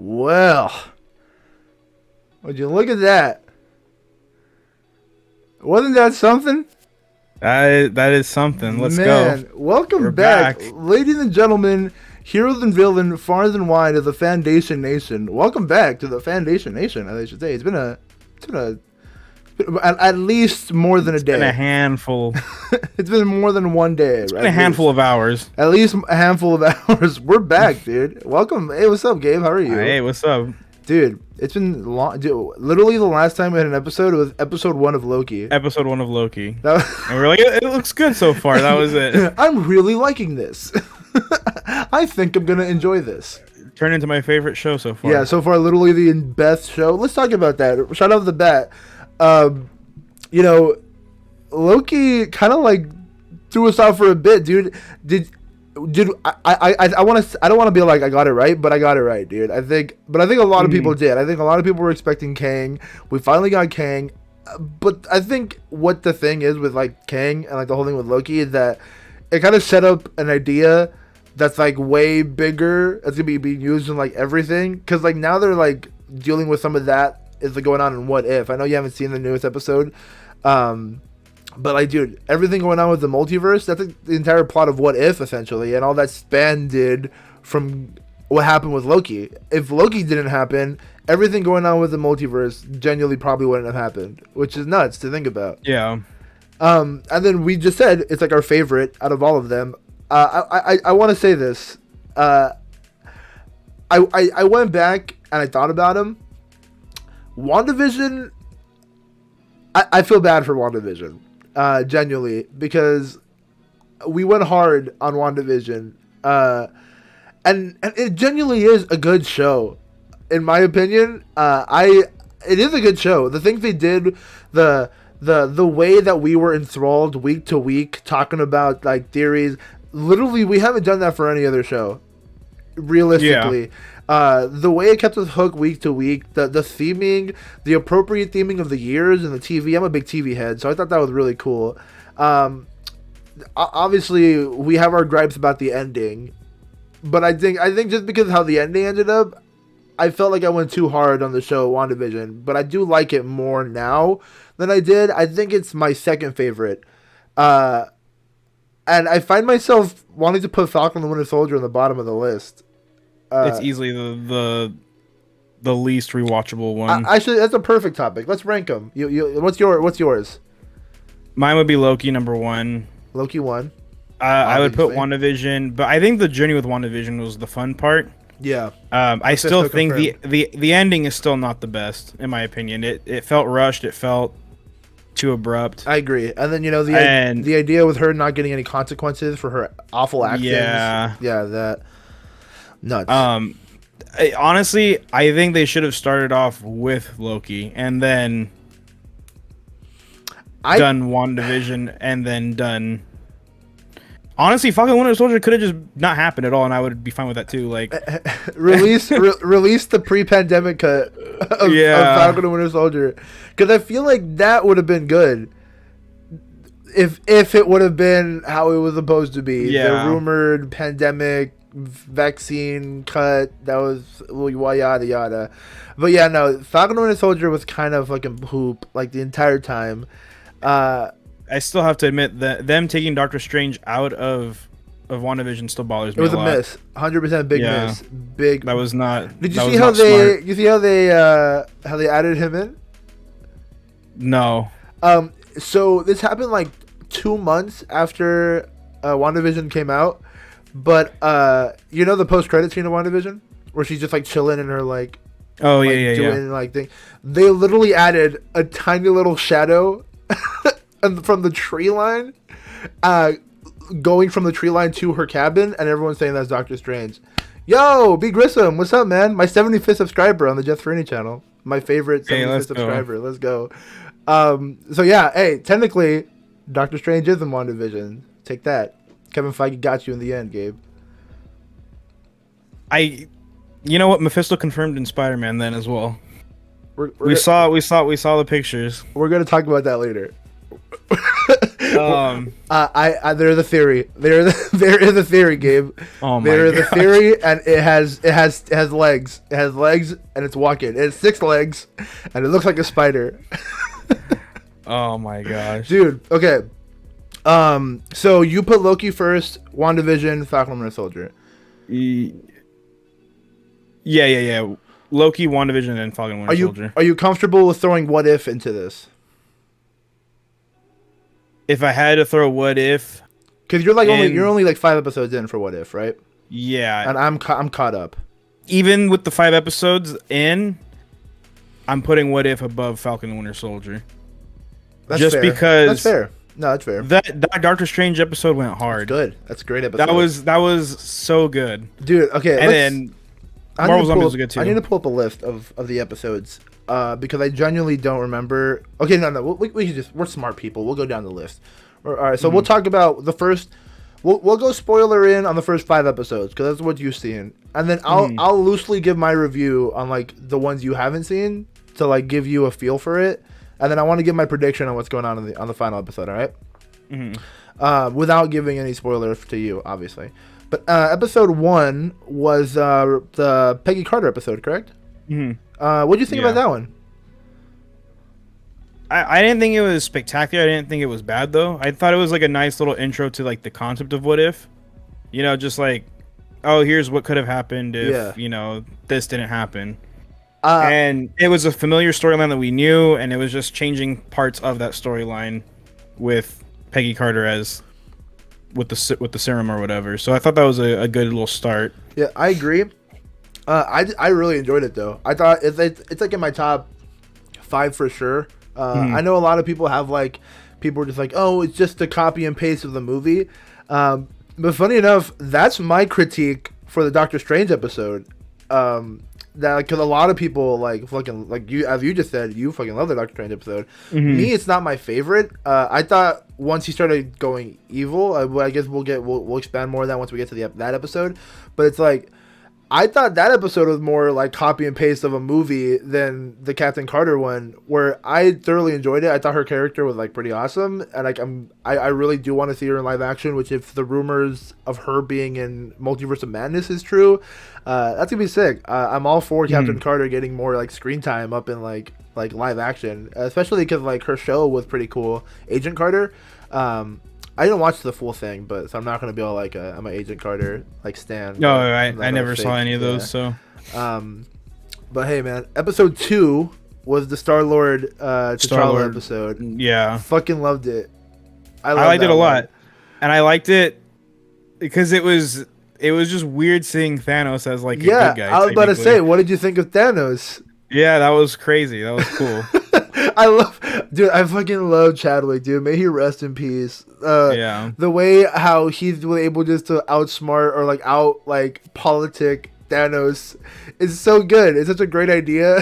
Well, would you look at that? Wasn't that something? That is something. Let's Man, go. welcome We're back, back. ladies and gentlemen, heroes and villain, farms and wine of the Fandation Nation. Welcome back to the Fandation Nation, I should say. It's been at least more than a day. It's been a handful. It's been more than one day. It's been a handful of hours. At least a handful of hours. We're back, dude. Welcome. Hey, what's up, Gabe? How are you? Hey, what's up? Dude, it's been long. Dude, literally, the last time we had an episode was episode 1 of Loki. Episode 1 of Loki. And we're like, it looks good so far. That was it. I'm really liking this. I think I'm gonna enjoy this. Turned into my favorite show so far. Yeah, so far, literally the best show. Let's talk about that. Shout out the bat. Loki kind of like threw us off for a bit, dude. I don't want to be like I got it right, but I got it right, dude. I think a lot of people did. I think a lot of people were expecting Kang. We finally got Kang, but I think what the thing is with like Kang and like the whole thing with Loki is that it kind of set up an idea that's like way bigger. It's gonna be being used in like everything, because like now they're like dealing with some of that is like going on in What If. I know you haven't seen the newest episode, but like, dude, everything going on with the multiverse, that's like the entire plot of What If, essentially, and all that span did from what happened with Loki. If Loki didn't happen, everything going on with the multiverse genuinely probably wouldn't have happened, which is nuts to think about. Yeah. And then we just said it's like our favorite out of all of them. I want to say this. I went back and I thought about him. WandaVision, I feel bad for WandaVision. Genuinely, because we went hard on WandaVision, and it genuinely is a good show, in my opinion. It is a good show. The things they did, the way that we were enthralled week to week, talking about like theories. Literally, we haven't done that for any other show. Realistically. Yeah. The way it kept us hooked week to week, the theming, the appropriate theming of the years and the TV. I'm a big TV head, so I thought that was really cool. Obviously, we have our gripes about the ending, but I think just because of how the ending ended up, I felt like I went too hard on the show WandaVision. But I do like it more now than I did. I think it's my second favorite. And I find myself wanting to put Falcon and the Winter Soldier on the bottom of the list. It's easily the least rewatchable one. Actually, that's a perfect topic. Let's rank them. What's yours? Mine would be Loki number 1. Loki 1. I would put WandaVision, but I think the journey with WandaVision was the fun part. Yeah. I still think the ending is still not the best, in my opinion. It felt rushed. It felt too abrupt. I agree. And then the idea with her not getting any consequences for her awful actions. Yeah. Yeah. That. Nuts. Honestly, I think they should have started off with Loki and then done WandaVision and then done. Honestly, Falcon Winter Soldier could have just not happened at all, and I would be fine with that too. Like, release the pre-pandemic cut of Falcon and Winter Soldier, because I feel like that would have been good if it would have been how it was supposed to be. Yeah. The rumored pandemic vaccine cut that was yada yada, but yeah, no, Falcon and Winter Soldier was kind of like a poop like the entire time. I still have to admit that them taking Doctor Strange out of WandaVision still bothers me. It was a lot. Miss, 100% big miss. Big. That was not. Did you see how they? You see how they added him in? No. So this happened like 2 months after WandaVision came out. But the post-credit scene of WandaVision where she's just like chilling in her like doing like thing. They literally added a tiny little shadow from the tree line, going from the tree line to her cabin, and everyone's saying that's Doctor Strange. Yo, B Grissom, what's up, man? My 75th subscriber on the Jeff Ferrini channel. My favorite 75th subscriber. Let's go. So yeah, hey, technically, Doctor Strange is in WandaVision. Take that. Kevin Feige got you in the end, Gabe. You know what? Mephisto confirmed in Spider-Man then as well. We saw the pictures. We're gonna talk about that later. Um, There's a theory. There is a theory, Gabe. Oh my There is a gosh. theory, and it has legs. It has legs, and it's walking. It has 6 legs, and it looks like a spider. Oh my gosh, Dude. Okay. So you put Loki first, WandaVision, Falcon and Winter Soldier. Yeah. Loki, WandaVision, and Falcon Winter Soldier. Are you comfortable with throwing What If into this? If I had to throw What If, Because you're only like 5 episodes in for What If, right? yeah, And I'm caught up. even with the 5 episodes in, I'm putting What If above Falcon and Winter Soldier. That's Just fair. because That's fair. No, that's fair. That Doctor Strange episode went hard. Good. That's a great episode. That was so good. Dude. Okay. And then Marvel Zombies was good too. I need to pull up a list of the episodes. Because I genuinely don't remember. Okay, no. We can we're smart people. We'll go down the list. All right. So we'll talk about the first. We'll go spoiler in on the first 5 episodes because that's what you've seen, and then I'll loosely give my review on like the ones you haven't seen to like give you a feel for it, and then I want to give my prediction on what's going on on the final episode. All right. Without giving any spoilers to you, obviously. But episode 1 was the Peggy Carter episode, correct? What do you think about that one? I didn't think it was spectacular. I didn't think it was bad though. I thought it was like a nice little intro to like the concept of What If. You know, just like, oh, here's what could have happened if you know this didn't happen. And it was a familiar storyline that we knew, and it was just changing parts of that storyline with Peggy Carter as with the serum or whatever. So I thought that was a good little start. Yeah, I agree. I really enjoyed it though. I thought it's like in my top 5 for sure. I know a lot of people have like people are just like, oh, it's just a copy and paste of the movie. But funny enough, that's my critique for the Doctor Strange episode. That because a lot of people like fucking like you, as you just said, you fucking love the Doctor Strange episode. Me, it's not my favorite. I thought once he started going evil, I guess we'll expand more on that once we get to that episode. But it's like, I thought that episode was more like copy and paste of a movie than the Captain Carter one, where I thoroughly enjoyed it. I thought her character was like pretty awesome, and like I really do want to see her in live action. Which, if the rumors of her being in Multiverse of Madness is true, that's gonna be sick. I'm all for Captain Carter getting more like screen time up in like live action, especially because like her show was pretty cool, Agent Carter. I didn't watch the full thing, but so I'm not gonna be all like I'm an Agent Carter like stan. No, I never saw any of those. So, but hey, man, episode 2 was the Star-Lord T'Challa episode. Yeah, fucking loved it. I liked it a lot, and I liked it because it was just weird seeing Thanos as like a good guy. I was about to say, what did you think of Thanos? Yeah, that was crazy. That was cool. I fucking love Chadwick, dude. May he rest in peace. Yeah. The way how he's able just to outsmart or politic Thanos is so good. It's such a great idea.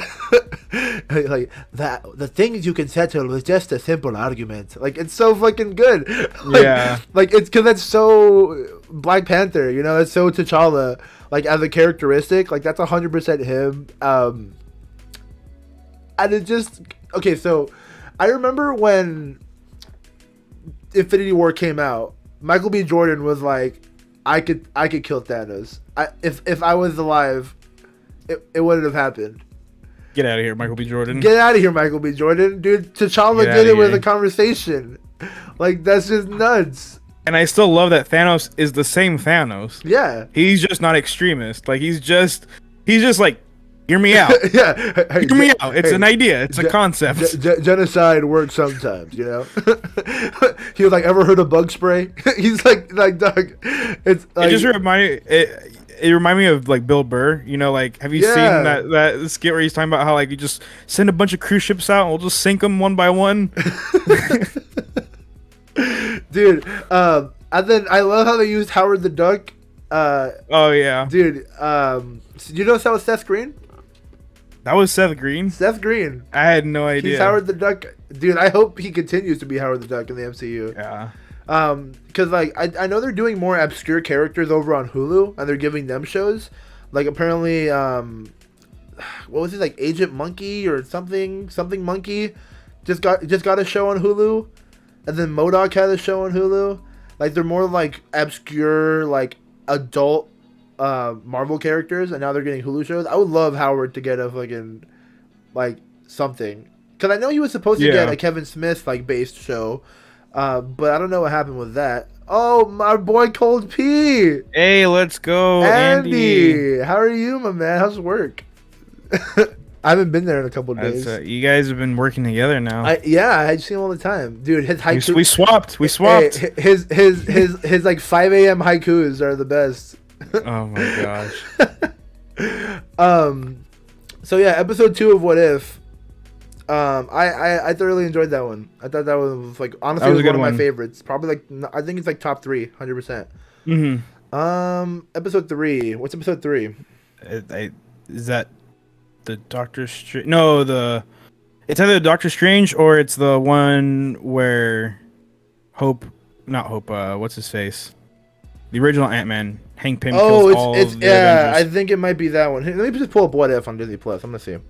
Like that, the things you can settle with just a simple argument. Like, it's so fucking good. Yeah. Like, it's because that's so Black Panther, you know, that's so T'Challa. Like, as a characteristic, like, that's 100% him. And it just... Okay, so I remember when Infinity War came out, Michael B. Jordan was like, I could kill Thanos. If I was alive, it wouldn't have happened. Get out of here, Michael B. Jordan. Get out of here, Michael B. Jordan. Dude, T'Challa did it with a conversation. Like, that's just nuts. And I still love that Thanos is the same Thanos. Yeah. He's just not extremist. Like, he's just like, hear me out. Yeah. Hey, hear me out. It's an idea. It's a concept. Genocide works sometimes, you know? He was like, ever heard of bug spray? He's like, Doug, it's like... It just reminded me of, like, Bill Burr. You know, like, have you seen that skit where he's talking about how, like, you just send a bunch of cruise ships out and we'll just sink them one by one? Dude, and then I love how they used Howard the Duck. Oh, yeah. Dude, so you know that was Seth Green? That was Seth Green. Seth Green. I had no idea. He's Howard the Duck, dude. I hope he continues to be Howard the Duck in the MCU. Yeah. Because like I know they're doing more obscure characters over on Hulu, and they're giving them shows. Like apparently, what was it, like Agent Monkey or something Monkey, just got a show on Hulu, and then MODOK had a show on Hulu. Like they're more like obscure, like adult Marvel characters, and now they're getting Hulu shows. I would love Howard to get a fucking like something, because I know he was supposed to get a Kevin Smith like based show, but I don't know what happened with that. Oh, my boy Cold P. Hey, let's go, Andy. How are you, my man? How's work? I haven't been there in a couple of days. You guys have been working together now. I see him all the time, dude. His haiku. We swapped. Hey, his like 5 a.m. haikus are the best. Oh my gosh. So yeah, episode 2 of What If. I thoroughly enjoyed that one. I thought that was like honestly was one of my favorites. Probably like I think it's like top 3, 100%. Episode 3. What's episode 3? Is that the Doctor Strange? No, it's either Doctor Strange or it's the one where not Hope. What's his face? The original Ant-Man, Hank Pym kills all of the Avengers. I think it might be that one. Let me just pull up What If on Disney Plus. I'm gonna see. All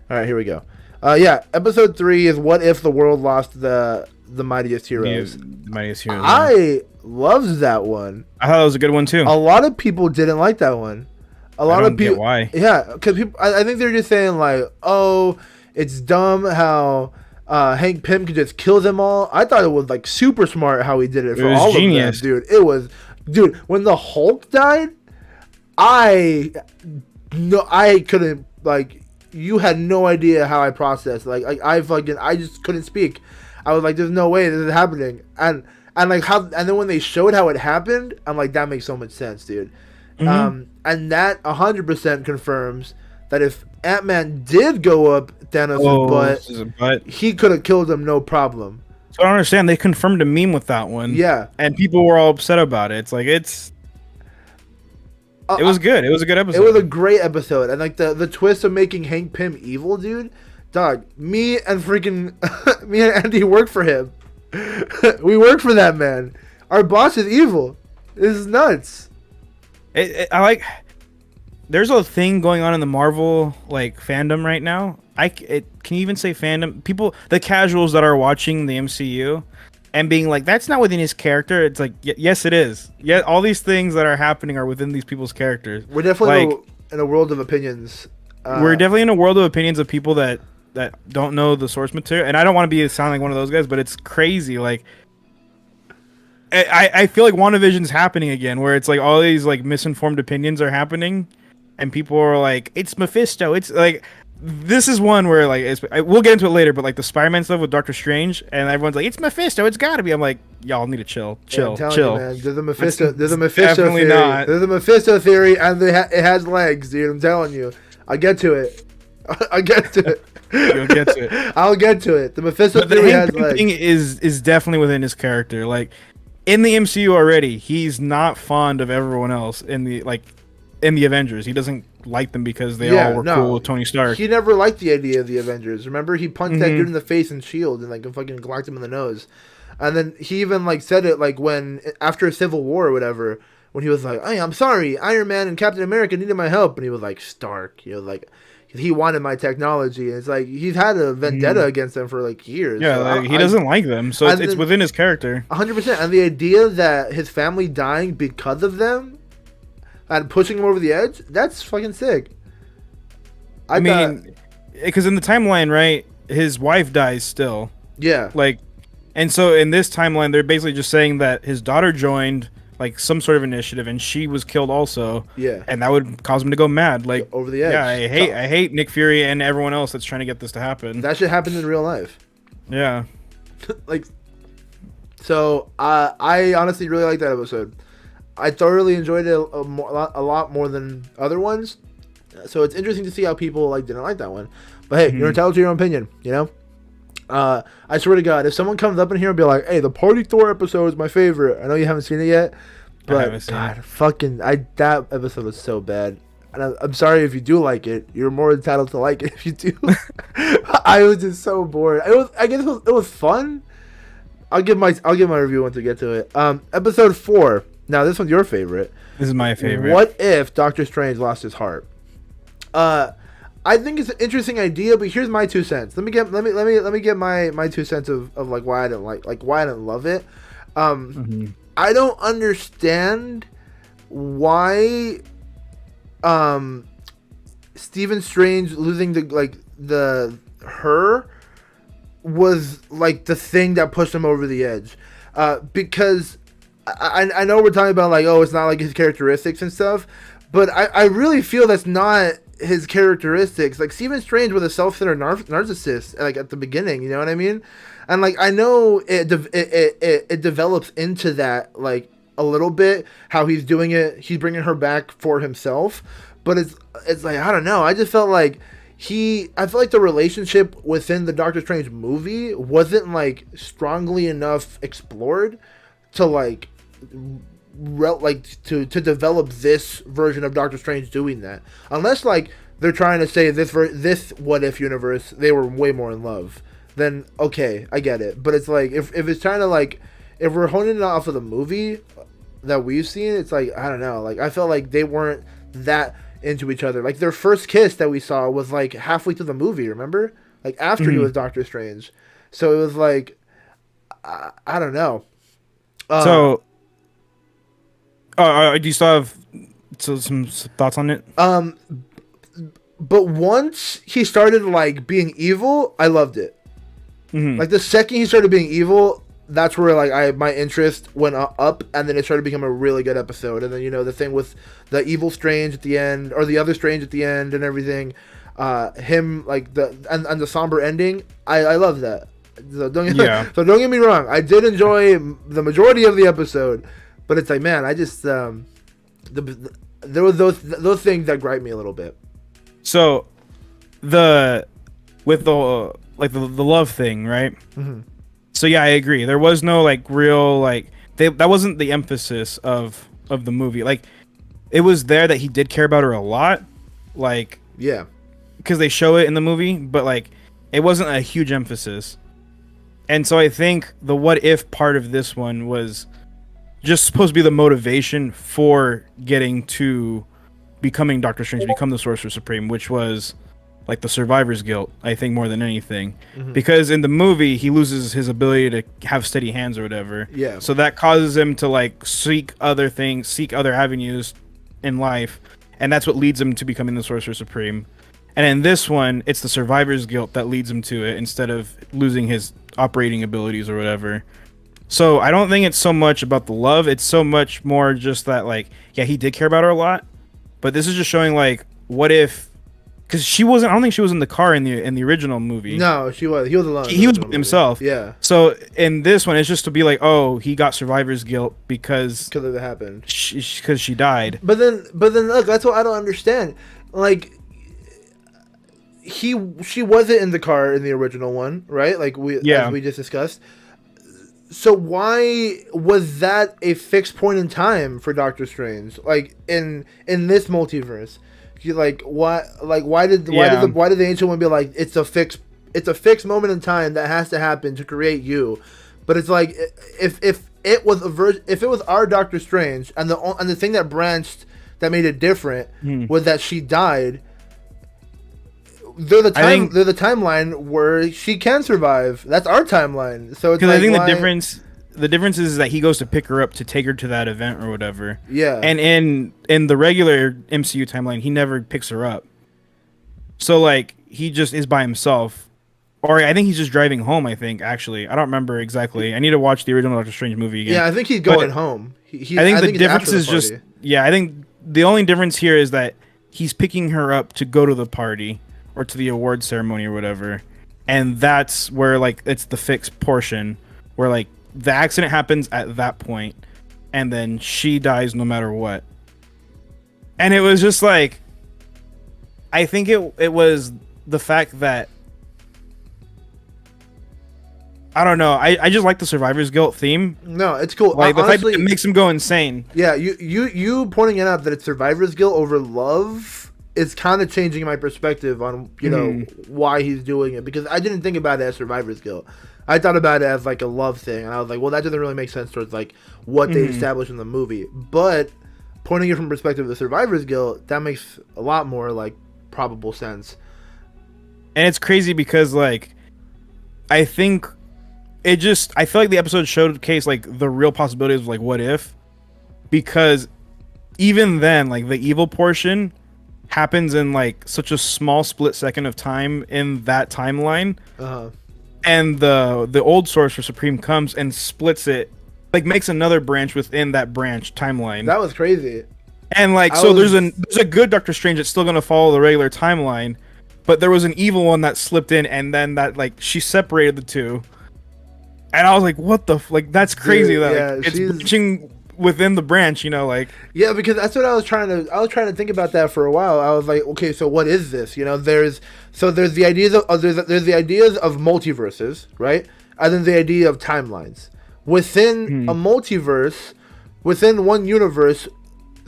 right, here we go. Episode 3 is What If the World Lost the Mightiest Heroes. The Mightiest Heroes. I loved that one. I thought it was a good one too. A lot of people didn't like that one. A lot of people. Get why? Yeah, because I think they're just saying like, oh, it's dumb how Hank Pym could just kill them all. I thought it was like super smart how he did it for all genius. of them, dude. It was, dude. When the Hulk died, I couldn't like. You had no idea how I processed. Like I just couldn't speak. I was like, there's no way this is happening. And then when they showed how it happened, I'm like, that makes so much sense, dude. And that 100% confirms that if Ant-Man did go up Thanos' butt, he could have killed him no problem. So I don't understand. They confirmed a meme with that one. Yeah. And people were all upset about it. It's like, it was good. It was a good episode. It was a great episode. And like the twist of making Hank Pym evil, dude. Dog, me and Andy work for him. We work for that man. Our boss is evil. This is nuts. There's a thing going on in the Marvel like fandom right now. Can you even say fandom? People, the casuals that are watching the MCU and being like, that's not within his character. It's like, yes, it is. Yeah, all these things that are happening are within these people's characters. We're definitely in a world of opinions. We're definitely in a world of opinions of people that don't know the source material. And I don't want to sound like one of those guys, but it's crazy. Like, I feel like WandaVision's happening again, where it's like all these like misinformed opinions are happening, and people are like, "It's Mephisto." It's like this is one where like we'll get into it later, but like the Spider-Man stuff with Doctor Strange, and everyone's like, "It's Mephisto. It's got to be." I'm like, y'all need to chill. You, man, there's a Mephisto definitely theory. Not. There's a Mephisto theory, and it has legs, dude. I'm telling you. I'll get to it. You'll get to it. I'll get to it. The Mephisto theory has legs. Thing is definitely within his character, like. In the MCU already, he's not fond of everyone else in the Avengers. He doesn't like them because they all were cool with Tony Stark. He never liked the idea of the Avengers. Remember, he punched that dude in the face in S.H.I.E.L.D. and like fucking clocked him in the nose. And then he even like said it like when after Civil War or whatever, when he was like, "Hey, I'm sorry, Iron Man and Captain America needed my help," and he was like, "Stark," like. He wanted my technology. It's like he's had a vendetta against them for like years. Yeah, so he doesn't like them, so it's within his character. 100%. And the idea that his family dying because of them and pushing him over the edge—that's fucking sick. I mean, because in the timeline, right, his wife dies still. Yeah. Like, and so in this timeline, they're basically just saying that his daughter joined. Like some sort of initiative, and she was killed also. Yeah, and that would cause him to go mad, like over the edge. Yeah, I hate Nick Fury and everyone else that's trying to get this to happen. That shit happened in real life. Yeah, like. So I honestly really like that episode. I thoroughly enjoyed it a lot more than other ones. So it's interesting to see how people like didn't like that one. But hey, you're entitled to your own opinion, you know. I swear to God, if someone comes up in here and be like, "Hey, the Party Thor episode is my favorite," I know you haven't seen it yet, but God, that episode was so bad. and I'm sorry if you do like it. You're more entitled to like it if you do. I was just so bored. I guess it was fun. I'll give my review once we get to it. Episode 4. Now this one's your favorite. This is my favorite. What if Doctor Strange lost his heart? I think it's an interesting idea, but here's my 2 cents. Let me get my 2 cents of like why I didn't why I didn't love it. I don't understand why Stephen Strange losing her was like the thing that pushed him over the edge, because I know we're talking about like, oh, it's not like his characteristics and stuff, but I really feel that's not his characteristics. Like, Stephen Strange was a self-centered narcissist, like, at the beginning, you know what I mean? And like, I know it develops into that, like, a little bit, how he's doing it, he's bringing her back for himself, but it's like, I don't know, I just felt like I feel like the relationship within the Doctor Strange movie wasn't like strongly enough explored to like to develop this version of Doctor Strange doing that, unless like they're trying to say this what if universe they were way more in love, then okay, I get it. But it's like, if it's trying to like, if we're honing it off of the movie that we've seen, it's like, I don't know, like I felt like they weren't that into each other. Like, their first kiss that we saw was like halfway through the movie, remember? Like, after he was Doctor Strange. So it was like, I don't know. Do you still have some thoughts on it? But once he started like being evil, I loved it. Like, the second he started being evil, that's where like my interest went up, and then it started becoming a really good episode. And then, you know, the thing with the evil Strange at the end, or the other Strange at the end, and everything, him like and the somber ending, I love that. So don't get me wrong, I did enjoy the majority of the episode, but it's like, man, I just there was those things that gripe me a little bit. So with the love thing, right? So yeah, I agree. There was no like real like that wasn't the emphasis of the movie. Like, it was there that he did care about her a lot, like, yeah, because they show it in the movie, but like it wasn't a huge emphasis. And so I think the what if part of this one was just supposed to be the motivation for getting to becoming Doctor Strange, become the Sorcerer Supreme, which was like the survivor's guilt, I think, more than anything. Because in the movie, he loses his ability to have steady hands or whatever. Yeah. So that causes him to like seek other things, seek other avenues in life. And that's what leads him to becoming the Sorcerer Supreme. And in this one, it's the survivor's guilt that leads him to it, instead of losing his operating abilities or whatever. So I don't think it's so much about the love. It's so much more just that, like, yeah, he did care about her a lot, but this is just showing like, what if, because she wasn't, I don't think she was in the car in the original movie. No, she was. He was alone. He was by himself. Yeah. So in this one, it's just to be like, oh, he got survivor's guilt because of it happened. Because she died. But then look, that's what I don't understand. Like, she wasn't in the car in the original one, right? Like, as we just discussed. So why was that a fixed point in time for Doctor Strange? Like, in this multiverse, why did the Ancient One be like, it's a fixed moment in time that has to happen to create you? But it's like, if it was our Doctor Strange, and the thing that branched that made it different was that she died. They're the timeline where she can survive. That's our timeline. So it's like, I think the difference is that he goes to pick her up to take her to that event or whatever. Yeah. And in the regular MCU timeline, he never picks her up. So like, he just is by himself. Or I think he's just driving home, I think, actually. I don't remember exactly. I need to watch the original Doctor Strange movie again. Yeah, I think he's going home. I think the difference is just, I think the only difference here is that he's picking her up to go to the party or to the award ceremony or whatever. And that's where, like, it's the fixed portion where, like, the accident happens at that point and then she dies no matter what. And it was just like, I think it was the fact that I don't know. I just like the survivor's guilt theme. No, it's cool. Like Honestly, it makes him go insane. Yeah, you pointing it out that it's survivor's guilt over love is kind of changing my perspective on know why he's doing it, because I didn't think about it as survivor's guilt. I thought about it as like a love thing, and I was like, well, that doesn't really make sense towards like what they established in the movie. But pointing it from perspective of the survivor's guilt, that makes a lot more like probable sense. And it's crazy because like I think I feel like the episode showcased like the real possibilities of like what if, because even then like the evil portion happens in like such a small split second of time in that timeline. And the old source for Supreme comes and splits it, like makes another branch within that branch timeline. That was crazy. And like there's a good Doctor Strange that's still gonna follow the regular timeline, but there was an evil one that slipped in, and then that like she separated the two. And I was like, what the like that's crazy. Dude, that like, it's branching within the branch, like. Yeah, because that's what I was trying to think about that for a while. I was like, okay, so what is this? There's the ideas of there's the ideas of multiverses, right? And then the idea of timelines. Within a multiverse, within one universe.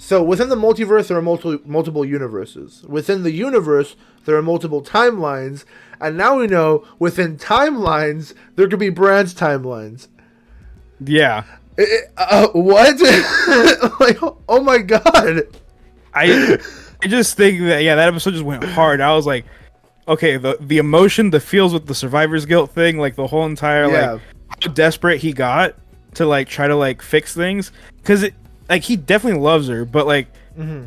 So within the multiverse, there are multiple universes. Within the universe, there are multiple timelines. And now we know within timelines, there could be branch timelines. Yeah. What? Like, oh my god. I just think that, that episode just went hard. I was like, okay, the emotion, the feels with the survivor's guilt thing, like the whole entire, like, how desperate he got to, like, try to, like, fix things. Because it, like, he definitely loves her, but like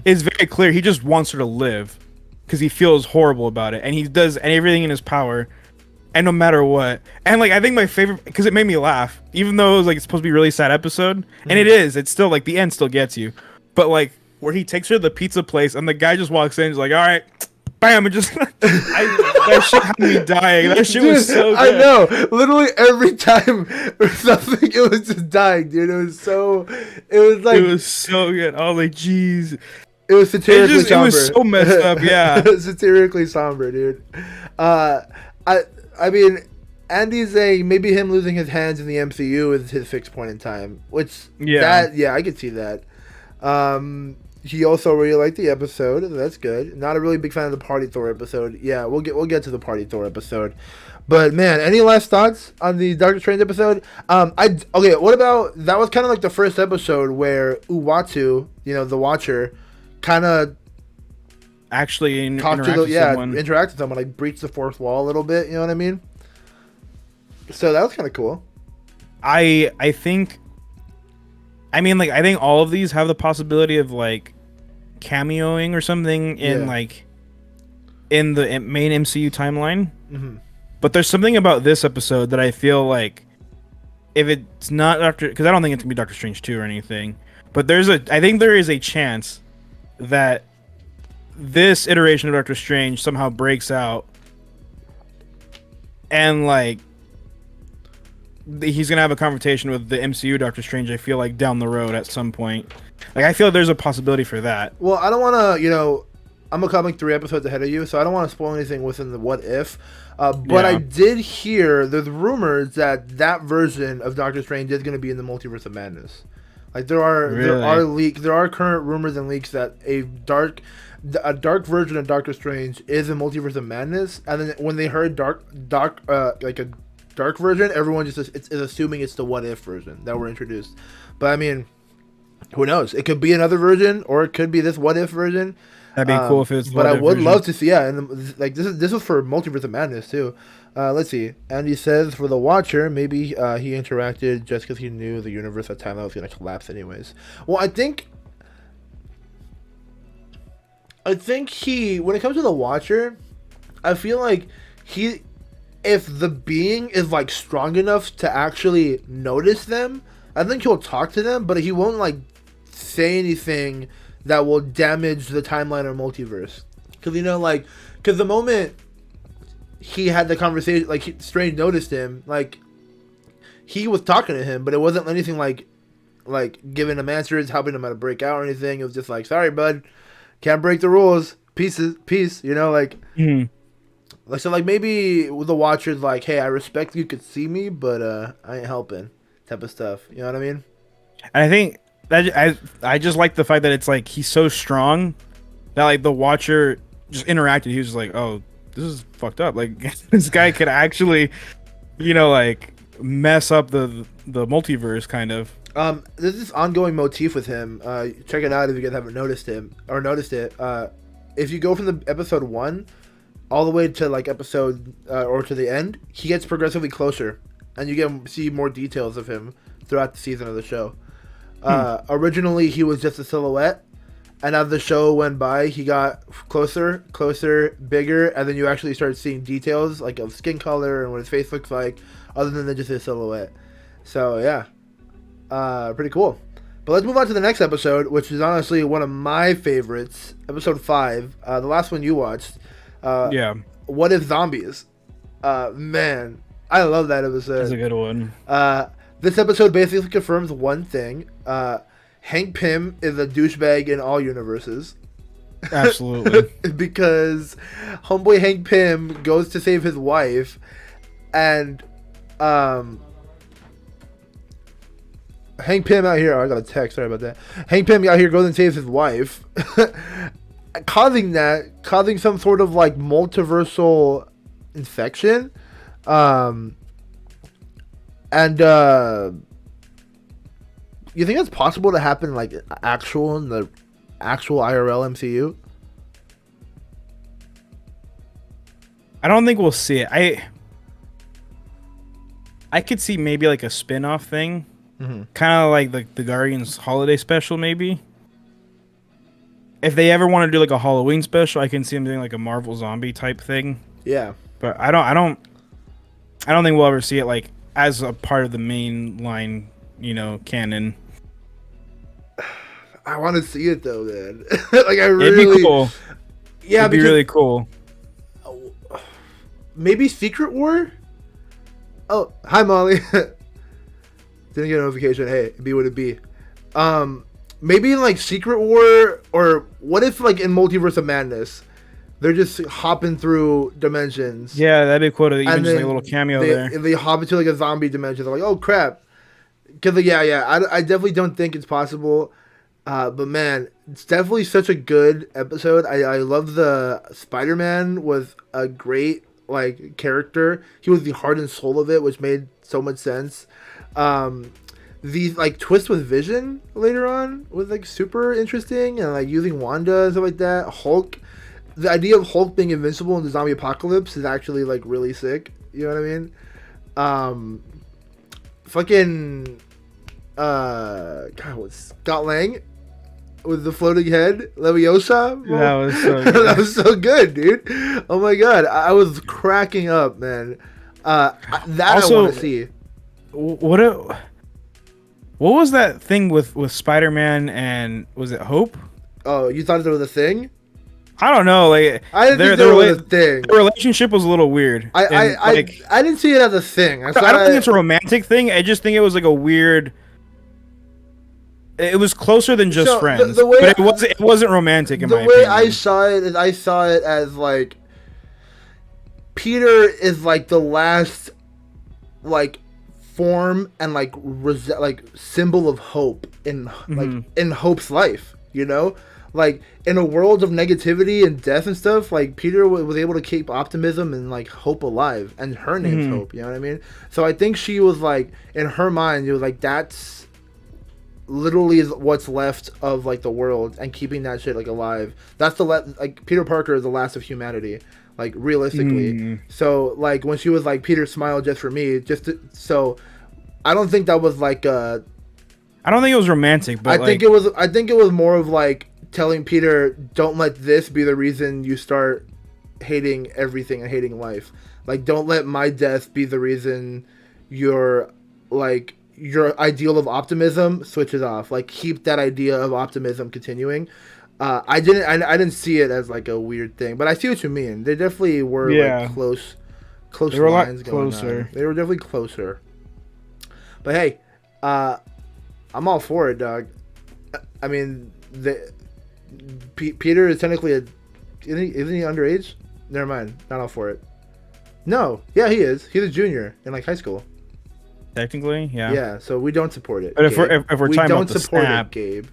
it's very clear he just wants her to live because he feels horrible about it, and he does everything in his power, and no matter what. And like I think my favorite, because it made me laugh, even though it was like it's supposed to be a really sad episode, and it is. It's still like the end still gets you, but like where he takes her to the pizza place, and the guy just walks in, and he's like, "All right." Bam! And just that shit had me dying. That shit was so good. I know. Literally every time or something, it was just dying, dude. It was so good. I was like, jeez. It was satirically somber. It was so messed up. Yeah. It was satirically somber, dude. I mean, Andy's saying maybe him losing his hands in the MCU is his fixed point in time, which I could see that. He also really liked the episode. That's good. Not a really big fan of the Party Thor episode. Yeah, we'll get to the Party Thor episode. But man, any last thoughts on the Doctor Strange episode? What about that? Was kind of like the first episode where Uatu, the Watcher, kind of actually interact with someone, like breach the fourth wall a little bit. You know what I mean? So that was kind of cool. I think all of these have the possibility of like cameoing or something in like in the main MCU timeline. But there's something about this episode that I feel like if it's not because I don't think it's gonna be Doctor Strange 2 or anything, but I think there is a chance that this iteration of Doctor Strange somehow breaks out and like he's gonna have a confrontation with the MCU Doctor Strange. I feel like down the road at some point, like I feel like there's a possibility for that. Well, I don't want to, I'm a comic 3 episodes ahead of you, so I don't want to spoil anything within the what if. But I did hear there's rumors that version of Doctor Strange is going to be in the Multiverse of Madness. Like there are current rumors and leaks that a dark version of Doctor Strange is in Multiverse of Madness, and then when they heard like a dark version, everyone just is assuming it's the what if version that were introduced. But I mean, who knows? It could be another version, or it could be this what if version. That'd be cool if it was. But I would love to see, and like this was for Multiverse of Madness too. Let's see. Andy says for the Watcher, maybe he interacted just because he knew the universe at time that was gonna collapse anyways. Well, I think he, when it comes to the Watcher, I feel like if the being is like strong enough to actually notice them, I think he'll talk to them, but he won't like say anything that will damage the timeline or multiverse. Because the moment he had the conversation, like Strange noticed him, like he was talking to him, but it wasn't anything like giving him answers, helping him how to break out or anything. It was just like, sorry, bud, can't break the rules. Peace. So like maybe the Watcher's like, hey, I respect you could see me, but I ain't helping, type of stuff. You know what I mean? And I think that I just like the fact that it's like he's so strong that like the Watcher just interacted. He was just like, oh, this is fucked up. Like this guy could actually, like mess up the multiverse kind of. There's this ongoing motif with him. Check it out if you guys haven't noticed it. If you go from the episode 1 all the way to like episode or to the end, he gets progressively closer, and you get see more details of him throughout the season of the show. Originally, he was just a silhouette, and as the show went by, he got closer, bigger, and then you actually start seeing details like of skin color and what his face looks like, other than just a silhouette. So yeah, pretty cool. But let's move on to the next episode, which is honestly one of my favorites, episode 5, the last one you watched. Yeah. What If Zombies? Man, I love that episode. That's a good one. This episode basically confirms one thing. Hank Pym is a douchebag in all universes. Absolutely. Because homeboy Hank Pym goes to save his wife, and Hank Pym out here. Oh, I got a text. Sorry about that. Hank Pym out here goes and saves his wife, causing some sort of like multiversal infection, and you think that's possible to happen like in the actual IRL MCU? I don't think we'll see it. I could see maybe like a spin-off thing. Mm-hmm. Kind of like the Guardians holiday special, maybe. If they ever want to do like a Halloween special, I can see them doing like a Marvel zombie type thing. Yeah. But I don't think we'll ever see it like as a part of the main line, canon. I want to see it though, man. Like I really. It'd be cool. Yeah, it'd be really cool. Maybe Secret War. Oh, hi Molly. Didn't get a notification. Hey, it'd be what it be. Maybe in like Secret War, or what if like in Multiverse of Madness, they're just hopping through dimensions. Yeah, that'd be cool to even just like a little cameo there. They hop into like a zombie dimension. They're like, oh crap. Because I definitely don't think it's possible. But man, it's definitely such a good episode. I love the Spider-Man was a great like character. He was the heart and soul of it, which made so much sense. The like twist with Vision later on was like super interesting, and like using Wanda and stuff like that. Hulk, the idea of Hulk being invincible in the zombie apocalypse is actually like really sick. You know what I mean? Fucking God, what's Scott Lang with the floating head, Leviosa? That was so good. That was so good, dude. Oh my god, I was cracking up, man. That also, I want to see. What was that thing with Spider-Man and was it Hope? Oh, you thought there was a thing? I don't know. Like I didn't think there was a thing. The relationship was a little weird. I didn't see it as a thing. I don't think it's a romantic thing. I just think it was like a weird. It was closer than just friends, but it wasn't romantic in my opinion. The way I saw it is, I saw it as like Peter is like the last like form and like symbol of hope in like in Hope's life, like in a world of negativity and death and stuff. Like Peter was able to keep optimism and like hope alive, and her name's Hope. You know what I mean? So I think she was like, in her mind, it was like that's literally is what's left of like the world, and keeping that shit like alive. That's like Peter Parker is the last of humanity, like realistically. So like when she was like, Peter, smile just for me, so I don't think that was like I don't think it was romantic, but I think it was more of like telling Peter, don't let this be the reason you start hating everything and hating life. Like, don't let my death be the reason your ideal of optimism switches off. Like, keep that idea of optimism continuing. I didn't see it as like a weird thing, but I see what you mean. They definitely were like close they were lines a lot closer. going on. They were definitely closer. But hey, I'm all for it, dog. I mean, Peter is technically isn't he underage? Never mind, not all for it. No, yeah, he is. He's a junior in like high school. Technically, yeah. Yeah, so we don't support it. But if Gabe. we're we talking don't about the support snap, it, Gabe.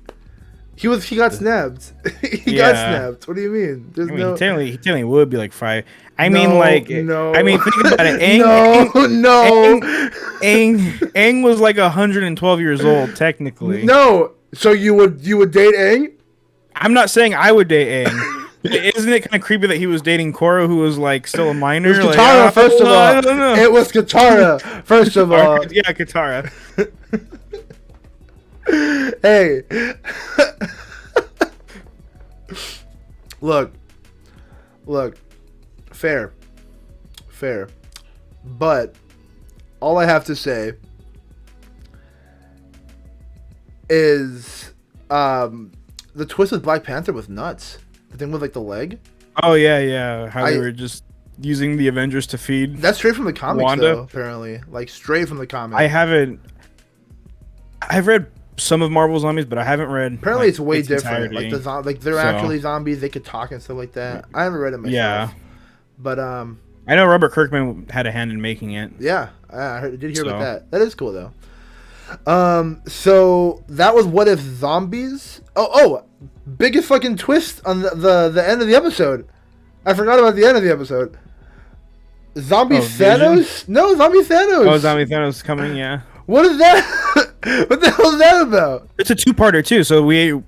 He got snapped. He got snapped. What do you mean? There's he technically would be like 5. I mean, like, no. I mean, think about it. Aang was like 112 years old, technically. No. So you would date Aang? I'm not saying I would date Aang. Isn't it kind of creepy that he was dating Korra, who was like still a minor? It was Katara, first of all. I don't know. It was Katara, first of all. Yeah, Katara. Hey. Look. Fair. But all I have to say is the twist with Black Panther was nuts. The thing with like the leg. Oh yeah. How they were just using the Avengers to feed. That's straight from the comics, Wanda. though, apparently. Like straight from the comics. I've read some of Marvel Zombies, but I haven't read. Apparently, like, it's way its different. entirety. Like they're actually zombies. They could talk and stuff like that. I haven't read it myself. Yeah. But I know Robert Kirkman had a hand in making it. Yeah, I did hear about that. That is cool though. So that was What If Zombies. Oh, biggest fucking twist on the end of the episode. I forgot about the end of the episode. Zombie Thanos? Vision? No, Zombie Thanos. Oh, Zombie Thanos coming, yeah. What is that? What the hell is that about? It's a 2-parter too, so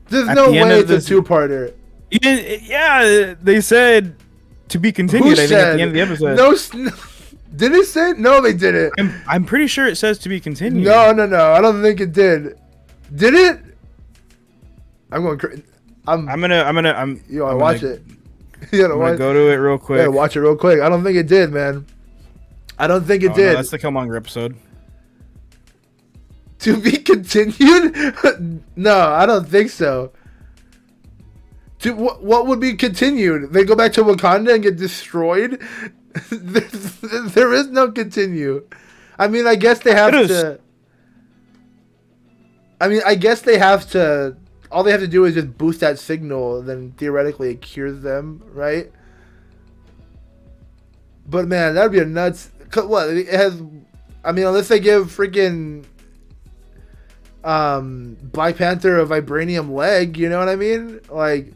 There's no way it's a 2-parter. Yeah, they said to be continued. I think at the end of the episode. No, did it say? No, they didn't. I'm pretty sure it says to be continued. No. I don't think it did. Did it? I'm going crazy. I'm gonna. You gotta watch it. You gotta watch. Go to it real quick. Yeah, watch it real quick. I don't think it did, man. I don't think it did. No, that's the Killmonger episode. To be continued? No, I don't think so. What would be continued? They go back to Wakanda and get destroyed? There is no continue. I mean, I guess they have to. All they have to do is just boost that signal, then theoretically it cures them, right? But man, that'd be a nuts. What it has? I mean, unless they give freaking Black Panther a vibranium leg, you know what I mean? Like,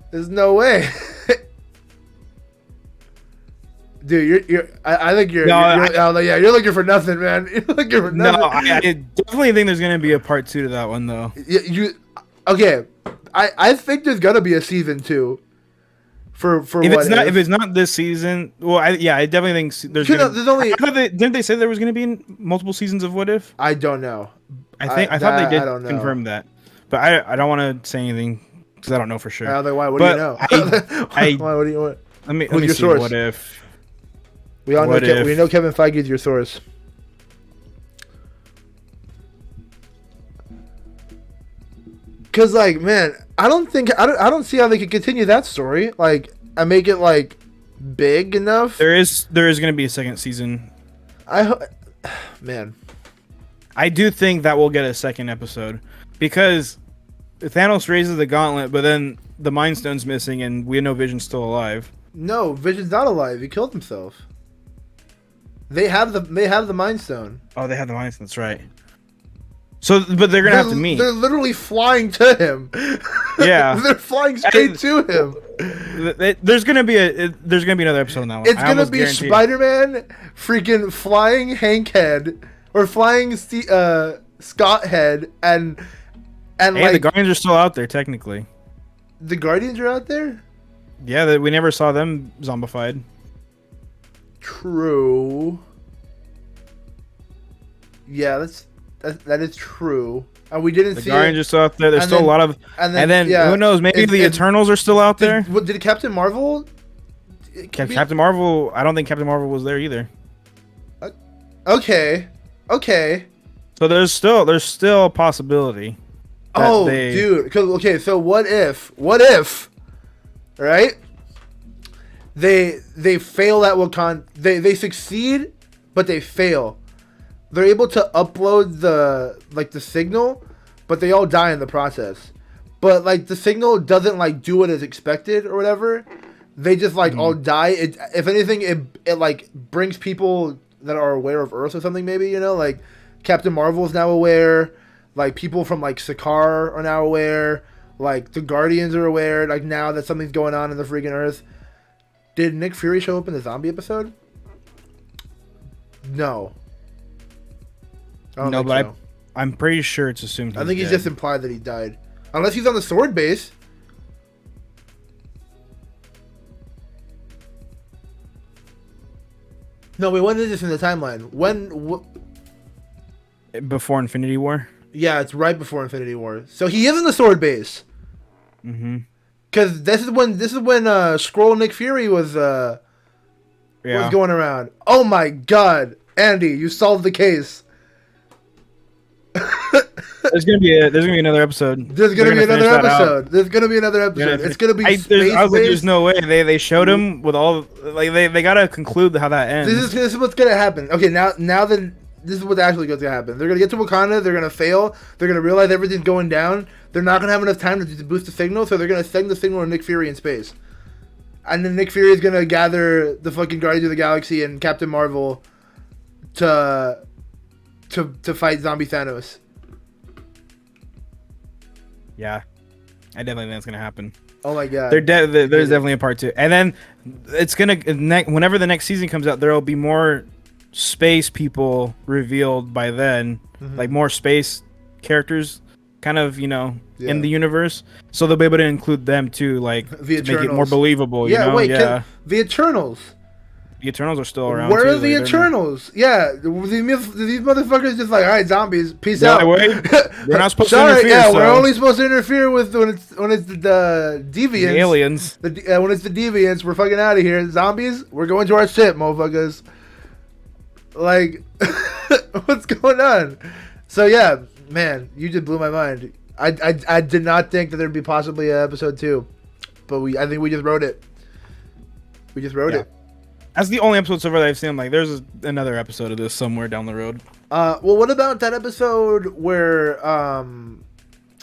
there's no way. Dude, I think you're you're looking for nothing, man. You're looking for nothing. No, I definitely think there's gonna be a part 2 to that one, though. Okay? I think there's gonna be a season 2. For if it's not this season, well, I definitely think there's didn't they say there was gonna be multiple seasons of What If? I don't know. I thought they did confirm that, but I don't want to say anything because I don't know for sure. What do you know? What do you want? Let me see. Source? What if? We all know. We know Kevin Feige is your source. Cause like, man, I don't see how they could continue that story. Like, and make it like big enough. There is going to be a second season. Man, I do think that we'll get a second episode because Thanos raises the gauntlet, but then the Mind Stone's missing, and we know Vision's still alive. No, Vision's not alive. He killed himself. They have the Mind Stone. Oh, they have the Mind Stone. That's right. So, but they're gonna have to meet. They're literally flying to him. Yeah, they're flying straight to him. There's gonna be another episode on that one. It's gonna be Spider-Man, freaking flying Hank Head or flying Scott Head, and like the Guardians are still out there technically. The Guardians are out there. Yeah, we never saw them zombified. True. Yeah, that is true. And we didn't see the Guardians are still out there. There's still a lot of, and then who knows? Maybe the Eternals are still out there. Did Captain Marvel? Captain Marvel. I don't think Captain Marvel was there either. Okay. So there's still a possibility. Dude. Okay, so what if? Right? They fail at Wakanda. They succeed, but they fail. They're able to upload the signal, but they all die in the process. But like the signal doesn't like do what is expected or whatever. they just like all die. It, if anything, it like brings people that are aware of Earth or something. Maybe, you know, like Captain Marvel is now aware. Like people from like Sakaar are now aware. Like the Guardians are aware. Like now that something's going on in the freaking Earth. Did Nick Fury show up in the zombie episode? No. No, but so. I'm pretty sure it's assumed. I think he's just implied that he died, unless he's on the sword base. No, wait. When is this in the timeline? Before Infinity War. Yeah, it's right before Infinity War. So he is in the sword base. Mm-hmm. Because this is when Skrull Nick Fury was going around. Oh my God, Andy, you solved the case. There's gonna be another episode. There's gonna be another episode. It's gonna be space. I was like, there's no way. They showed him with all like they gotta conclude how that ends. This is what's gonna happen. Okay, now that this is what actually going to happen. They're gonna get to Wakanda. They're gonna fail. They're gonna realize everything's going down. They're not gonna have enough time to boost the signal, so they're gonna send the signal to Nick Fury in space. And then Nick Fury is gonna gather the fucking Guardians of the Galaxy and Captain Marvel to fight Zombie Thanos. Yeah, I definitely think that's gonna happen. Oh my God, there's definitely a part 2, and then it's gonna whenever the next season comes out, there will be more space people revealed by then, like more space characters, kind of, you know, in the universe. So they'll be able to include them too, like to make it more believable. You know? The Eternals. The Eternals are still around. Where are the Eternals? Yeah, these motherfuckers just like, all right, zombies, peace out. We're not supposed to interfere. Yeah, we're only supposed to interfere with when it's the deviants, the aliens. When it's the deviants, we're fucking out of here. Zombies, we're going to our ship, motherfuckers. Like, what's going on? So yeah, man, you just blew my mind. I did not think that there'd be possibly an episode 2, but I think we just wrote it. We just wrote it. That's the only episode so far that I've seen. Like, there's another episode of this somewhere down the road. Well, what about that episode where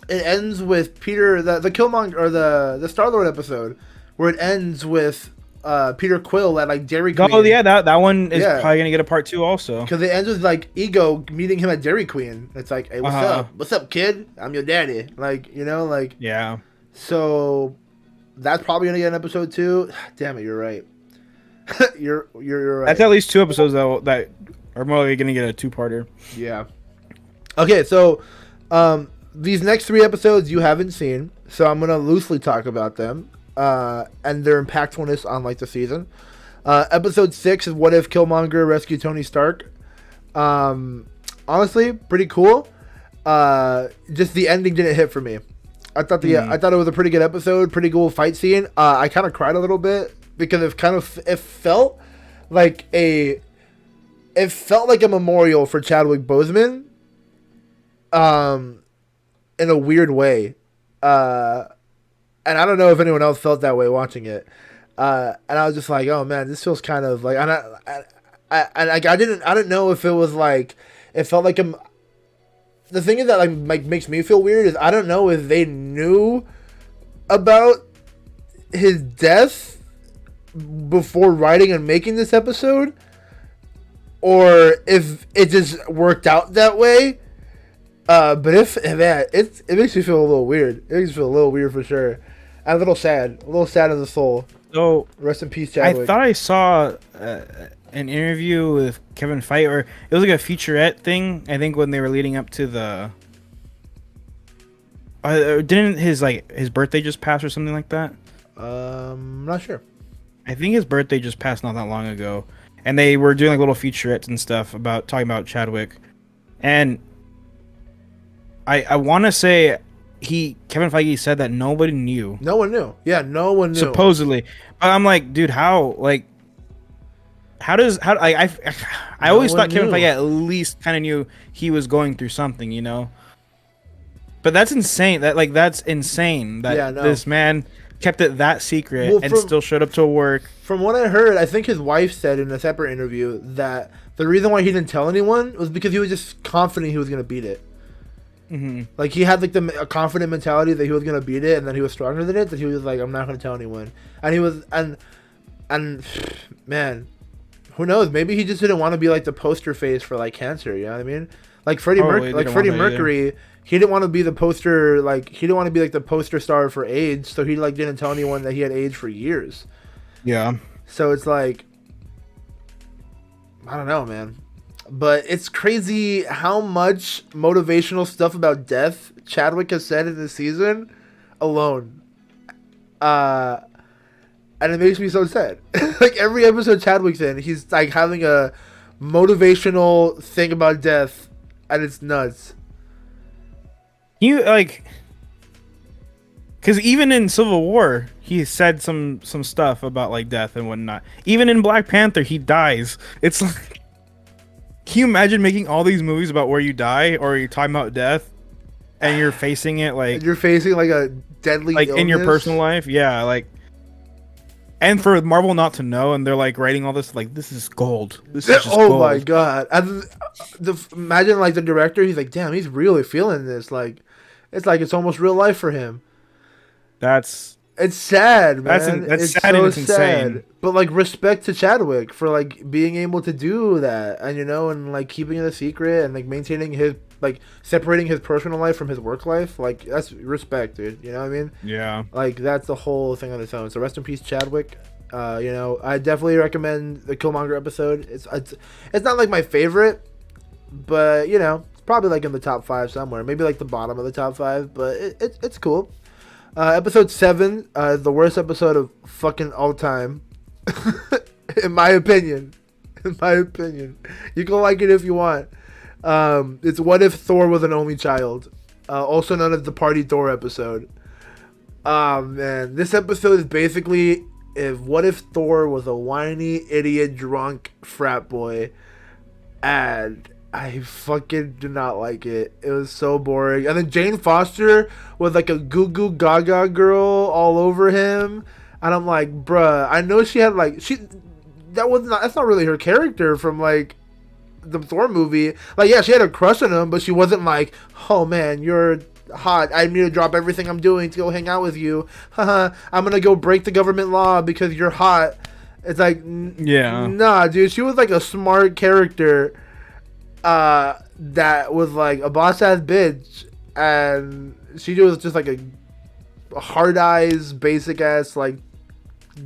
it ends with Peter, the Killmonger, or the Star-Lord episode, where it ends with Peter Quill at like Dairy Queen. Oh yeah, that one is probably gonna get a part 2 also. Because it ends with like Ego meeting him at Dairy Queen. It's like, hey, what's up? What's up, kid? I'm your daddy. Like, you know, like. Yeah. So that's probably gonna get an episode 2. Damn it, you're right. you're right. That's at least 2 episodes that are more likely gonna get a 2-parter. Yeah. Okay, so these next 3 episodes you haven't seen, so I'm gonna loosely talk about them. And their impactfulness on like the season. Episode 6 is What If Killmonger Rescued Tony Stark. Honestly, pretty cool. Just the ending didn't hit for me. I thought it was a pretty good episode, pretty cool fight scene. I kind of cried a little bit because it felt like a memorial for Chadwick Boseman. In a weird way. And I don't know if anyone else felt that way watching it. And I was just like, oh man, this feels kind of like, I didn't know if it was like, it felt like the thing is that like makes me feel weird is I don't know if they knew about his death before writing and making this episode, or if it just worked out that way. But it makes me feel a little weird. It makes me feel a little weird for sure. I'm a little sad in the soul. So rest in peace, Chadwick. I thought I saw an interview with Kevin Feige, or it was like a featurette thing. I think when they were leading up to the, didn't his birthday just pass or something like that? I'm not sure. I think his birthday just passed not that long ago, and they were doing like little featurettes and stuff about talking about Chadwick, and I want to say Kevin Feige said that nobody knew. No one knew. Yeah, no one knew. Supposedly. But I'm like, dude, I always thought Kevin Feige at least kind of knew he was going through something, you know? But that's insane. That's insane that this man kept it that secret and still showed up to work. From what I heard, I think his wife said in a separate interview that the reason why he didn't tell anyone was because he was just confident he was going to beat it. Like he had like a confident mentality that he was gonna beat it, and then he was stronger than it. That he was like, I'm not gonna tell anyone, and he was and man, who knows? Maybe he just didn't want to be like the poster face for like cancer. You know what I mean? Like Freddie Mercury, he didn't want to be the poster. Like he didn't want to be like the poster star for AIDS, so he like didn't tell anyone that he had AIDS for years. Yeah. So it's like, I don't know, man. But it's crazy how much motivational stuff about death Chadwick has said in this season alone. And it makes me so sad. Like every episode Chadwick's in, he's like having a motivational thing about death, and it's nuts. You like, because even in Civil War, he said some stuff about like death and whatnot. Even in Black Panther, he dies. It's like, can you imagine making all these movies about where you die or you're talking about death, and you're facing it like you're facing like a deadly like illness in your personal life? Yeah, like. And for Marvel not to know, and they're like writing all this, like this is gold. This is just gold. My god! And imagine like the director, he's like, damn, he's really feeling this. Like, it's almost real life for him. It's sad, man. That's it's sad so and it's insane. But like respect to Chadwick for like being able to do that, and and like keeping it a secret and like maintaining his like separating his personal life from his work life. Like that's respect, dude. You know what I mean? Yeah. Like that's the whole thing on its own. So rest in peace, Chadwick. I definitely recommend the Killmonger episode. It's not like my favorite, but it's probably like in the top 5 somewhere. Maybe like the bottom of the top 5, but it's cool. Episode 7, the worst episode of fucking all time, in my opinion. In my opinion, you can like it if you want. It's What If Thor Was an Only Child, also known as the Party Thor episode. Man, this episode is basically what if Thor was a whiny, idiot, drunk frat boy, and I fucking did not like it. It was so boring. And then Jane Foster was like a goo goo gaga girl all over him, and I'm like, bruh, I know she had like that's not really her character from like the Thor movie. Like, yeah, she had a crush on him, but she wasn't like, oh man, you're hot, I need to drop everything I'm doing to go hang out with you. Haha, I'm gonna go break the government law because you're hot. It's like, yeah, nah, dude. She was like a smart character that was like a boss ass bitch, and she was just like a hard eyes, basic ass like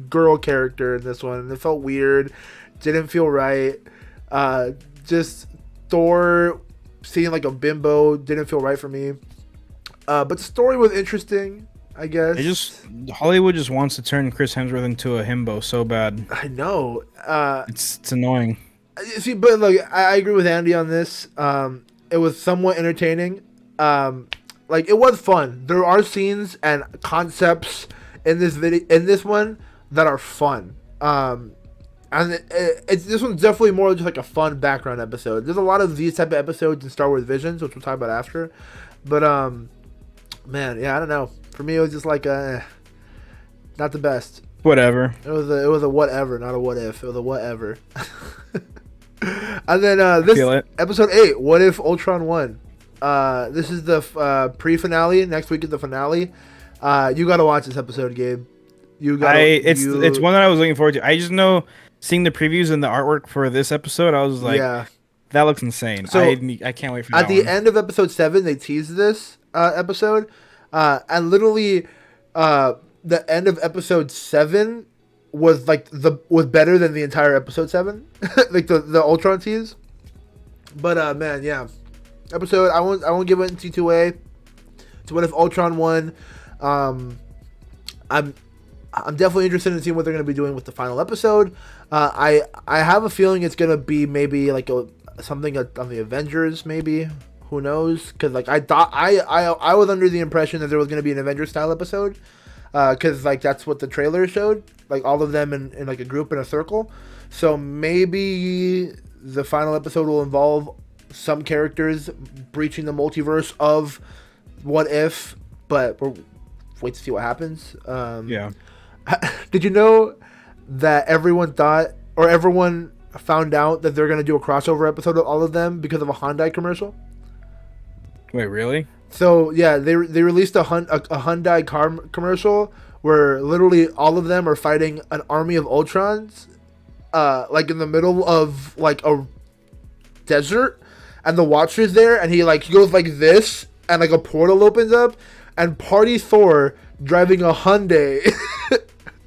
girl character in this one. And it felt weird, didn't feel right. Just Thor seeing like a bimbo didn't feel right for me. But the story was interesting, I guess. Hollywood just wants to turn Chris Hemsworth into a himbo so bad. I know. It's annoying. See, but look, I agree with Andy on this. It was somewhat entertaining. Like it was fun. There are scenes and concepts in this one that are fun. And this one's definitely more just like a fun background episode. There's a lot of these type of episodes in Star Wars Visions, which we'll talk about after. But man, yeah, I don't know. For me, it was just like not the best. Whatever. It was a whatever, not a what if. It was a whatever. And then this episode 8, What If Ultron Won? This is the pre-finale. Next week is the finale. You gotta watch this episode, Gabe. It's one that I was looking forward to. I just know seeing the previews and the artwork for this episode, I was like, yeah, that looks insane. So I can't wait for that. At the end of episode 7, they teased this episode, and literally, the end of episode 7 was better than the entire episode 7, like the Ultron tease. But man, yeah, episode I won't give it into 2A. So What If Ultron Won? I'm definitely interested in seeing what they're going to be doing with the final episode. I have a feeling it's going to be maybe like something on the Avengers, maybe. Who knows? Because like I thought I was under the impression that there was going to be an Avengers style episode, because like that's what the trailer showed, like all of them in like a group in a circle. So maybe the final episode will involve some characters breaching the multiverse of What If, but we'll wait to see what happens. Yeah. Did you know that everyone found out that they're going to do a crossover episode of all of them because of a Hyundai commercial? Wait, really? So yeah, they released a Hyundai car commercial where literally all of them are fighting an army of Ultrons, like in the middle of like a desert, and the Watcher's there, and he goes like this, and like a portal opens up, and Party Thor driving a Hyundai,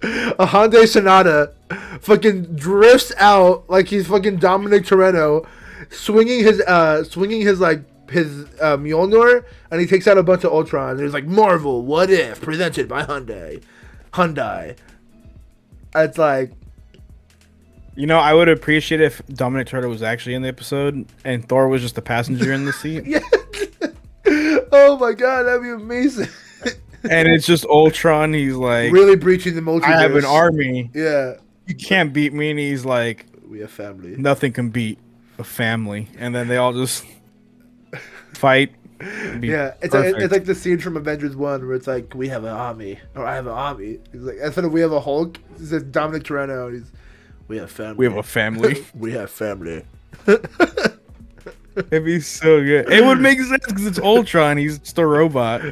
a Hyundai Sonata, fucking drifts out like he's fucking Dominic Toretto, swinging his like his Mjolnir, and he takes out a bunch of Ultrons. And he's like, Marvel, what if, presented by Hyundai. It's like, You know, I would appreciate if Dominic Toretto was actually in the episode and Thor was just a passenger in the seat. yeah. Oh my god, that'd be amazing. And it's just Ultron. He's like, really breaching the multiverse. I have an army. Yeah. You can't beat me. And he's like, we have family. Nothing can beat a family. And then they all just fight. Yeah, it's like the scene from Avengers 1 where it's like, we have an army, or I have an army. He's like, instead of we have a Hulk, it says Dominic Toretto, and we have family. We have a family. We have family. It'd be so good. It would make sense because it's Ultron. He's just a robot.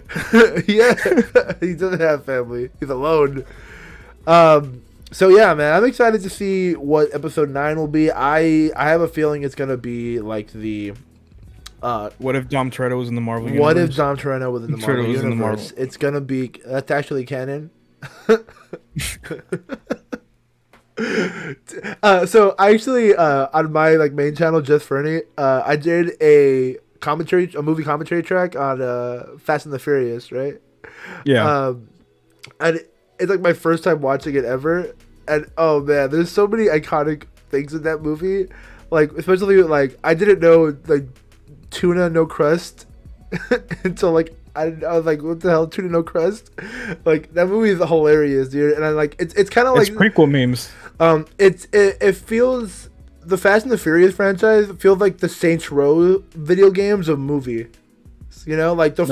Yeah, he doesn't have family. He's alone. So yeah, man, I'm excited to see what episode 9 will be. I have a feeling it's gonna be like the. What if Dom Toretto was in the Marvel universe? What if Dom Toretto was in the Marvel universe? It's gonna be. That's actually canon. So I actually on my like main channel, Just Fernie, I did a movie commentary track on Fast and the Furious, right? Yeah. And it's like my first time watching it ever, and oh man, there's so many iconic things in that movie, like especially like I didn't know like tuna no crust until like I was like, what the hell, tuna no crust? Like that movie is hilarious, dude, and I like it's kind of like prequel memes. It feels, the Fast and the Furious franchise feels like the Saints Row video games of movie. You know, like the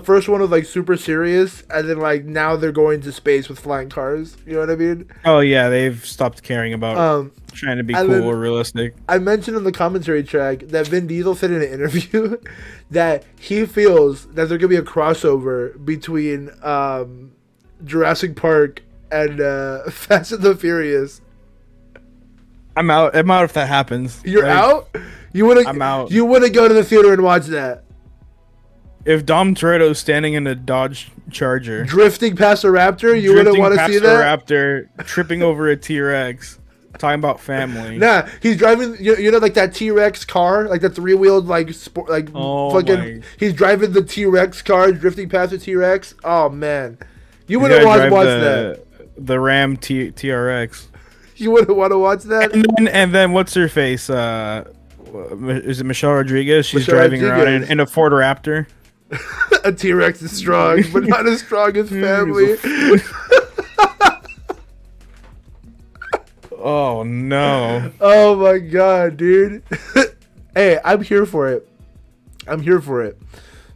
first one was like super serious, and then like now they're going to space with flying cars. You know what I mean? Oh yeah, they've stopped caring about trying to be cool or realistic. I mentioned in the commentary track that Vin Diesel said in an interview that he feels that there's gonna be a crossover between Jurassic Park and Fast and the Furious. I'm out if that happens. You're like, out? I'm out. You wouldn't go to the theater and watch that? If Dom Toretto's standing in a Dodge Charger, drifting past a Raptor, you wouldn't want to see that? Raptor tripping over a T-Rex, talking about family. Nah, he's driving. You know, like that T-Rex car, like the 3-wheeled, like sport, like fucking. He's driving the T-Rex car, drifting past the T-Rex. Oh man, you wouldn't want to watch that. The Ram TRX. You wouldn't want to watch that. And then what's her face? Is it Michelle Rodriguez? She's driving around in a Ford Raptor. A T-Rex is strong, but not as strong as family. Oh no! Oh my god, dude! Hey, I'm here for it.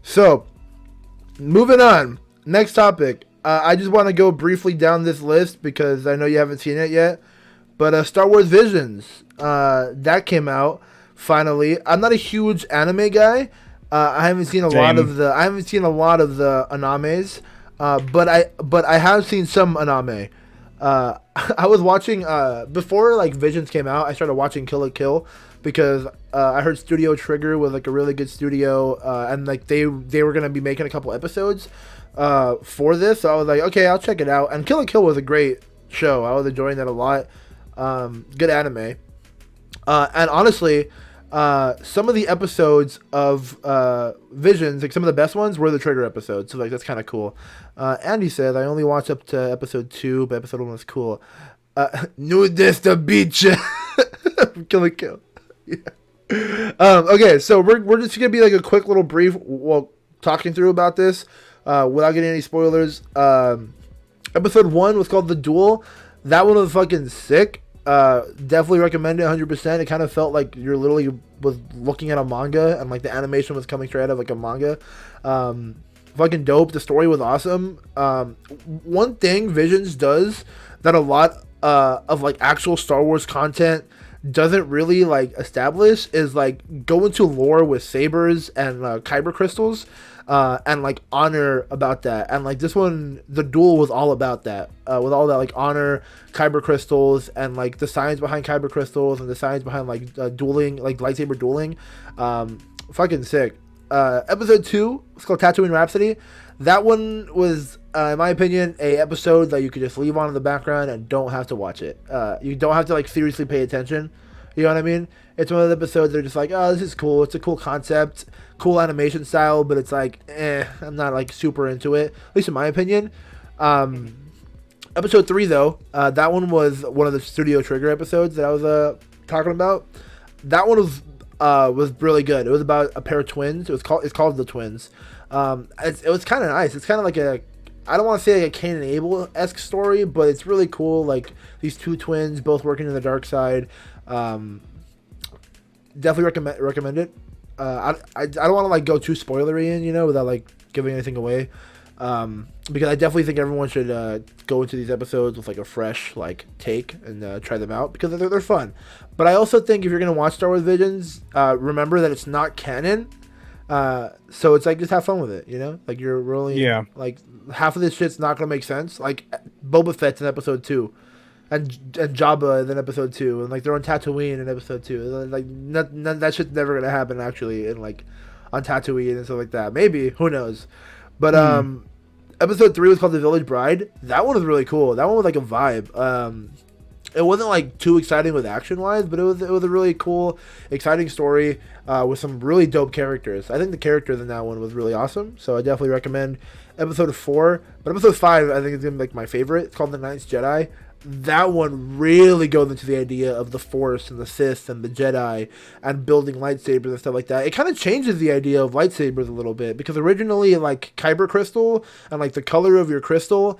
So, moving on. Next topic. I just want to go briefly down this list because I know you haven't seen it yet. But Star Wars Visions, that came out finally. I'm not a huge anime guy. I haven't seen a lot of the animes, but I have seen some anime. I was watching before like Visions came out. I started watching Kill la Kill because I heard Studio Trigger was like a really good studio, and like they were gonna be making a couple episodes for this. So I was like, okay, I'll check it out. And Kill la Kill was a great show. I was enjoying that a lot. Good anime, and honestly. Some of the episodes of Visions, like some of the best ones, were the Trigger episodes. So like that's kind of cool. Andy said I only watched up to episode 2, but episode 1 was cool. Nudist the beach. Kill la Kill. Yeah. Okay, so we're just gonna be like a quick little brief, talking through about this, without getting any spoilers. Episode 1 was called The Duel. That one was fucking sick. Definitely recommend it 100%. It kind of felt like you're literally was looking at a manga, and like the animation was coming straight out of like a manga. Fucking dope. The story was awesome. One thing Visions does that a lot of like actual Star Wars content doesn't really like establish is like go into lore with sabers and kyber crystals. and like honor about that. And like this one, the duel was all about that, with all that like honor, kyber crystals, and like the science behind kyber crystals and the science behind like dueling, like lightsaber dueling. Fucking sick. Episode 2 was called Tatooine Rhapsody. That one was, in my opinion, a episode that you could just leave on in the background and don't have to watch it. You don't have to like seriously pay attention. You know what I mean? It's one of the episodes that are just like, oh, this is cool. It's a cool concept, cool animation style, but it's like, I'm not like super into it. At least in my opinion. Episode 3 though, that one was one of the Studio Trigger episodes that I was talking about. That one was really good. It was about a pair of twins. It's called The Twins. It was kind of nice. It's kind of like I don't want to say like a Cain and Abel-esque story, but it's really cool. Like these two twins both working in the dark side. Definitely recommend it. I don't want to like go too spoilery in, without like giving anything away. Because I definitely think everyone should go into these episodes with like a fresh like take and try them out because they're fun. But I also think if you're gonna watch Star Wars Visions, remember that it's not canon. So it's like just have fun with it, Like you're really like half of this shit's not gonna make sense. Like Boba Fett's in episode 2, and Jabba in episode 2, and like they're on Tatooine in episode 2. Like none that shit's never gonna happen actually in like on Tatooine and stuff like that. Maybe, who knows? But episode 3 was called The Village Bride. That one was really cool. That one was like a vibe. It wasn't like too exciting with action wise, but it was a really cool, exciting story with some really dope characters. I think the characters in that one was really awesome, so I definitely recommend episode 4. But episode 5, I think is gonna be like my favorite. It's called The Ninth Jedi. That one really goes into the idea of the Force and the Sith and the Jedi and building lightsabers and stuff like that. It kind of changes the idea of lightsabers a little bit because originally, like kyber crystal and like the color of your crystal,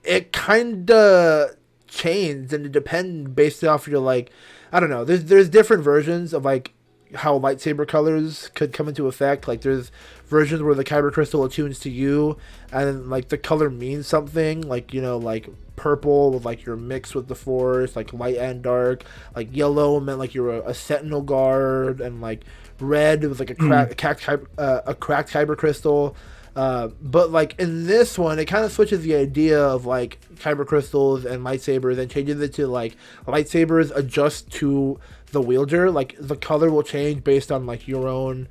it kind of changed and it depends based off your like, I don't know. There's different versions of like how lightsaber colors could come into effect. Like there's versions where the kyber crystal attunes to you and like the color means something, like like purple with like your mix with the Force, like light and dark. Like yellow meant like you're a sentinel guard, and like red was like a cracked kyber crystal. But like in this one, it kind of switches the idea of like kyber crystals and lightsabers and changes it to like lightsabers adjust to the wielder. Like the color will change based on like your own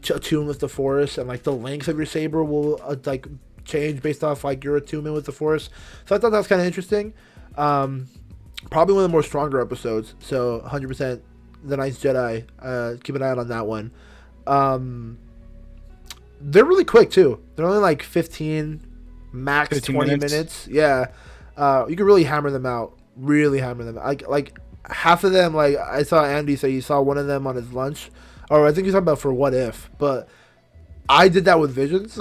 attune with the Force, and like the length of your saber will like change based off like your attunement with the Force. So I thought that was kind of interesting. Probably one of the more stronger episodes. So 100% The Ninth Jedi. Keep an eye out on that one. They're really quick too. They're only like 15 max 20 minutes. Yeah. You can really hammer them out. Really hammer them out. Like half of them, like I saw Andy say he saw one of them on his lunch. Or I think he's talking about for What If. But I did that with Visions.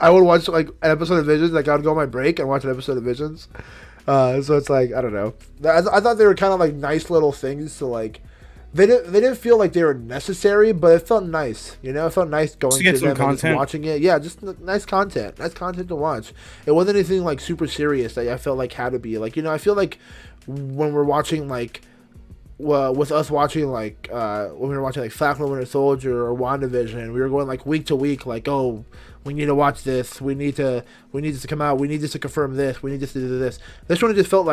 I would watch like an episode of Visions. Like I would go on my break and watch an episode of Visions. So it's like, I don't know. I thought they were kind of like nice little things to like. They didn't feel like they were necessary, but it felt nice. It felt nice going to them and just watching it. Yeah, just nice content. Nice content to watch. It wasn't anything like super serious that I felt like had to be. Like, I feel like when we're watching like, with us watching like, when we were watching like Falcon and Winter Soldier or WandaVision, we were going like week to week, like, oh, we need to watch this. We need this to come out. We need this to confirm this. We need this to do this. This one just felt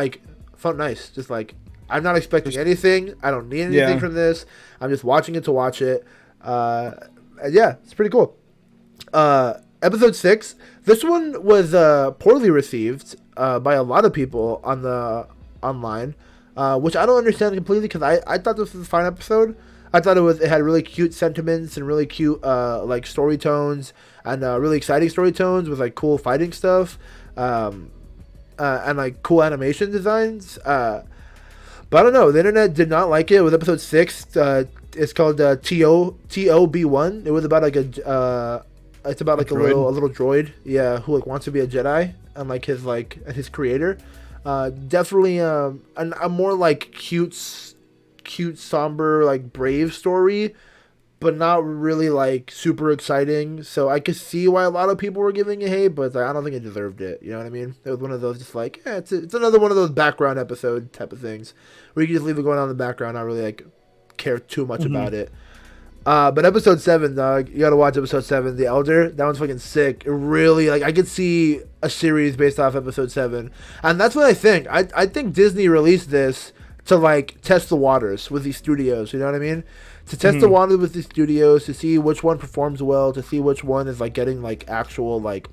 nice. Just like, I'm not expecting anything. I don't need anything from this. I'm just watching it to watch it. And yeah, it's pretty cool. Episode 6. This one was poorly received by a lot of people on the online, which I don't understand completely because I thought this was a fine episode. I thought it had really cute sentiments and really cute like story tones and really exciting story tones with like cool fighting stuff and like cool animation designs. But I don't know. The internet did not like it. With episode 6, it's called TOB1. It was about like it's about like a little droid, yeah, who like wants to be a Jedi, and like his creator. Definitely a more like cute, somber, like brave story, but not really like super exciting. So I could see why a lot of people were giving it hate, but I don't think it deserved it. You know what I mean? It was one of those just like, it's another one of those background episode type of things where you can just leave it going on in the background, not really like care too much about it. But episode 7, dog, you gotta watch episode 7, The Elder. That one's fucking sick. It really, like, I could see a series based off episode 7. And that's what I think. I think Disney released this to, like, test the waters with these studios, you know what I mean? To test the waters with these studios, to see which one performs well, to see which one is, like, getting, like, actual, like,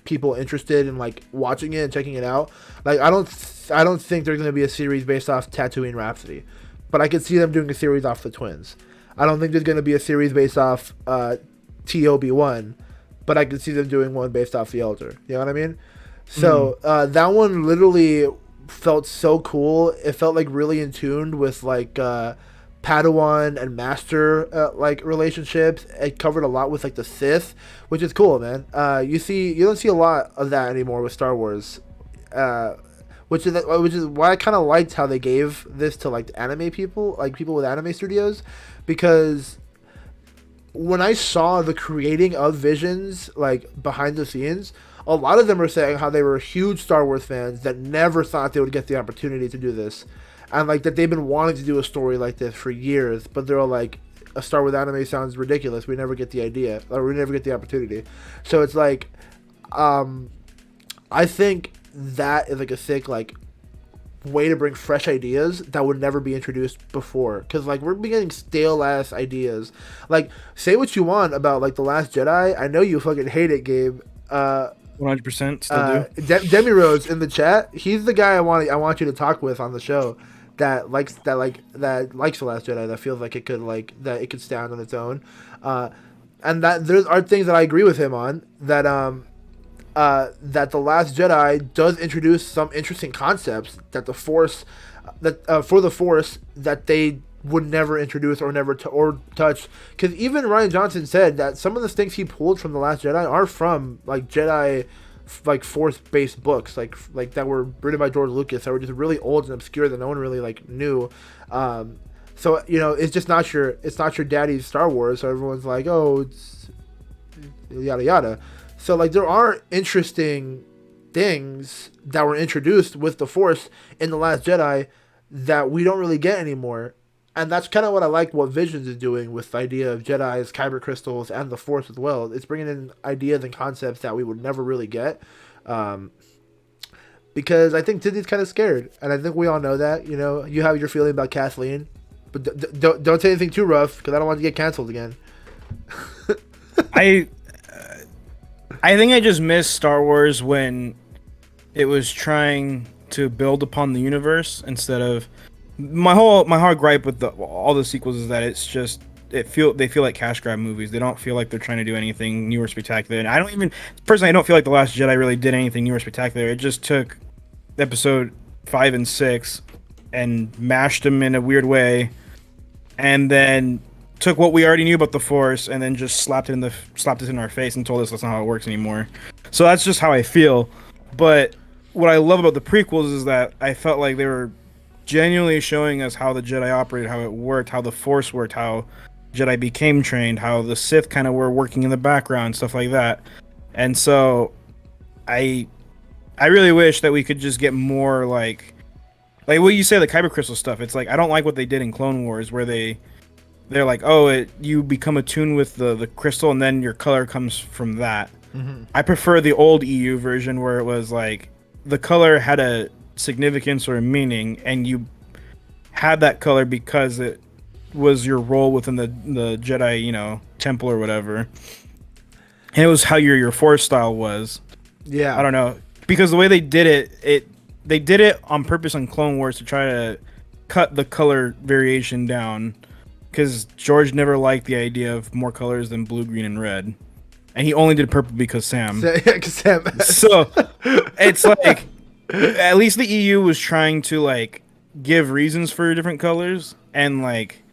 people interested in, like, watching it and checking it out. Like, I don't think there's gonna be a series based off Tatooine Rhapsody. But I could see them doing a series off the twins. I don't think there's going to be a series based off TOB1, but I could see them doing one based off The Elder. You know what I mean? So that one literally felt so cool. It felt like really in tune with like Padawan and Master like relationships. It covered a lot with like the Sith, which is cool, man. You don't see a lot of that anymore with Star Wars. Which is why I kind of liked how they gave this to like anime people, like people with anime studios, because when I saw the creating of Visions like behind the scenes, a lot of them were saying how they were huge Star Wars fans that never thought they would get the opportunity to do this, and like that they've been wanting to do a story like this for years, but they're all like, a Star Wars anime sounds ridiculous. We never get the idea, or we never get the opportunity. So it's like, I think that is like a sick like way to bring fresh ideas that would never be introduced before, because like we're getting stale ass ideas. Like, say what you want about like The Last Jedi, I know you fucking hate it, Gabe. 100% still do. Demi-Rose in the chat, he's the guy I want you to talk with on the show that likes The Last Jedi, that feels like it could stand on its own, and that there are things that I agree with him on, that that The Last Jedi does introduce some interesting concepts that the Force, for the Force, that they would never introduce or never touch. Because even Rian Johnson said that some of the things he pulled from The Last Jedi are from like Jedi, like Force-based books, like that were written by George Lucas, that were just really old and obscure that no one really like knew. So you know, it's not your daddy's Star Wars. So everyone's like, oh, it's yada yada. So, like, there are interesting things that were introduced with the Force in The Last Jedi that we don't really get anymore. And that's kind of what I like what Visions is doing with the idea of Jedis, kyber crystals, and the Force as well. It's bringing in ideas and concepts that we would never really get. Because I think Disney's kind of scared. And I think we all know that. You know, you have your feeling about Kathleen. But don't say anything too rough, because I don't want to get canceled again. I think I just missed Star Wars when it was trying to build upon the universe instead of my hard gripe with all the sequels is that it's just they feel like cash grab movies. They don't feel like they're trying to do anything new or spectacular. And I don't feel like The Last Jedi really did anything new or spectacular. It just took episode 5 and 6 and mashed them in a weird way, and then took what we already knew about the Force and then just slapped it in our face and told us that's not how it works anymore. So that's just how I feel. But what I love about the prequels is that I felt like they were genuinely showing us how the Jedi operated, how it worked, how the Force worked, how Jedi became trained, how the Sith kind of were working in the background, stuff like that. And so I really wish that we could just get more like what you say, the kyber crystal stuff. It's like, I don't like what they did in Clone Wars, where they're like, oh, you become attuned with the crystal, and then your color comes from that. Mm-hmm. I prefer the old EU version, where it was like the color had a significance or a meaning, and you had that color because it was your role within the Jedi, you know, temple or whatever. And it was how your Force style was. Yeah. I don't know. Because the way they did they did it on purpose on Clone Wars to try to cut the color variation down. Because George never liked the idea of more colors than blue, green, and red. And he only did purple because Sam. So, it's like, at least the EU was trying to, like, give reasons for different colors. And, like,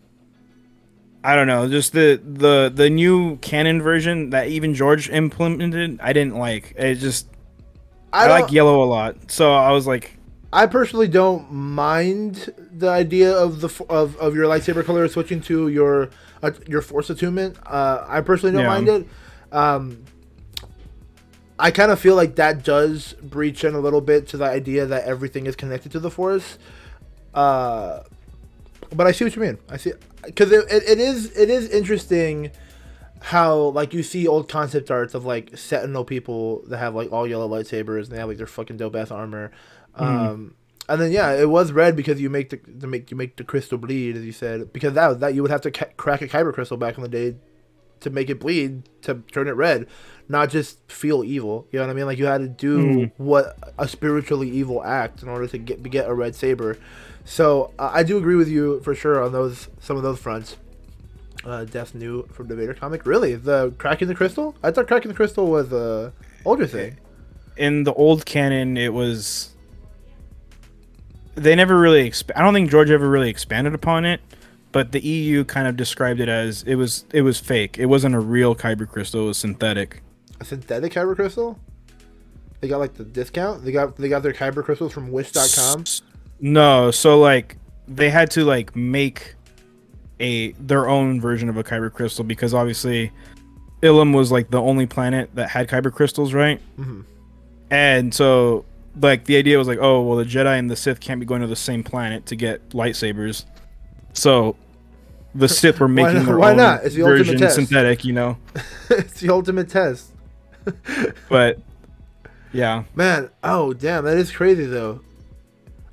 I don't know, just the new canon version that even George implemented, I didn't like. I like yellow a lot. So I was like, I personally don't mind the idea of of your lightsaber color switching to your Force attunement. I personally don't mind it. I kind of feel like that does breach in a little bit to the idea that everything is connected to the Force. But I see what you mean. I see, because it is interesting how like you see old concept arts of like Sentinel people that have like all yellow lightsabers and they have like their fucking dope ass armor. And then yeah, it was red because you make the crystal bleed, as you said, because that you would have to crack a kyber crystal back in the day to make it bleed to turn it red, not just feel evil. You know what I mean? Like you had to do what a spiritually evil act in order to get a red saber. So I do agree with you for sure on some of those fronts. Death new from the Vader comic. Really, the cracking the crystal? I thought cracking the crystal was a older thing. In the old canon, it was. They never really. I don't think George ever really expanded upon it, but the EU kind of described it as it was fake. It wasn't a real kyber crystal. It was synthetic. A synthetic kyber crystal? They got like the discount. They got their kyber crystals from Wish.com. No, so like they had to like make their own version of a kyber crystal because obviously Ilum was like the only planet that had kyber crystals, right? Mm-hmm. And so like the idea was like, oh well, the Jedi and the Sith can't be going to the same planet to get lightsabers, so the Sith were making their own not? It's the version test. synthetic, you know. It's the ultimate test. But yeah, man, oh damn, that is crazy though.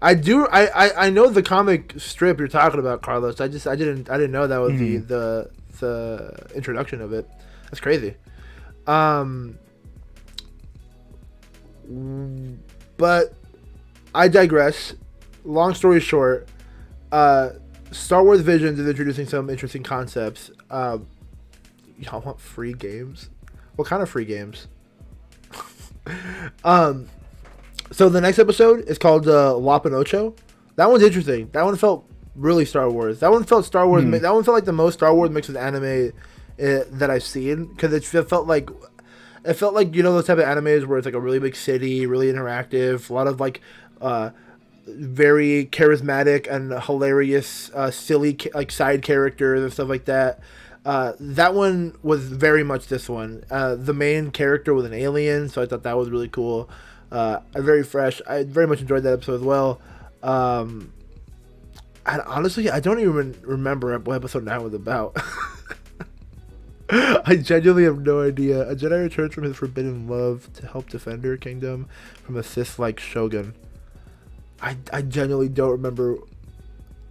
I know the comic strip you're talking about, Carlos. I didn't know that was the introduction of it. That's crazy. But I digress. Long story short, Star Wars Visions is introducing some interesting concepts. Y'all want free games? What kind of free games? So the next episode is called La Pinocho. That one's interesting. That one felt really Star Wars. That one felt Star Wars. That one felt like the most Star Wars mixed with anime that I've seen, because it felt like you know those type of animes where it's like a really big city, really interactive, a lot of like very charismatic and hilarious silly like side characters and stuff like that. That one was very much this one. The main character was an alien, so I thought that was really cool. Very fresh. I very much enjoyed that episode as well. And honestly, I don't even remember what episode 9 was about. I genuinely have no idea. A Jedi returns from his forbidden love to help defend her kingdom from a Sith-like shogun. I genuinely don't remember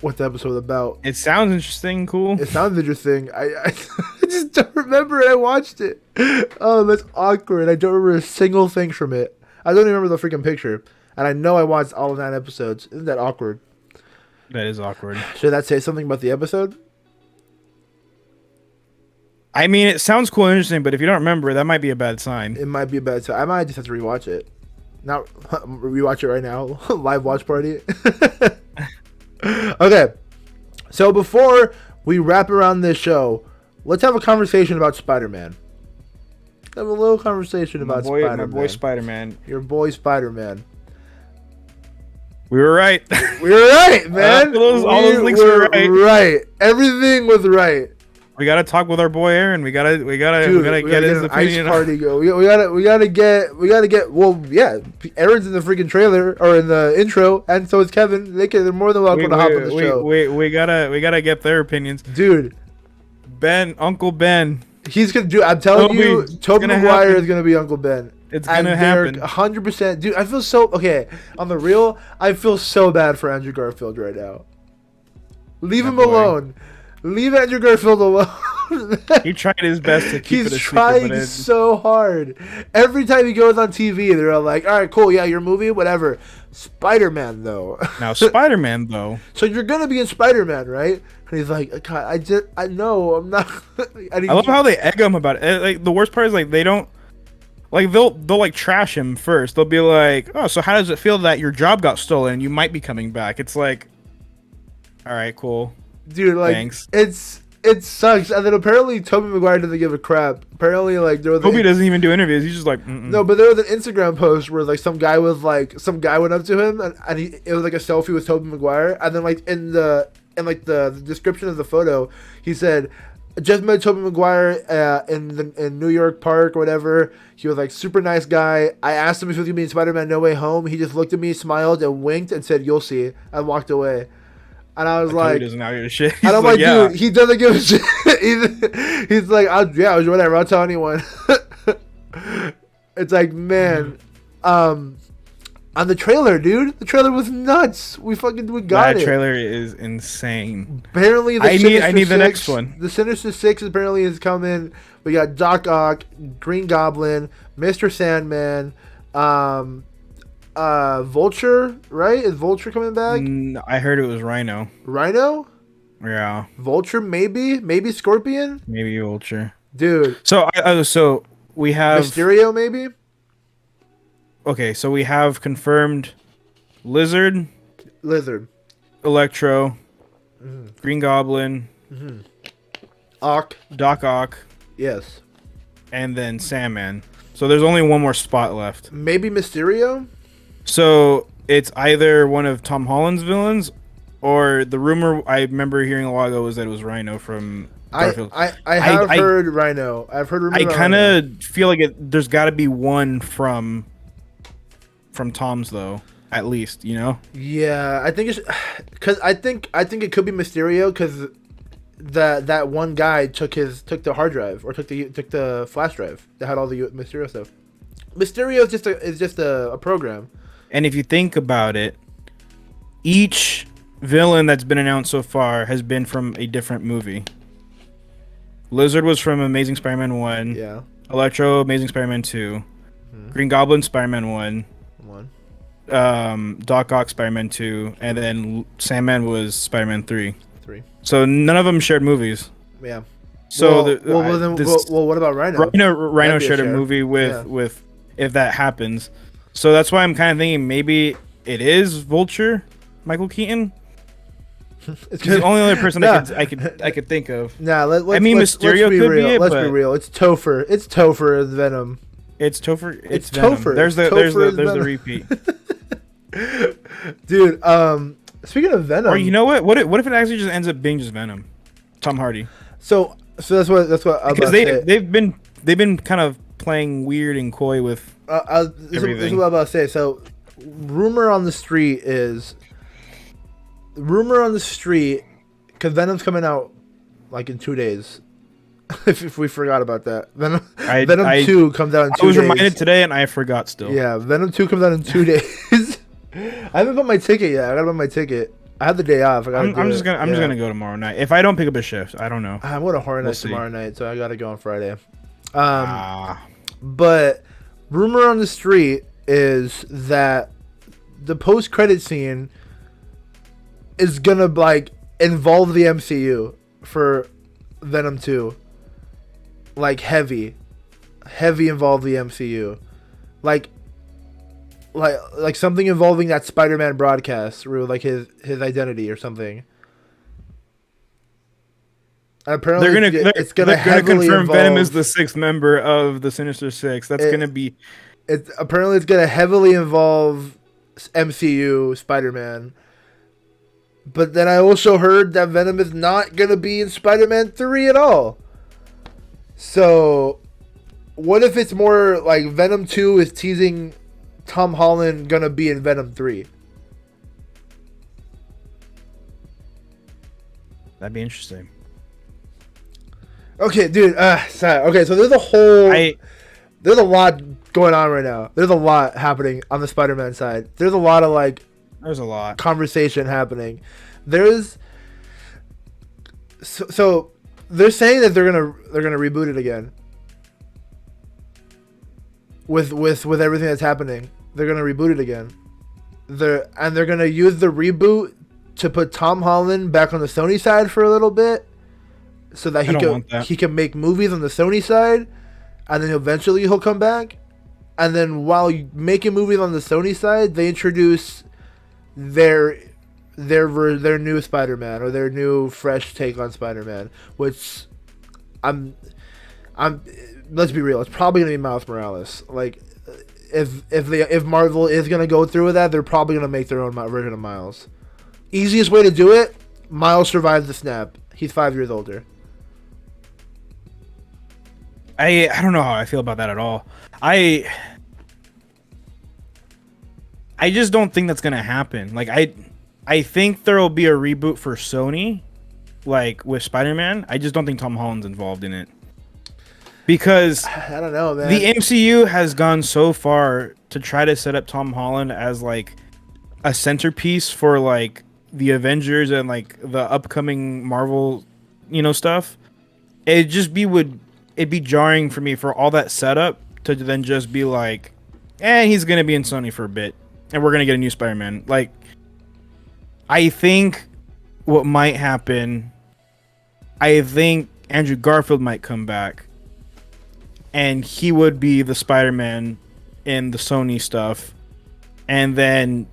what the episode was about. it sounds interesting, cool. It sounds interesting. I just don't remember it. I watched it. Oh, that's awkward. I don't remember a single thing from it. I don't even remember the freaking picture. And I know I watched all of 9 episodes. Isn't that awkward? That is awkward. Should that say something about the episode? I mean, it sounds cool and interesting, but if you don't remember, that might be a bad sign. It might be a bad sign. I might just have to rewatch it. Now, rewatch it right now. Live watch party. Okay. So before we wrap around this show, let's have a conversation about Spider-Man. Have a little conversation about Spider-Man. My boy Spider-Man. Your boy Spider-Man. We were right. We were right, man. All those links were right. Right. Everything was right. We gotta talk with our boy Aaron. We gotta get his opinion. Ice party go. We gotta get. Well, yeah. Aaron's in the freaking trailer or in the intro, and so is Kevin. They're more than welcome to hop on the show. We gotta get their opinions, dude. Uncle Ben. He's gonna do. I'm telling you, Tobey Maguire is gonna be Uncle Ben. It's gonna happen. 100%, dude. I feel so okay. On the real, I feel so bad for Andrew Garfield right now. Leave him alone. Leave Andrew Garfield alone. He tried his best to keep it a secret. He's trying so hard. Every time he goes on TV, they're all like, all right, cool, yeah, your movie, whatever. Spider-Man, though. Now, Spider-Man, though. So you're going to be in Spider-Man, right? And he's like, God, I know, I'm not. I love how they egg him about it. Like, the worst part is, like, they don't. Like, they'll like, trash him first. They'll be like, oh, so how does it feel that your job got stolen and you might be coming back? It's like, all right, cool. Dude, like, thanks. It sucks. And then apparently Tobey Maguire doesn't give a crap. Apparently, like, Tobey doesn't even do interviews. He's just like, mm-mm. No, but there was an Instagram post where like some guy went up to him and it was like a selfie with Tobey Maguire, and then like in the description of the photo, he said, just met Tobey Maguire in New York Park or whatever. He was like super nice guy. I asked him if he was gonna be in Spider-Man No Way Home. He just looked at me, smiled, and winked and said, "You'll see," and walked away. And I was Cody like, doesn't give a shit. and I'm like, yeah. dude, he doesn't give a shit. He's like, yeah, whatever. I'll tell anyone. It's like, man, on the trailer, dude, the trailer was nuts. We got it. That trailer is insane. Apparently, I need the next one. The Sinister Six apparently is coming. We got Doc Ock, Green Goblin, Mr. Sandman, Vulture, right? Is Vulture coming back? I heard it was Rhino. Rhino? Yeah. Vulture, maybe Scorpion? Maybe Vulture. Dude. So so we have Mysterio, maybe? Okay, so we have confirmed Lizard, Electro, Green Goblin, Ock. Doc Ock, Yes. and then Sandman. So there's only one more spot left. Maybe Mysterio? So it's either one of Tom Holland's villains, or the rumor I remember hearing a while ago was that it was Rhino from Garfield. I have heard Rhino. I've heard rumors. I kind of feel like there's got to be one from Tom's though, at least, you know. Yeah, I think it's because I think it could be Mysterio because that one guy took the hard drive or took the flash drive that had all the Mysterio stuff. Mysterio is just a program. And if you think about it, each villain that's been announced so far has been from a different movie. Lizard was from Amazing Spider-Man 1. Yeah. Electro, Amazing Spider-Man 2. Green Goblin, Spider-Man 1. Doc Ock, Spider-Man 2. And then Sandman was Spider-Man 3. So none of them shared movies. Yeah. So well, what about Rhino? Rhino shared a movie with if that happens. So that's why I'm kind of thinking maybe it is Vulture, Michael Keaton. It's the only other person I could think of. Nah, Mysterio could be it. Let's be real. It's Topher. It's Topher as Venom. It's Topher. It's Topher. There's the repeat. Dude, speaking of Venom, or you know what? What if it actually just ends up being just Venom, Tom Hardy? So that's what because they've been kind of playing weird and coy with everything. This is what I'm about to say. So, rumor on the street, because Venom's coming out like in 2 days. if we forgot about that, Venom 2 comes out in 2 days. I was reminded today, and I forgot still. Yeah, Venom 2 comes out in 2 days. I haven't bought my ticket yet. I gotta buy my ticket. I have the day off. I'm just gonna go tomorrow night. If I don't pick up a shift, I don't know. I'm going to Horror Nights tomorrow night, so I gotta go on Friday. But rumor on the street is that the post-credit scene is gonna like involve the MCU for Venom 2. Like heavy involve the MCU. Like something involving that Spider-Man broadcast, or like his identity or something. And apparently, it's gonna confirm involve, Venom is the 6th member of the Sinister Six. That's gonna be. It's gonna heavily involve MCU Spider-Man. But then I also heard that Venom is not gonna be in Spider-Man 3 at all. So, what if it's more like Venom 2 is teasing Tom Holland gonna be in Venom 3? That'd be interesting. Okay, dude. Sorry. Okay, so there's a lot going on right now. There's a lot happening on the Spider-Man side. There's a lot of conversation happening. So they're saying that they're gonna reboot it again. With everything that's happening, they're gonna reboot it again. They're gonna use the reboot to put Tom Holland back on the Sony side for a little bit, so that he can make movies on the Sony side, and then eventually he'll come back. And then while making movies on the Sony side, they introduce their new Spider-Man, or their new fresh take on Spider-Man, which let's be real, it's probably gonna be Miles Morales. Like, if Marvel is gonna go through with that, they're probably gonna make their own version of Miles. Easiest way to do it: Miles survives the snap. He's 5 years older. I don't know how I feel about that at all. I just don't think that's gonna happen. Like I think there will be a reboot for Sony, like with Spider-Man. I just don't think Tom Holland's involved in it because I don't know, man. the MCU has gone so far to try to set up Tom Holland as like a centerpiece for like the Avengers and like the upcoming Marvel, stuff. It'd be jarring for me for all that setup to then just be like, he's gonna be in Sony for a bit, and we're gonna get a new Spider-Man. Like, I think what might happen, I think Andrew Garfield might come back, and he would be the Spider-Man in the Sony stuff, and then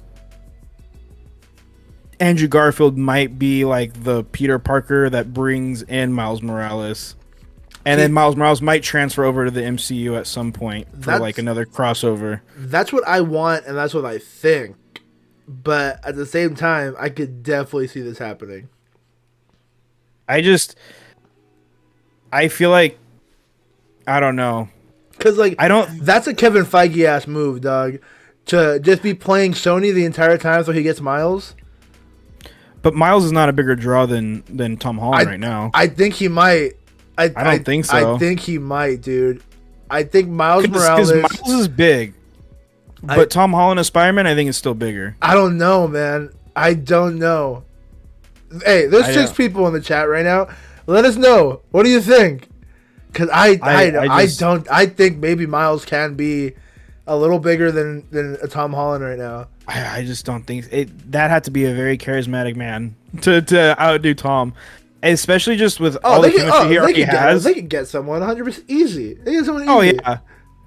Andrew Garfield might be like the Peter Parker that brings in Miles Morales. And then Miles Morales might transfer over to the MCU at some point for like another crossover. That's what I want, and that's what I think. But at the same time, I could definitely see this happening. I feel like, I don't know. Because, like, that's a Kevin Feige ass move, dog. To just be playing Sony the entire time so he gets Miles. But Miles is not a bigger draw than Tom Holland right now. I think he might. I don't think so. I think he might, dude. I think Miles Morales... Because Miles is big. But Tom Holland as Spider-Man, I think is still bigger. I don't know, man. I don't know. Hey, there's 6 people in the chat right now. Let us know. What do you think? Because I think maybe Miles can be a little bigger than a Tom Holland right now. I just don't think that had to be a very charismatic man to outdo Tom, especially just with all the chemistry he already has. They can get someone 100% easy. They get someone easy. Oh yeah,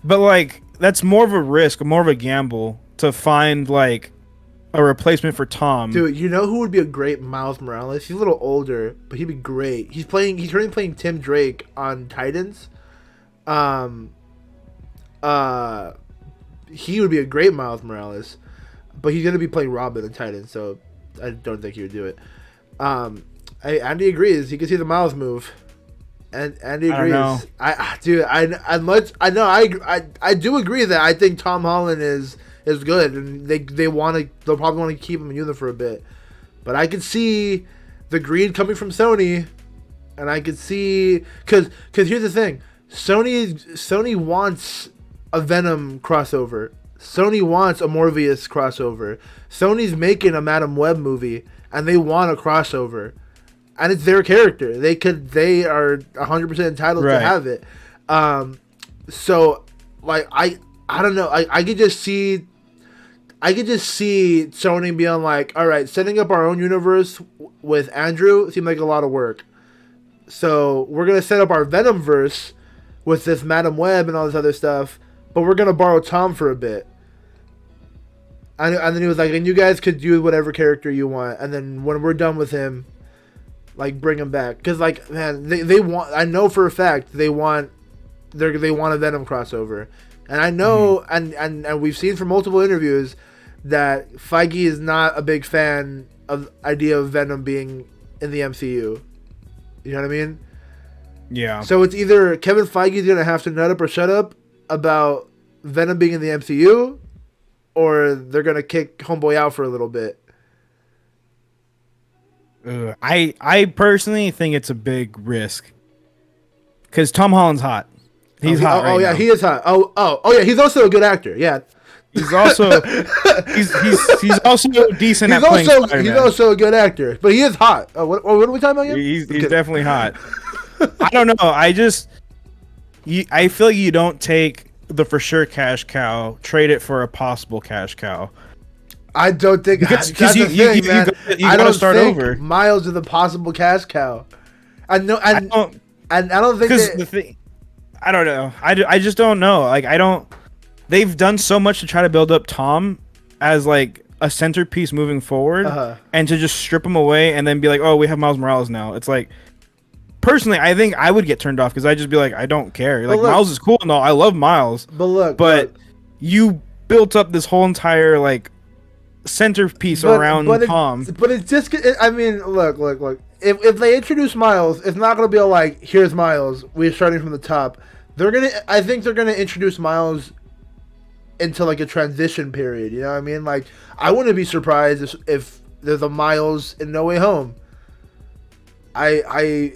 but like that's more of a risk, more of a gamble to find like a replacement for Tom. Dude, you know who would be a great Miles Morales? He's a little older, but he'd be great. He's currently playing Tim Drake on Titans. He would be a great Miles Morales. But he's gonna be playing Robin in Titans, so I don't think he would do it. Andy agrees. He can see the Miles move, and Andy agrees. I do agree that I think Tom Holland is good, and they'll probably want to keep him in for a bit. But I could see the greed coming from Sony, and I could see because here's the thing: Sony wants a Venom crossover. Sony wants a Morbius crossover. Sony's making a Madam Web movie, and they want a crossover, and it's their character. They are 100% entitled to have it. So like I don't know. I could just see Sony being like, all right, setting up our own universe with Andrew seemed like a lot of work. So we're gonna set up our Venomverse with this Madam Web and all this other stuff, but we're gonna borrow Tom for a bit. And then he was like, and you guys could do whatever character you want, and then when we're done with him, like, bring him back. Because, like, man, they want, I know for a fact they want a Venom crossover. And I know, and we've seen from multiple interviews that Feige is not a big fan of the idea of Venom being in the MCU. You know what I mean? Yeah. So it's either Kevin Feige's going to have to nut up or shut up about Venom being in the MCU, or they're going to kick Homeboy out for a little bit. I personally think it's a big risk. Because Tom Holland's hot. He's hot right now. He is hot. Oh yeah, he's also a good actor. Yeah. He's also he's also decent at playing Spider-Man. He's also a good actor, but he is hot. Oh, what are we talking about again? He's definitely hot. I don't know. I feel like you don't take the for sure cash cow, trade it for a possible cash cow. I don't think because you gotta start over. Miles is the possible cash cow. I don't think because the thing. I don't know. I just don't know. Like I don't. They've done so much to try to build up Tom as like a centerpiece moving forward, and to just strip him away and then be like, oh, we have Miles Morales now. It's like, personally, I think I would get turned off because I just be like, I don't care. Like Miles is cool and all. I love Miles. But you built up this whole entire like centerpiece around Tom. But it's just. I mean, look. If they introduce Miles, it's not gonna be like, here's Miles. We're starting from the top. I think they're gonna introduce Miles into like a transition period. You know what I mean? Like, I wouldn't be surprised if there's a Miles in No Way Home. I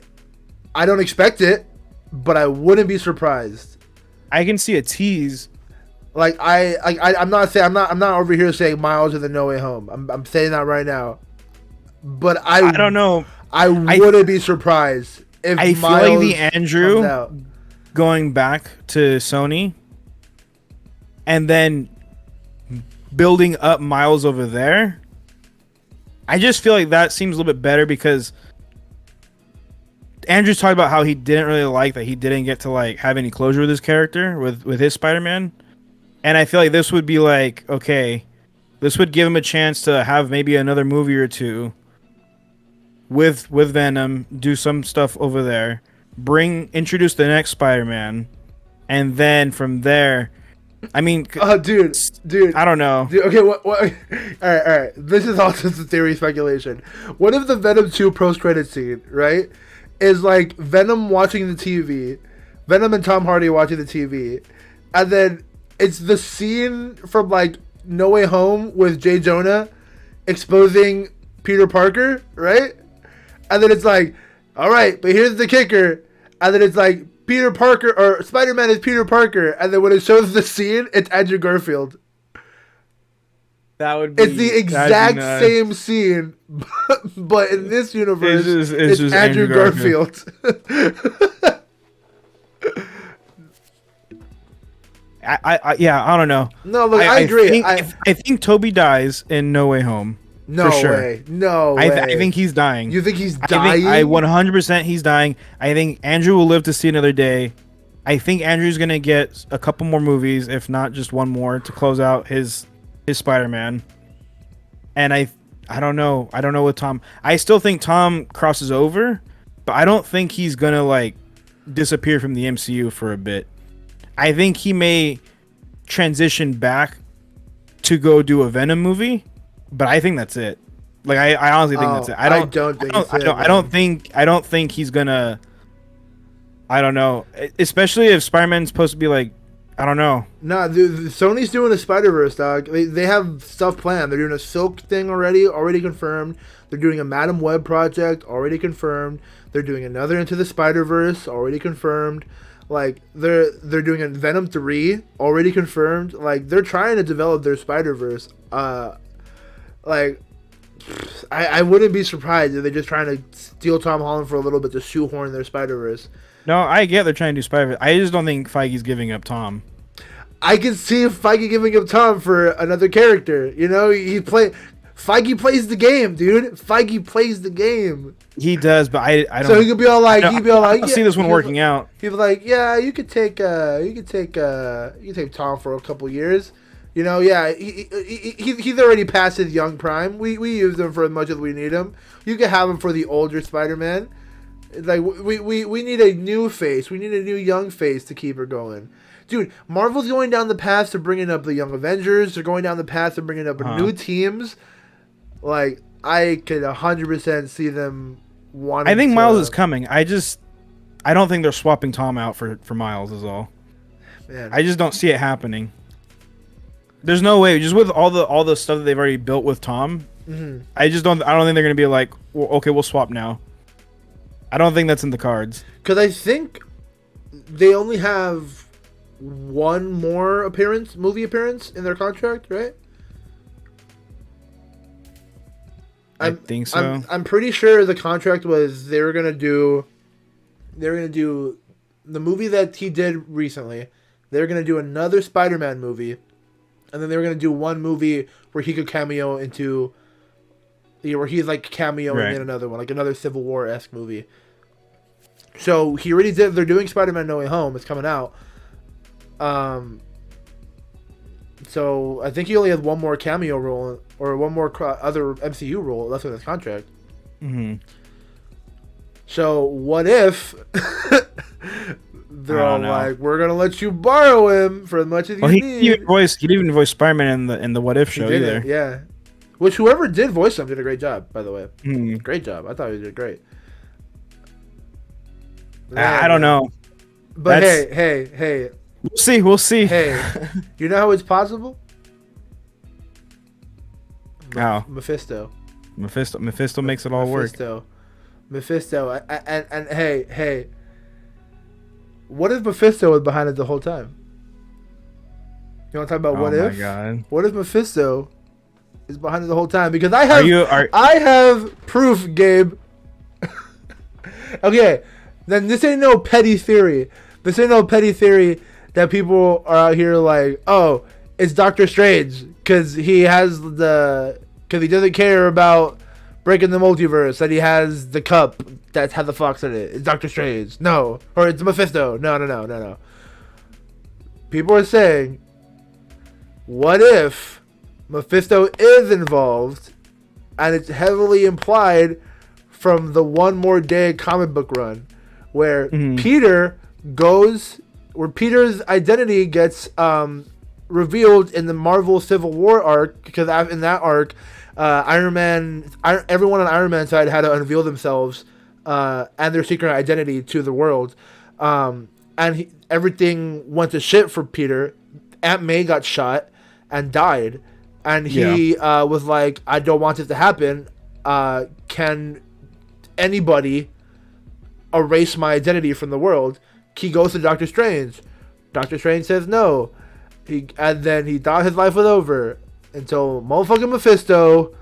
don't expect it, but I wouldn't be surprised. I can see a tease. Like I'm not over here saying Miles in the No Way Home. I'm saying that right now. But I don't know. I wouldn't be surprised if I Miles feel like the Andrew comes out. going back to Sony and then building up Miles over there. I just feel like that seems a little bit better because Andrew's talked about how he didn't really like that he didn't get to like have any closure with his character with his Spider-Man. And I feel like this would be like, okay, this would give him a chance to have maybe another movie or two with Venom, do some stuff over there, introduce the next Spider-Man, and then from there, I mean, dude, I don't know. Dude, okay, what? All right. This is all just a theory speculation. What if the Venom 2 post-credit scene, right, is like Venom watching the TV, Venom and Tom Hardy watching the TV, and then it's the scene from like No Way Home with Jay Jonah exposing Peter Parker, right? And then it's like, all right, but here's the kicker. And then it's like Peter Parker or Spider-Man is Peter Parker, and then when it shows the scene, it's Andrew Garfield. That would be. It's the exact same scene, but in this universe, it's just Andrew Garfield. I don't know. No, look, I agree. I think Toby dies in No Way Home. No for sure. way. No way. I think he's dying. You think he's dying? I 100% he's dying. I think Andrew will live to see another day. I think Andrew's gonna get a couple more movies, if not just one more, to close out his Spider-Man. And I don't know. I don't know with Tom. I still think Tom crosses over, but I don't think he's gonna like disappear from the MCU for a bit. I think he may transition back to go do a Venom movie, but I think that's it. Like I honestly think that's it. I don't think he's gonna. I don't know, especially if Spider-Man's supposed to be like, I don't know. Nah, dude, Sony's doing a Spider-Verse, dog. They have stuff planned. They're doing a Silk thing already confirmed. They're doing a Madam Web project, already confirmed. They're doing another Into the Spider-Verse, already confirmed. Like they're doing a Venom 3, already confirmed. Like they're trying to develop their Spider-Verse. Like I wouldn't be surprised if they're just trying to steal Tom Holland for a little bit to shoehorn their Spider-Verse. No, I get they're trying to do Spider-Verse. I just don't think Feige's giving up Tom. I can see Feige giving up Tom for another character. You know, Feige plays the game, dude. Feige plays the game. He does, but I don't. So he could be all like, I see this one working out. He'd be like, yeah, you could take Tom for a couple years. You know, yeah, he's already past his young prime. We use him for as much as we need him. You could have him for the older Spider-Man. Like we need a new face. We need a new young face to keep her going. Dude, Marvel's going down the path to bringing up the Young Avengers. They're going down the path to bringing up new teams. Like, I could 100% see them wanting I think Miles is coming. I don't think they're swapping Tom out for Miles is all. Man. I just don't see it happening. There's no way. Just with all the stuff that they've already built with Tom, I don't think they're going to be like, well, okay, we'll swap now. I don't think that's in the cards. Because I think they only have one more movie appearance in their contract, right? I think so. I'm pretty sure the contract was they were gonna do the movie that he did recently. They were gonna do another Spider-Man movie, and then they were gonna do one movie where he could cameo into, where he's like cameoing in another one, like another Civil War-esque movie. So he already did. They're doing Spider-Man No Way Home. It's coming out. So I think he only had one more cameo role or one more other MCU role left in his contract. So what if they're all like, "We're gonna let you borrow him for as much as you need"? He didn't even voice Spider-Man in the What If show either. Yeah, which whoever did voice him did a great job, by the way. Great job. I thought he did great. I don't know, but hey. We'll see. Hey, you know how it's possible? How? Mephisto. Mephisto makes it all work. Mephisto. And hey, what if Mephisto was behind it the whole time? You want to talk about what if? Oh my god. What if Mephisto is behind it the whole time? Because I have proof, Gabe. Okay, then this ain't no petty theory. This ain't no petty theory that people are out here like, oh, it's Doctor Strange because he doesn't care about breaking the multiverse, that he has the cup that's had the fox in it. It's Doctor Strange. No. Or it's Mephisto. No. People are saying, what if Mephisto is involved and it's heavily implied from the One More Day comic book run where Peter's identity gets revealed in the Marvel Civil War arc, because in that arc, everyone on Iron Man's side had to unveil themselves and their secret identity to the world, and everything went to shit for Peter. Aunt May got shot and died, and he was like, I don't want this to happen. Can anybody erase my identity from the world? He goes to Doctor Strange. Doctor Strange says no. And then he thought his life was over until motherfucking Mephisto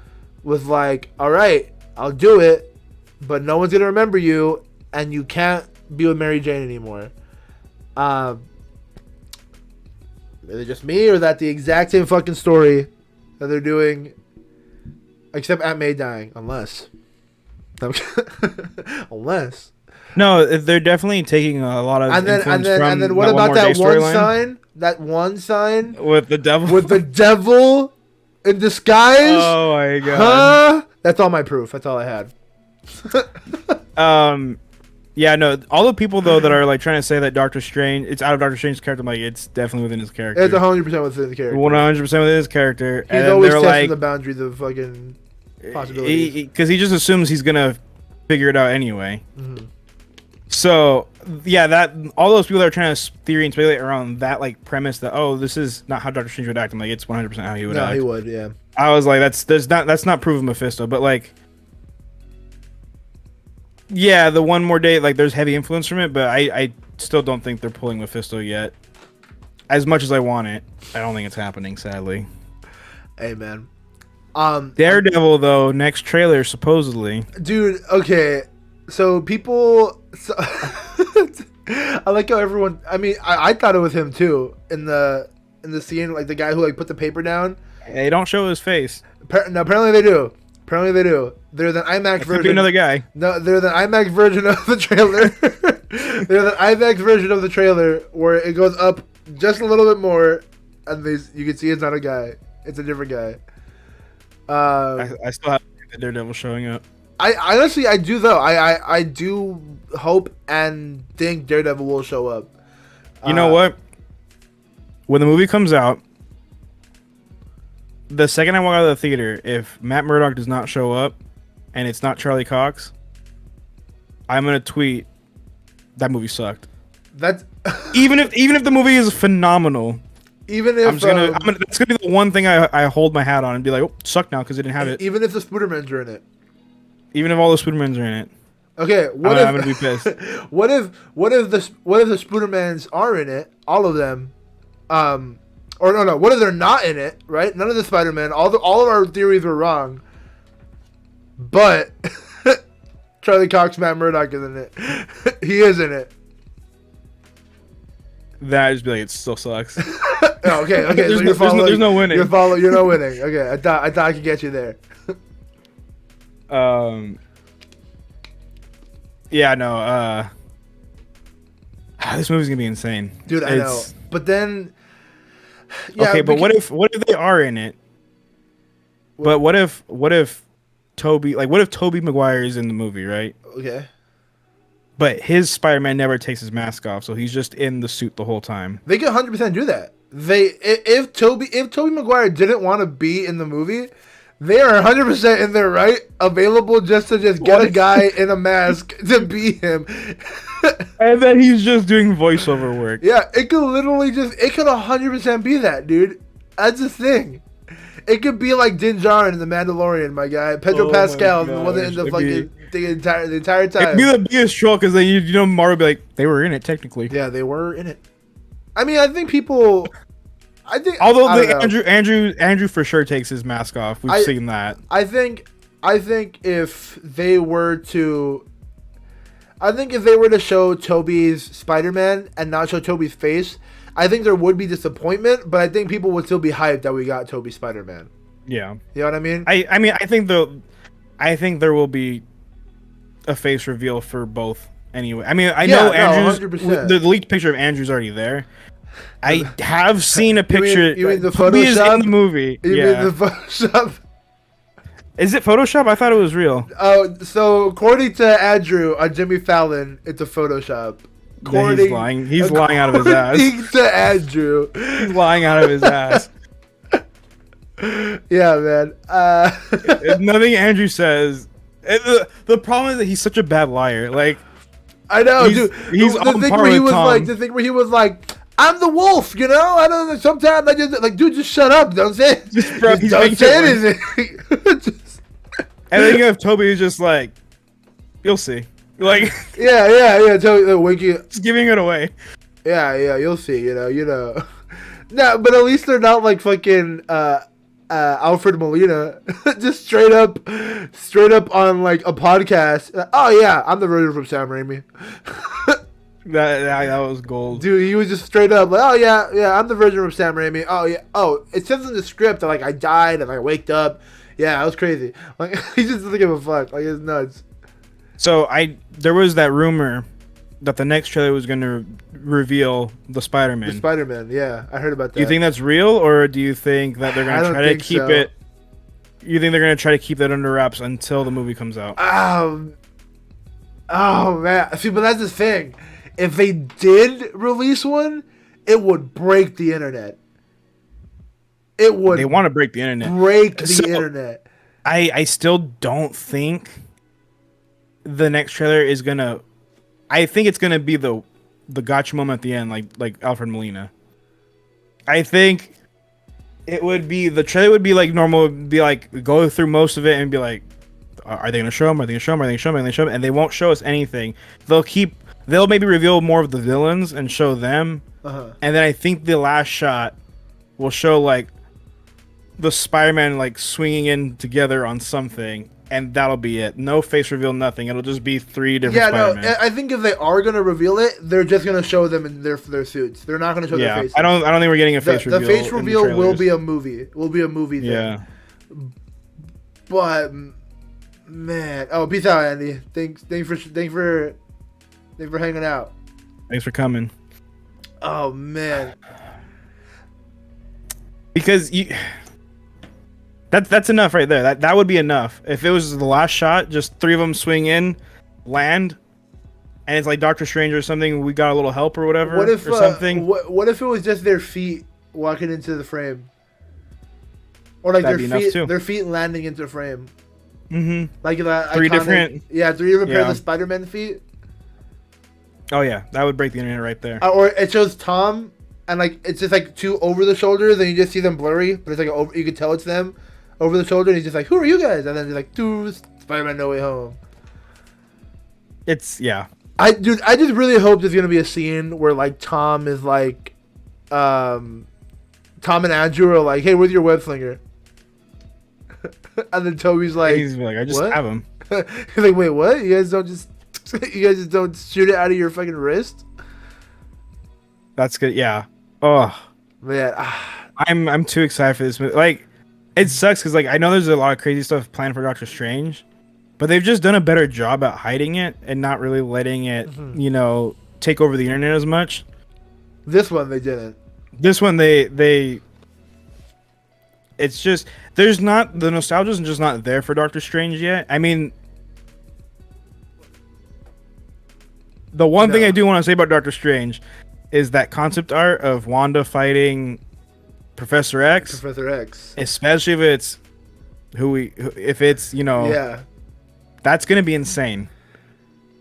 was like, all right, I'll do it, but no one's going to remember you, and you can't be with Mary Jane anymore. Is it just me, or is that the exact same fucking story that they're doing, except Aunt May dying? Unless. No, they're definitely taking a lot of influence and then what about that one sign? That one sign with the devil. With the devil in disguise. Oh my god! Huh? That's all my proof. That's all I had. Yeah, no. All the people though that are like trying to say that Doctor Strange, it's out of Doctor Strange's character. I'm like, it's definitely within his character. It's 100% within the character. 100% within his character. He's and always testing like, the boundaries of fucking possibilities. Because he just assumes he's gonna figure it out anyway. Mm-hmm. So yeah, that all those people that are trying to theory and speculate around that like premise that this is not how Doctor Strange would act. I'm like, it's 100% how he would act. No, he would. Yeah. I was like, that's not proof of Mephisto, but like. Yeah, the One More Day, like, there's heavy influence from it, but I still don't think they're pulling Mephisto yet. As much as I want it, I don't think it's happening, sadly. Hey, man. Daredevil, though, next trailer, supposedly. Dude, okay. So, people... I like how everyone... I mean, I thought it was him, too, in the scene, like, the guy who, like, put the paper down. They don't show his face. No, apparently they do. There's an IMAX version. Could be another guy. No, there's an IMAX version of the trailer. There's an IMAX version of the trailer where it goes up just a little bit more, and you can see it's not a guy. It's a different guy. I still have the Daredevil showing up. I honestly, I do though. I do hope and think Daredevil will show up. You know what? When the movie comes out, the second I walk out of the theater, if Matt Murdock does not show up and it's not Charlie Cox, I'm gonna tweet that movie sucked. That's even if the movie is phenomenal. Even if that's gonna be the one thing I hold my hat on and be like, oh, sucked now because it didn't have it. Even if the Spoodermans are in it. Even if all the Spoodermans are in it. Okay, I'm gonna be pissed. What if the Spoodermans are in it? All of them. Or no, what if they're not in it, right? None of the Spider-Man, all of our theories were wrong. But Charlie Cox, Matt Murdock is in it. He is in it. That just be like, it still sucks. Okay. There's no winning. You're not winning. Okay, I thought I could get you there. Yeah, no, this movie's gonna be insane. Dude, I know. But then okay, but what if they are in it? But what if Tobey Maguire is in the movie, right? Okay. But his Spider-Man never takes his mask off, so he's just in the suit the whole time. They could 100% do that. If Tobey Maguire didn't want to be in the movie, they are 100% in their right, available just to get a guy in a mask to be him. And then he's just doing voiceover work. Yeah, it could 100% be that, dude. That's the thing. It could be like Din Djarin in The Mandalorian, my guy. Pedro Pascal wasn't in the fucking the entire time. It'd be the biggest troll because then you know Mario would be like, they were in it technically. Yeah, they were in it. I mean, I think people. Although Andrew for sure takes his mask off. We've seen that. I think if they were to show Tobey's Spider-Man and not show Tobey's face, I think there would be disappointment, but I think people would still be hyped that we got Tobey Spider-Man. Yeah. You know what I mean? I think there will be a face reveal for both anyway. I mean, I know Andrew's 100%. The leaked picture of Andrew's already there. I have seen a picture. You mean the Photoshop? In the movie. You mean the Photoshop? Is it Photoshop? I thought it was real. Oh, so according to Andrew on Jimmy Fallon, it's a Photoshop. He's lying. He's lying out of his ass. According to Andrew, he's lying out of his ass. Yeah, man. Nothing Andrew says. The problem is that he's such a bad liar. Like, I know, dude. He's the thing where he was like, I'm the wolf, you know. I don't know. Sometimes I just like, dude, just shut up. Don't say. Don't say anything. And then you have Toby who's just like, you'll see. Like, yeah. Toby, Winky, just giving it away. Yeah. You'll see. You know. No, but at least they're not like fucking Alfred Molina, just straight up on like a podcast. Oh yeah, I'm the version from Sam Raimi. That was gold, dude. He was just straight up like, oh yeah, I'm the version from Sam Raimi. Oh yeah, it says in the script that like I died and I waked up. Yeah, that was crazy. Like he just doesn't give a fuck. Like it's nuts. So there was that rumor that the next trailer was going to reveal the Spider-Man. The Spider-Man, yeah, I heard about that. Do you think that's real, or do you think that they're going to try to keep it? You think they're going to try to keep that under wraps until the movie comes out? Oh man, see, but that's the thing. If they did release one, it would break the internet. It would. They want to break the internet. Break the internet. I still don't think the next trailer is gonna. I think it's gonna be the gotcha moment at the end, like Alfred Molina. I think it would be the trailer would be like normal, would be like go through most of it and be like, are they gonna show him? Are they gonna show him? Are they gonna show him? Are they gonna show him? And they won't show us anything. They'll maybe reveal more of the villains and show them, and then I think the last shot will show like the Spider-Man like swinging in together on something. And that'll be it. No face reveal, nothing. It'll just be 3 different Spider-Man. No, I think if they are gonna reveal it, they're just gonna show them in their suits. They're not gonna show their faces. I don't think we're getting a face reveal. The face reveal will be a movie. Thing. Yeah. But man, peace out, Andy. Thanks for hanging out. Thanks for coming. Oh man. Because That's enough right there. That would be enough. If it was the last shot, just 3 of them swing in, land, and it's like Doctor Strange or something. We got a little help or whatever. What if or something? What if it was just their feet walking into the frame, or like their feet landing into the frame? Mm-hmm. Like that. 3 different. Yeah, 3 different pairs of Spider-Man feet. Oh yeah, that would break the internet right there. Or it shows Tom, and like it's just like 2 over the shoulders, and you just see them blurry, but it's like you can tell it's them. Over the shoulder, and he's just like, "Who are you guys?" And then he's like, "Dude, Spider-Man: No Way Home." I just really hope there's gonna be a scene where like Tom is like, Tom and Andrew are like, "Hey, where's your web slinger?" And then Toby's like, "I just have him." He's like, "Wait, what? You guys just don't shoot it out of your fucking wrist?" That's good. Yeah. Oh man, I'm too excited for this movie. Like. It sucks because like I know there's a lot of crazy stuff planned for Doctor Strange, but they've just done a better job at hiding it and not really letting it, take over the internet as much. This one they didn't. This one they. It's just there's not the nostalgia's just not there for Doctor Strange yet. I mean, the one thing I do want to say about Doctor Strange is that concept art of Wanda fighting Professor X, especially if it's that's gonna be insane.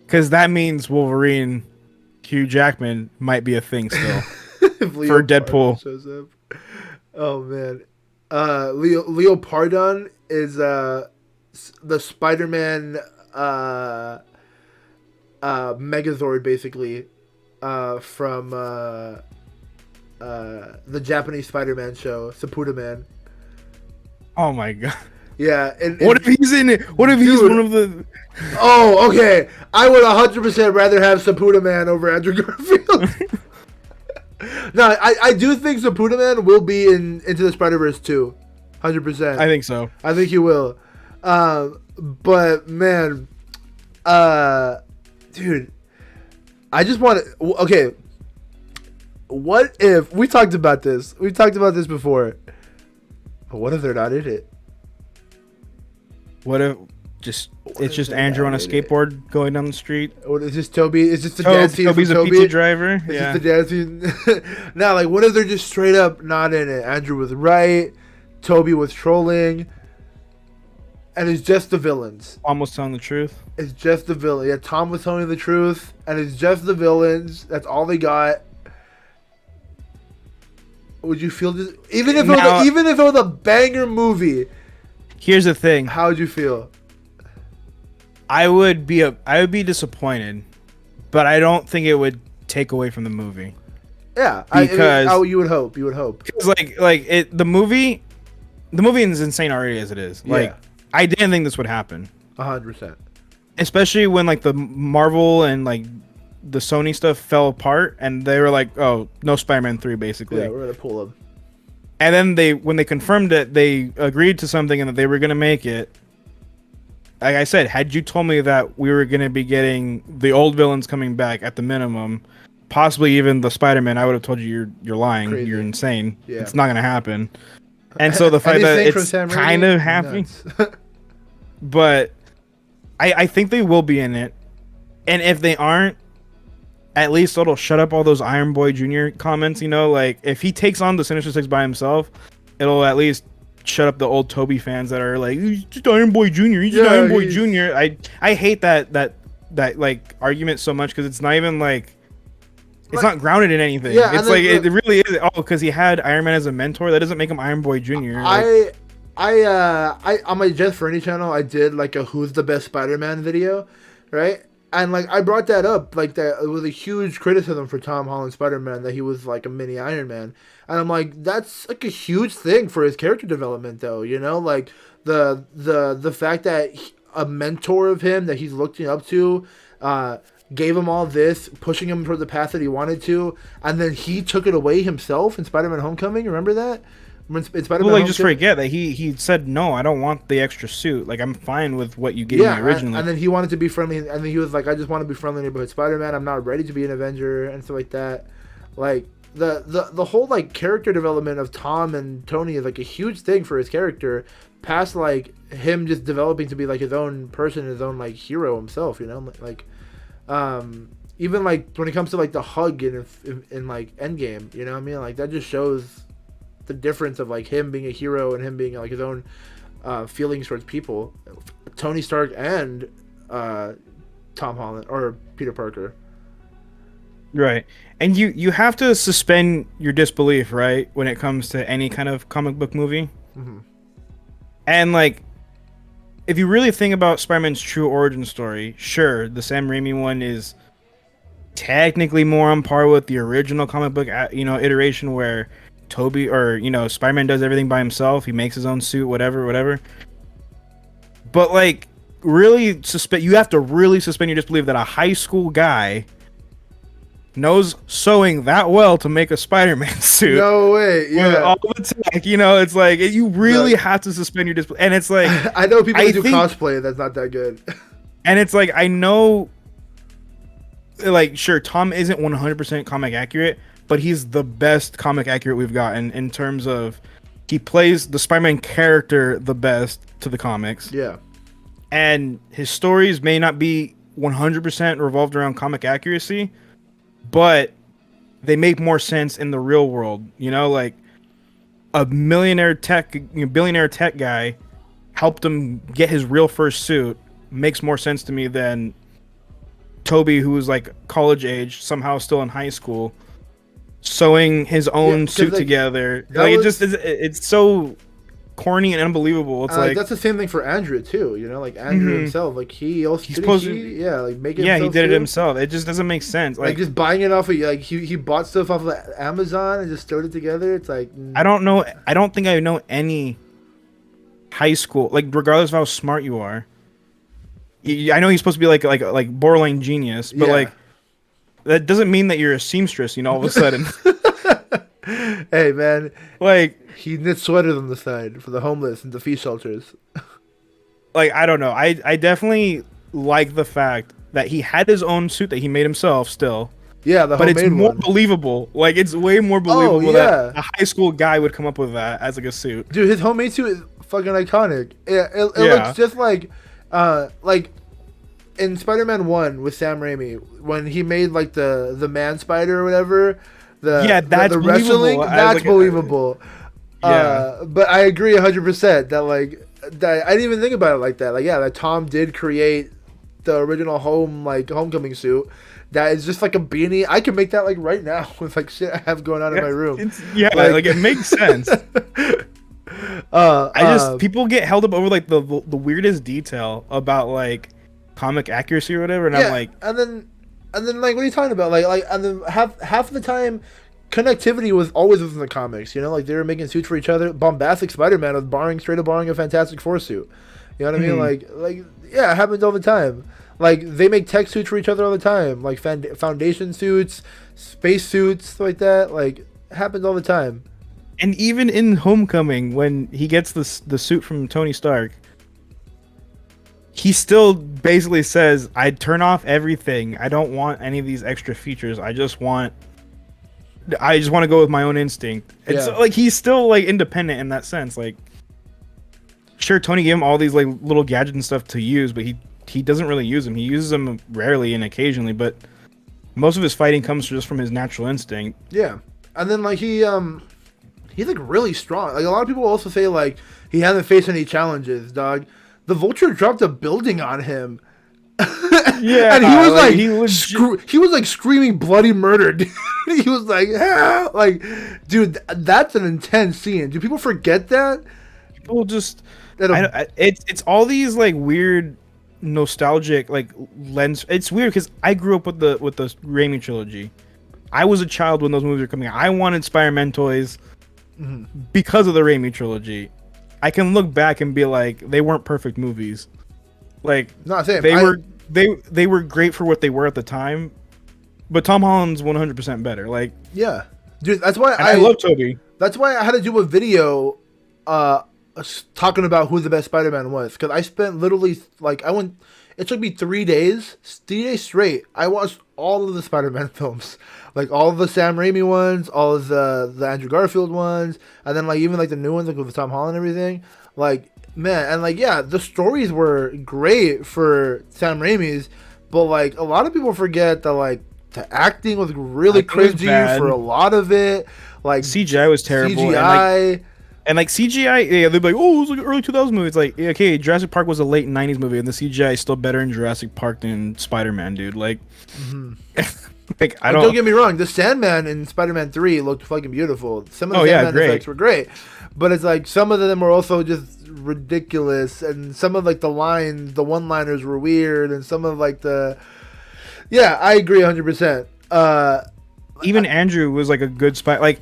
Because that means Wolverine, Hugh Jackman might be a thing still for Deadpool. Oh man, Leopardon is the Spider-Man Megazord, basically, from the Japanese Spider-Man show, Saputo Man. Oh my god. Yeah. What if he's in it? What if he's one of the? Oh, okay. I would 100% rather have Saputo Man over Andrew Garfield. No, I do think Saputo Man will be in Into the Spider-Verse too. 100%. I think so. I think he will. But man, dude, I just want to. Okay, what if we talked about this? We talked about this before. But what if they're not in it? What if it's just Andrew on a skateboard going down the street? Or is this Toby? Is this the dance scene Toby's from a Toby? pizza driver. Is Yeah. this the dance scene? Now, like, what if they're just straight up not in it? Andrew was right. Toby was trolling. And it's just the villains. Almost telling the truth. It's just the villain. Yeah, Tom was telling the truth, and it's just the villains. That's all they got. Would you feel this? Even if it was a banger movie. Here's the thing. How would you feel? I would be disappointed, but I don't think it would take away from the movie. Yeah, because you would hope. You would hope. Because the movie is insane already as it is. Like, yeah. I didn't think this would happen. 100%. Especially when like the Marvel and like the Sony stuff fell apart, and they were like, "Oh, no Spider-Man 3," basically. Yeah, we're gonna pull them. And then when they confirmed it, they agreed to something and that they were gonna make it. Like I said, had you told me that we were gonna be getting the old villains coming back at the minimum, possibly even the Spider-Man, I would have told you you're lying. Crazy. You're insane. Yeah. It's not gonna happen. And so the fact that it's kind of happening, but I think they will be in it. And if they aren't, at least it'll shut up all those Iron Boy Jr. comments, you know? Like, if he takes on the Sinister Six by himself, it'll at least shut up the old Toby fans that are like, he's just Iron Boy Jr., he's just Iron Boy Jr. I hate that like, argument so much, because it's not even, like, it's not grounded in anything. Yeah, it's like, it really is, because he had Iron Man as a mentor, that doesn't make him Iron Boy Jr. On my Just for Any channel, I did, like, a Who's the Best Spider-Man video, right? And, like, I brought that up, like, that it was a huge criticism for Tom Holland's Spider-Man, that he was, like, a mini Iron Man. And I'm like, that's, like, a huge thing for his character development, though, you know? Like, the fact that a mentor of him that he's looking up to gave him all this, pushing him toward the path that he wanted to, and then he took it away himself in Spider-Man Homecoming, remember that? Just forget that he said, no, I don't want the extra suit. Like, I'm fine with what you gave me originally. And then he wanted to be friendly, and then he was like, I just want to be friendly neighborhood Spider-Man. I'm not ready to be an Avenger and stuff like that. Like, the whole, like, character development of Tom and Tony is, like, a huge thing for his character, past, like, him just developing to be, like, his own person, his own, like, hero himself, you know? Like, even, like, when it comes to, like, the hug in like, Endgame, you know what I mean? Like, that just shows the difference of, like, him being a hero and him being, like, his own feelings towards people. Tony Stark and Tom Holland or Peter Parker. Right. And you have to suspend your disbelief, right, when it comes to any kind of comic book movie. Mm-hmm. And, like, if you really think about Spider-Man's true origin story, sure, the Sam Raimi one is technically more on par with the original comic book, iteration where Toby or Spider-Man does everything by himself. He makes his own suit, whatever. But, like, really you have to really suspend your disbelief that a high school guy knows sewing that well to make a Spider-Man suit. No way. Yeah. All the tech, it's like you really have to suspend your disbelief. And it's like, I know people do cosplay that's not that good. And it's like, I know, like, sure, Tom isn't 100% comic accurate, but he's the best comic accurate we've gotten in terms of he plays the Spider-Man character the best to the comics. Yeah. And his stories may not be 100% revolved around comic accuracy, but they make more sense in the real world. Like a billionaire tech guy helped him get his real first suit makes more sense to me than Toby, who was like college age, somehow still in high school, sewing his own suit together. Like, it's so corny and unbelievable. It's like that's the same thing for Andrew too. You know, like Andrew himself, like he also he's supposed to, like make it. Yeah, he did it too? himself. It just doesn't make sense. Like just buying it off of like he bought stuff off of Amazon and just sewed it together. It's like I don't know. I don't think I know any high school, like regardless of how smart you are. I know he's supposed to be like borderline genius, but like that doesn't mean that you're a seamstress. You know, all of a sudden. Hey man, like he knits sweaters on the side for the homeless and the defeat shelters. Like I don't know. I definitely like the fact that he had his own suit that he made himself still. Yeah, but it's more believable. Like it's way more believable that a high school guy would come up with that as like a suit. Dude, his homemade suit is fucking iconic. It looks just like in Spider-Man 1 with Sam Raimi when he made like the man spider or whatever. That's the wrestling. That's believable. But I agree 100% that I didn't even think about it like that. Like that Tom did create the original homecoming suit. That is just like a beanie. I can make that like right now with like shit I have going on in my room. Like it makes sense. People get held up over like the weirdest detail about like comic accuracy or whatever, and I'm like, and then like what are you talking about? And then half the time connectivity was always within the comics. You know, like they were making suits for each other. Bombastic Spider-Man was straight up borrowing a Fantastic Four suit. You know what I mean? Like yeah, it happens all the time. Like they make tech suits for each other all the time. Like Foundation suits, space suits, stuff like that. Like it happens all the time. And even in Homecoming, when he gets the suit from Tony Stark, he still basically says, "I'd turn off everything. I don't want any of these extra features. I just want to go with my own instinct." It's like he's still like independent in that sense. Like, sure, Tony gave him all these like little gadgets and stuff to use, but he doesn't really use them. He uses them rarely and occasionally, but most of his fighting comes just from his natural instinct. Yeah, and then like he's like really strong. Like a lot of people also say like he hasn't faced any challenges, dog. The Vulture dropped a building on him. Yeah, and he was like screaming bloody murder. Dude. He was like, ah! Like, dude, that's an intense scene. Do people forget that? People just it's all these like weird nostalgic like lens. It's weird because I grew up with the Raimi trilogy. I was a child when those movies were coming out. I wanted Spider-Man toys because of the Raimi trilogy. I can look back and be like, they weren't perfect movies. Like, they were great for what they were at the time, but Tom Holland's 100% better. Like, yeah, dude, that's why I love Tobey. That's why I had to do a video, talking about who the best Spider-Man was, because I spent literally it took me 3 days straight. I watched all of the Spider-Man films, like all of the Sam Raimi ones, all of the Andrew Garfield ones, and then like even like the new ones like with Tom Holland and everything. Like, man, and like the stories were great for Sam Raimi's, but like a lot of people forget that like the acting was really cringy for a lot of it. Like CGI was terrible. CGI. And like CGI, yeah, they'd be like, "Oh, it was like an early 2000s movie." It's like, okay, Jurassic Park was a late 90s movie, and the CGI is still better in Jurassic Park than Spider-Man, dude. Like, like don't get me wrong, the Sandman in Spider-Man 3 looked fucking beautiful. Some of the Sandman effects were great, but it's like some of them were also just ridiculous, and some of like the one-liners were weird, and some of like I agree 100%. Even Andrew was like a good spy. Like,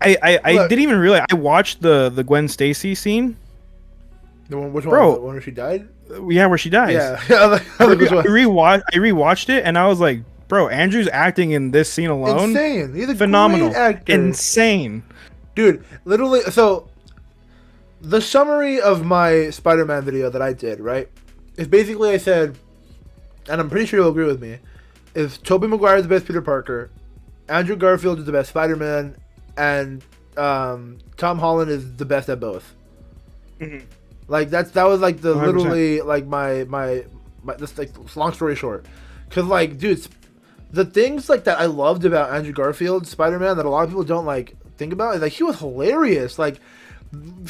I didn't even realize. I watched the Gwen Stacy scene. The one, which one? The one where she died? Yeah, where she dies. Yeah. I rewatched it, and I was like, bro, Andrew's acting in this scene alone. Insane. He's a phenomenal great actor. Insane. Dude, literally. So, the summary of my Spider-Man video that I did, right, is basically I said, and I'm pretty sure you'll agree with me, is Tobey Maguire is the best Peter Parker, Andrew Garfield is the best Spider-Man, and Tom Holland is the best at both. Mm-hmm. Like that was like the 100%. Literally like my this like long story short, because like dude, the things like that I loved about Andrew Garfield Spider-Man that a lot of people don't like think about is like he was hilarious. Like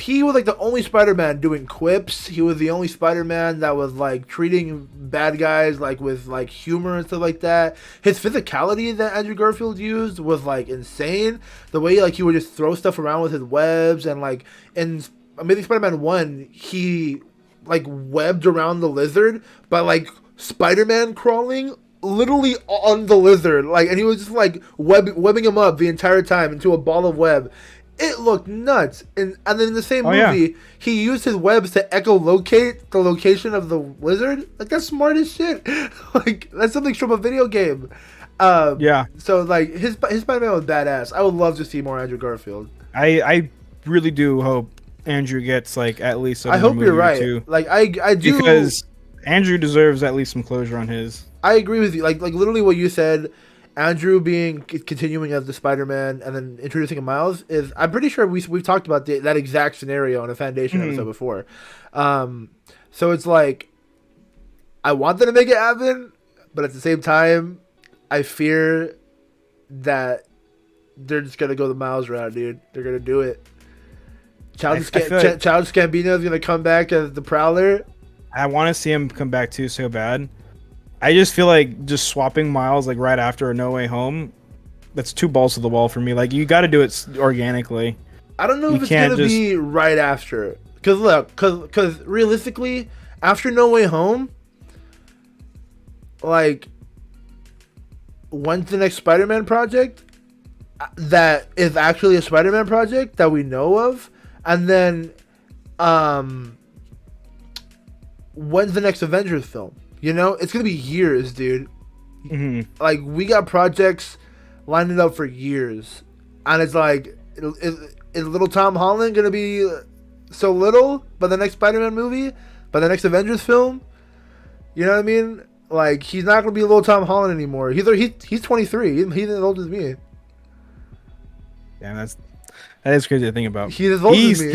he was like the only Spider-Man doing quips. He was the only Spider-Man that was like treating bad guys like with like humor and stuff like that. His physicality that Andrew Garfield used was like insane. The way like he would just throw stuff around with his webs, and like in Amazing Spider-Man 1, he like webbed around the lizard by like Spider-Man crawling literally on the lizard, like, and he was just like webbing him up the entire time into a ball of web. It looked nuts. And then in the same movie, he used his webs to echolocate the location of the lizard. Like, that's smart as shit. Like, that's something from a video game. So like his Spider-Man was badass. I would love to see more Andrew Garfield. I really do hope Andrew gets like at least. I hope you're right. Too. Like I do, because Andrew deserves at least some closure on his. I agree with you. Like literally what you said. Andrew continuing as the Spider-Man and then introducing a Miles is, I'm pretty sure we've talked about that exact scenario in a Fandation episode before. So it's like, I want them to make it happen, but at the same time, I fear that they're just gonna go the Miles route, dude. They're gonna do it. Childish Gambino is gonna come back as the Prowler. I want to see him come back too so bad. I just feel like just swapping Miles like right after a No Way Home, that's two balls to the wall for me. Like, you got to do it organically. I don't know if it's gonna be right after, because look, because realistically, after No Way Home, like, when's the next Spider-Man project that is actually a Spider-Man project that we know of, and then when's the next Avengers film? You know, it's going to be years, dude. Mm-hmm. Like, we got projects lining up for years. And it's like, is little Tom Holland going to be so little by the next Spider-Man movie? By the next Avengers film? You know what I mean? Like, he's not going to be little Tom Holland anymore. He's 23. He's as old as me. Yeah, that is crazy to think about. He's as old as me.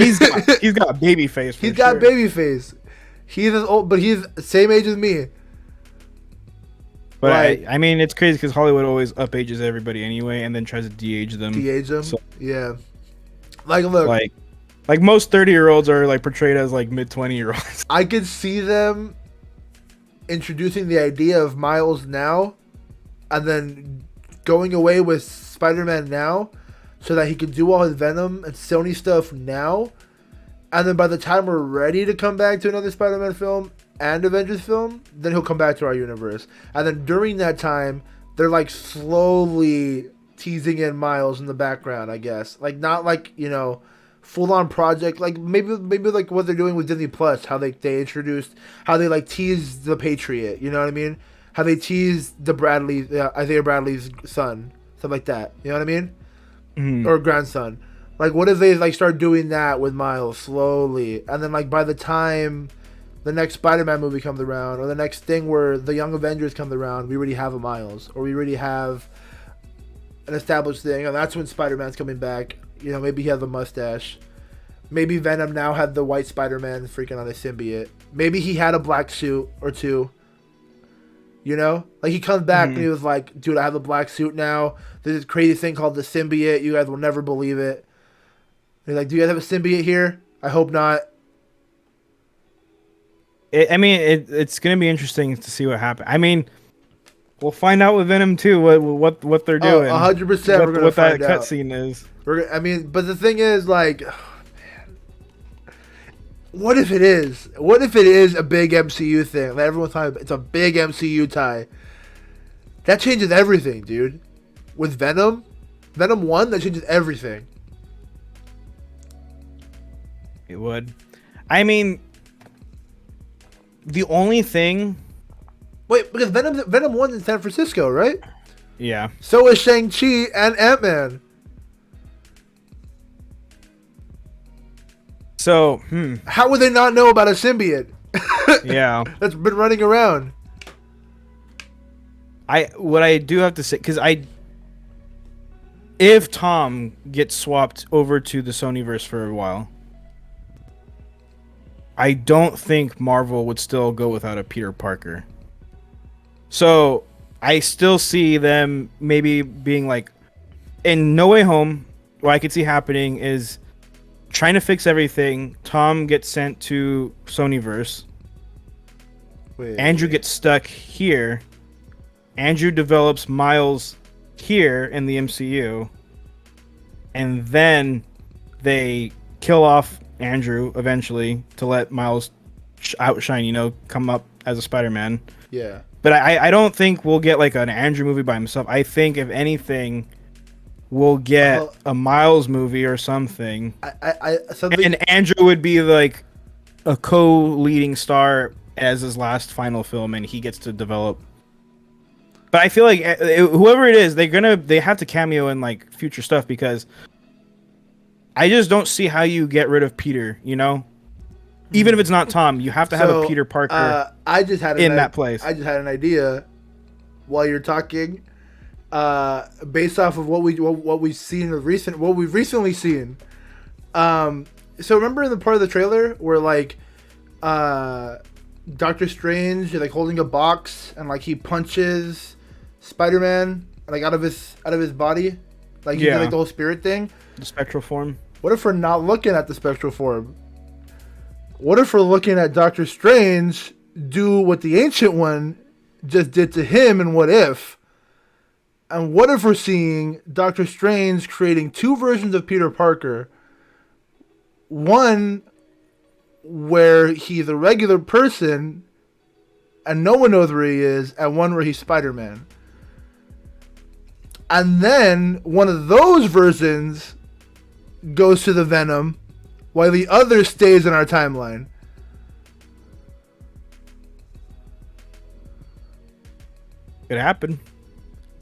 He's got baby face. He's got baby face. He's as old, but he's the same age as me. But like, I mean, it's crazy because Hollywood always up ages everybody anyway, and then tries to de-age them. De-age them, so, yeah. Like, look, like most 30-year-olds are like portrayed as like mid-20-year-olds. I could see them introducing the idea of Miles now, and then going away with Spider-Man now, so that he could do all his Venom and Sony stuff now, and then by the time we're ready to come back to another Spider-Man film and Avengers film, then he'll come back to our universe. And then during that time, they're like slowly teasing in Miles in the background, I guess. Like, not like, you know, full on project. Like maybe like what they're doing with Disney Plus, how they introduced, how they like teased the Patriot. You know what I mean? How they teased the Isaiah Bradley's son, stuff like that. You know what I mean? Mm-hmm. Or grandson. Like, what if they like start doing that with Miles slowly, and then like by the time the next Spider-Man movie comes around, or the next thing where the Young Avengers comes around, we already have a Miles, or we already have an established thing, and that's when Spider-Man's coming back. You know, maybe he has a mustache. Maybe Venom now had the white Spider-Man freaking on a symbiote. Maybe he had a black suit or two. You know? Like, he comes back and he was like, dude, I have a black suit now. There's this crazy thing called the symbiote. You guys will never believe it. And he's like, do you guys have a symbiote here? I hope not. It's going to be interesting to see what happens. I mean, we'll find out with Venom too what they're doing. 100%. We're going to find out what that cutscene is. But the thing is, like, oh, man, what if it is? What if it is a big MCU thing? Like, everyone's talking about, it's a big MCU tie. That changes everything, dude. With Venom 1, that changes everything. It would. I mean, the only thing... Wait, because Venom 1's in San Francisco, right? Yeah. So is Shang-Chi and Ant-Man. So, how would they not know about a symbiote? Yeah. That's been running around. What I do have to say, because if Tom gets swapped over to the Sonyverse for a while, I don't think Marvel would still go without a Peter Parker. So I still see them maybe being like, in No Way Home, what I could see happening is trying to fix everything. Tom gets sent to Sonyverse. Andrew gets stuck here. Andrew develops Miles here in the MCU. And then they kill off Andrew eventually to let Miles outshine, you know, come up as a Spider-Man. Yeah. But I don't think we'll get like an Andrew movie by himself. I think if anything, we'll get a Miles movie or something. And Andrew would be like a co-leading star as his last final film, and he gets to develop. But I feel like whoever it is, they have to cameo in like future stuff, because I just don't see how you get rid of Peter. You know, even if it's not Tom, you have to have a Peter Parker. I just had that place. I just had an idea while you're talking, based off of what we've seen what we've recently seen. So remember in the part of the trailer where like Doctor Strange is like holding a box and like he punches Spider-Man like out of his body, like he did like the whole spirit thing, the spectral form. What if we're not looking at the spectral form? What if we're looking at Doctor Strange do what the Ancient One just did to him in What If? And what if we're seeing Doctor Strange creating two versions of Peter Parker? One where he's a regular person and no one knows where he is, and one where he's Spider-Man. And then one of those versions goes to the Venom while the other stays in our timeline. Could happen.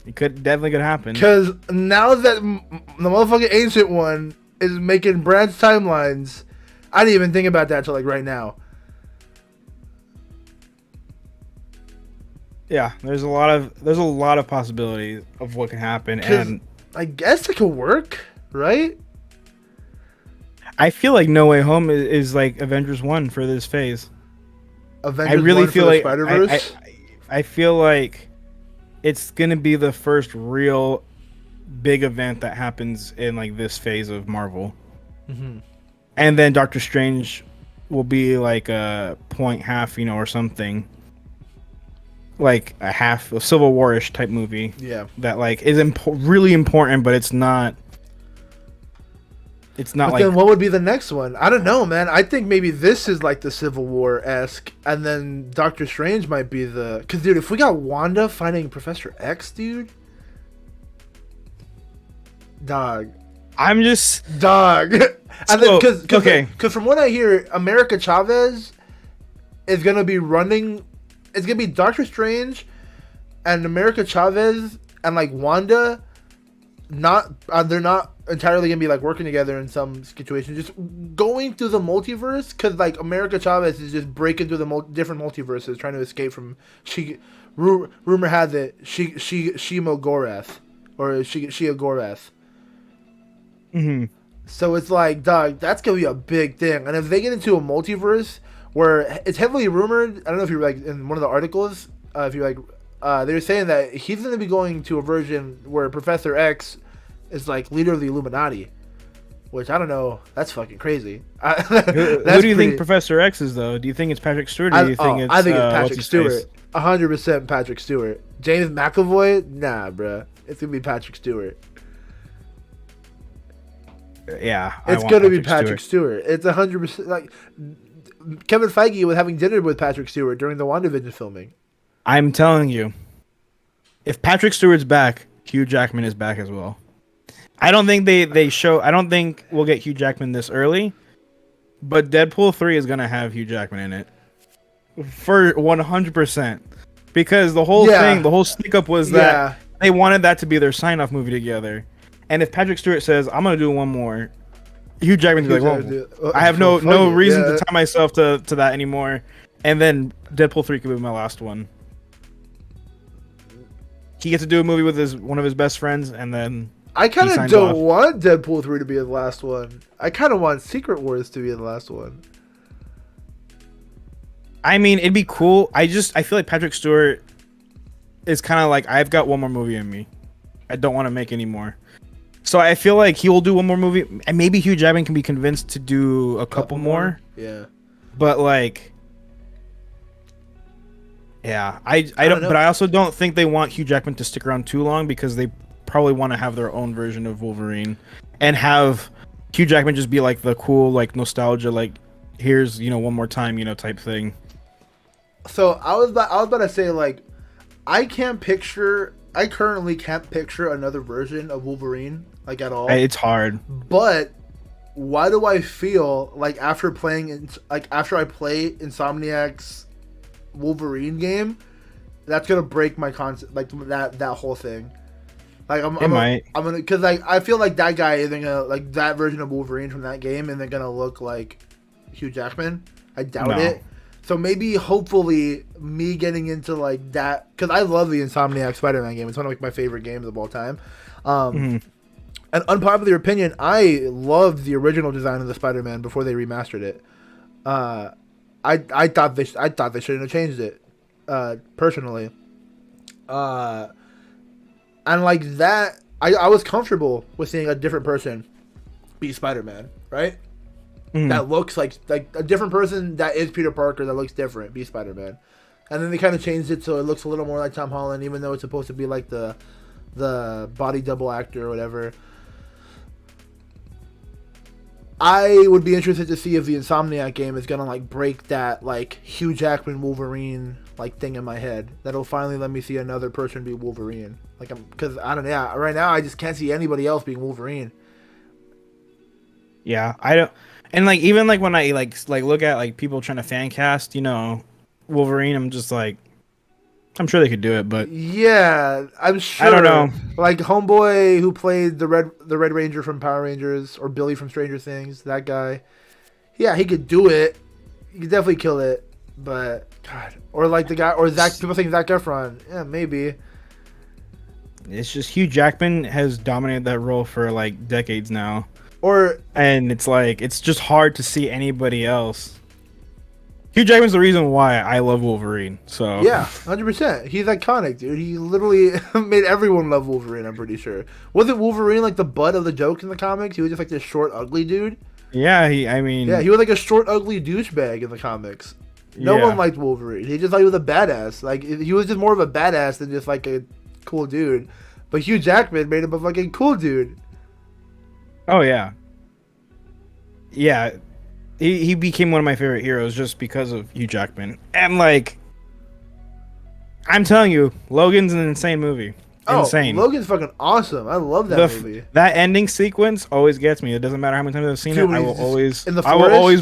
It definitely could happen. Because now that the motherfucking Ancient One is making branch timelines, I didn't even think about that till like right now. Yeah, there's a lot of possibilities of what can happen, and I guess it could work, right? I feel like No Way Home is like Avengers 1 for this phase. Avengers I really 1 feel for like Spider-Verse? I feel like it's gonna be the first real big event that happens in like this phase of Marvel. Mm-hmm. And then Doctor Strange will be like a point half, you know, or something. Like a half, a Civil War-ish type movie. Yeah. That like is really important, but it's not. It's not. But like. Then what would be the next one? I don't know, man. I think maybe this is like the Civil War-esque, and then Doctor Strange might be the. Because dude, if we got Wanda finding Professor X, dude. Dog. I'm just dog. And then because from what I hear, America Chavez is gonna be running. It's gonna be Doctor Strange and America Chavez and like Wanda. They're not entirely gonna be like working together in some situations. Just going through the multiverse, because like America Chavez is just breaking through the different multiverses, trying to escape from rumor has it Shima Gorath or Shia Gorath. Mm-hmm. So it's like, dog, that's gonna be a big thing. And if they get into a multiverse where it's heavily rumored, I don't know if you're like in one of the articles, if you're like, they were saying that he's gonna be going to a version where Professor X is like leader of the Illuminati, which I don't know. That's fucking crazy. Who do you think Professor X is though? Do you think it's Patrick Stewart? Or do you think it's? I think it's Patrick Stewart. 100% Patrick Stewart. James McAvoy? Nah, bruh. It's gonna be Patrick Stewart. Yeah, it's gonna be Patrick Stewart. It's 100%. Like Kevin Feige was having dinner with Patrick Stewart during the WandaVision filming. I'm telling you, if Patrick Stewart's back, Hugh Jackman is back as well. I don't think they show. I don't think we'll get Hugh Jackman this early, but Deadpool 3 is gonna have Hugh Jackman in it for 100%. Because the whole thing, the whole sneak up was that they wanted that to be their sign-off movie together. And if Patrick Stewart says, "I'm gonna do one more," Hugh Jackman's like, "Well, I have no reason to tie myself to that anymore." And then Deadpool 3 could be my last one. He gets to do a movie with one of his best friends, and then I kind of don't want Deadpool 3 to be the last one. I kind of want Secret Wars to be the last one. I mean, it'd be cool. I feel like Patrick Stewart is kind of like, I've got one more movie in me. I don't want to make any more. So I feel like he will do one more movie, and maybe Hugh Jackman can be convinced to do a couple more. Yeah. But like, yeah, I don't. But I also don't think they want Hugh Jackman to stick around too long, because they probably want to have their own version of Wolverine, and have Hugh Jackman just be like the cool like nostalgia like here's one more time type thing. So I was about to say like I currently can't picture another version of Wolverine like at all. It's hard. But why do I feel like after I play Insomniac's Wolverine game, that's gonna break my concept, like that whole thing. Like I'm gonna, because like I feel like that guy isn't gonna, like, that version of Wolverine from that game isn't gonna look like Hugh Jackman. I doubt it. So maybe, hopefully, me getting into like that, because I love the Insomniac Spider-Man game. It's one of like my favorite games of all time. An unpopular opinion: I loved the original design of the Spider-Man before they remastered it. I thought they shouldn't have changed it, personally. And like that, I was comfortable with seeing a different person be Spider-Man, right? That looks like a different person that is Peter Parker that looks different be Spider-Man. And then they kind of changed it so it looks a little more like Tom Holland, even though it's supposed to be like the body double actor or whatever. I would be interested to see if the Insomniac game is gonna like break that like Hugh Jackman Wolverine like thing in my head. That'll finally let me see another person be Wolverine. Like because I don't know. Yeah, right now I just can't see anybody else being Wolverine. Yeah, I don't. And like even like when I like look at like people trying to fan cast, Wolverine, I'm just like, I'm sure they could do it, but yeah, I'm sure. I don't know. Like homeboy who played the Red Ranger from Power Rangers, or Billy from Stranger Things, that guy. Yeah, he could do it. He could definitely kill it. But God, or like the guy, or Zach. People think Zac Efron. Yeah, maybe. It's just Hugh Jackman has dominated that role for like decades now. And it's like it's just hard to see anybody else. Hugh Jackman's the reason why I love Wolverine. So yeah, 100%. He's iconic, dude. He literally made everyone love Wolverine. I'm pretty sure. Wasn't Wolverine like the butt of the jokes in the comics? He was just like this short, ugly dude. Yeah, he was like a short, ugly douchebag in the comics. No one liked Wolverine. He just thought he was a badass. Like he was just more of a badass than just like a cool dude. But Hugh Jackman made him a fucking cool dude. Oh yeah. Yeah. He became one of my favorite heroes just because of Hugh Jackman. And like I'm telling you, Logan's an insane movie. Insane. Logan's fucking awesome. I love that movie. That ending sequence always gets me. It doesn't matter how many times I've seen it. I will always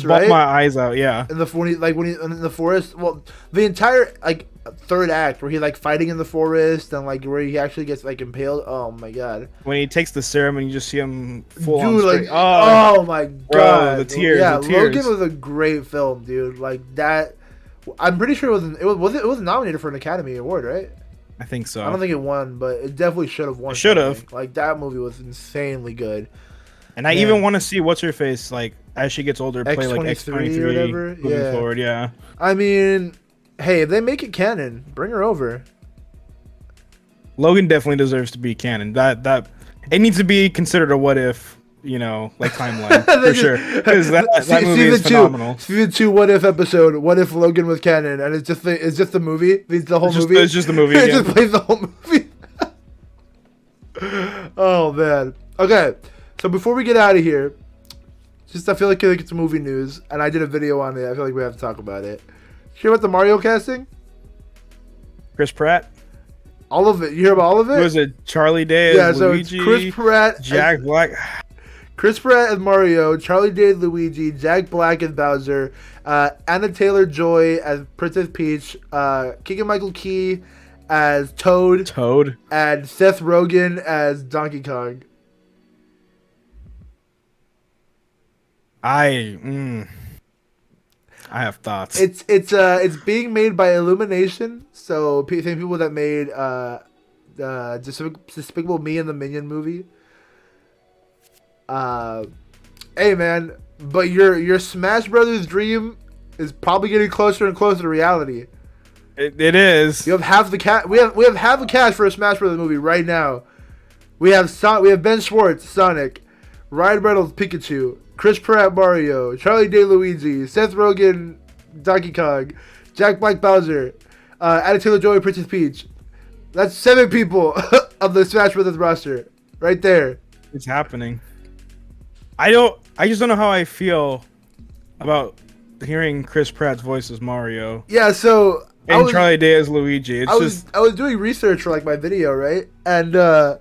bump my eyes out. Yeah. In the when he in the forest. Well, the entire like third act where he's like fighting in the forest and like where he actually gets like impaled. Oh my god. When he takes the serum and you just see him full on straight. Like, oh my god. Bro, the tears. Yeah, the tears. Logan was a great film, dude. Like that. I'm pretty sure it was nominated for an Academy Award, right? I think so. I don't think it won, but it definitely should have won. It should have. Like that movie was insanely good. And I even want to see what's her face like as she gets older play like X-23 or whatever. Moving forward. Yeah. I mean, hey, if they make it canon, bring her over. Logan definitely deserves to be canon. That it needs to be considered a what if. Like timeline for sure. Because that movie is phenomenal. Season 2 What If episode. What if Logan was canon? And it's just the movie. It's the whole movie. It's just the movie. It just plays the whole movie. Oh man. Okay. So before we get out of here, I feel like it's movie news, and I did a video on it. I feel like we have to talk about it. You hear about the Mario casting? Chris Pratt. All of it. You hear about all of it? Was it Charlie Day? Yeah. So Luigi, it's Chris Pratt, Jack Black. Chris Pratt as Mario, Charlie Day as Luigi, Jack Black as Bowser, Anna Taylor-Joy as Princess Peach, Keegan-Michael Key as Toad, and Seth Rogen as Donkey Kong. I have thoughts. It's being made by Illumination, so same people that made Despicable Me and the Minion movie. Hey man, but your Smash Brothers dream is probably getting closer and closer to reality. It is. You have half the cast. We have half the cast for a Smash Brothers movie right now. We have Ben Schwartz, Sonic, Ryan Reynolds, Pikachu, Chris Pratt, Mario, Charlie Day, Luigi, Seth Rogen, Donkey Kong, Jack Black, Bowser, Anna Taylor-Joy, Princess Peach. That's 7 people of the Smash Brothers roster right there. It's happening. I just don't know how I feel about hearing Chris Pratt's voice as Mario Yeah, so and Charlie Day as Luigi. I was doing research for like my video, right? And I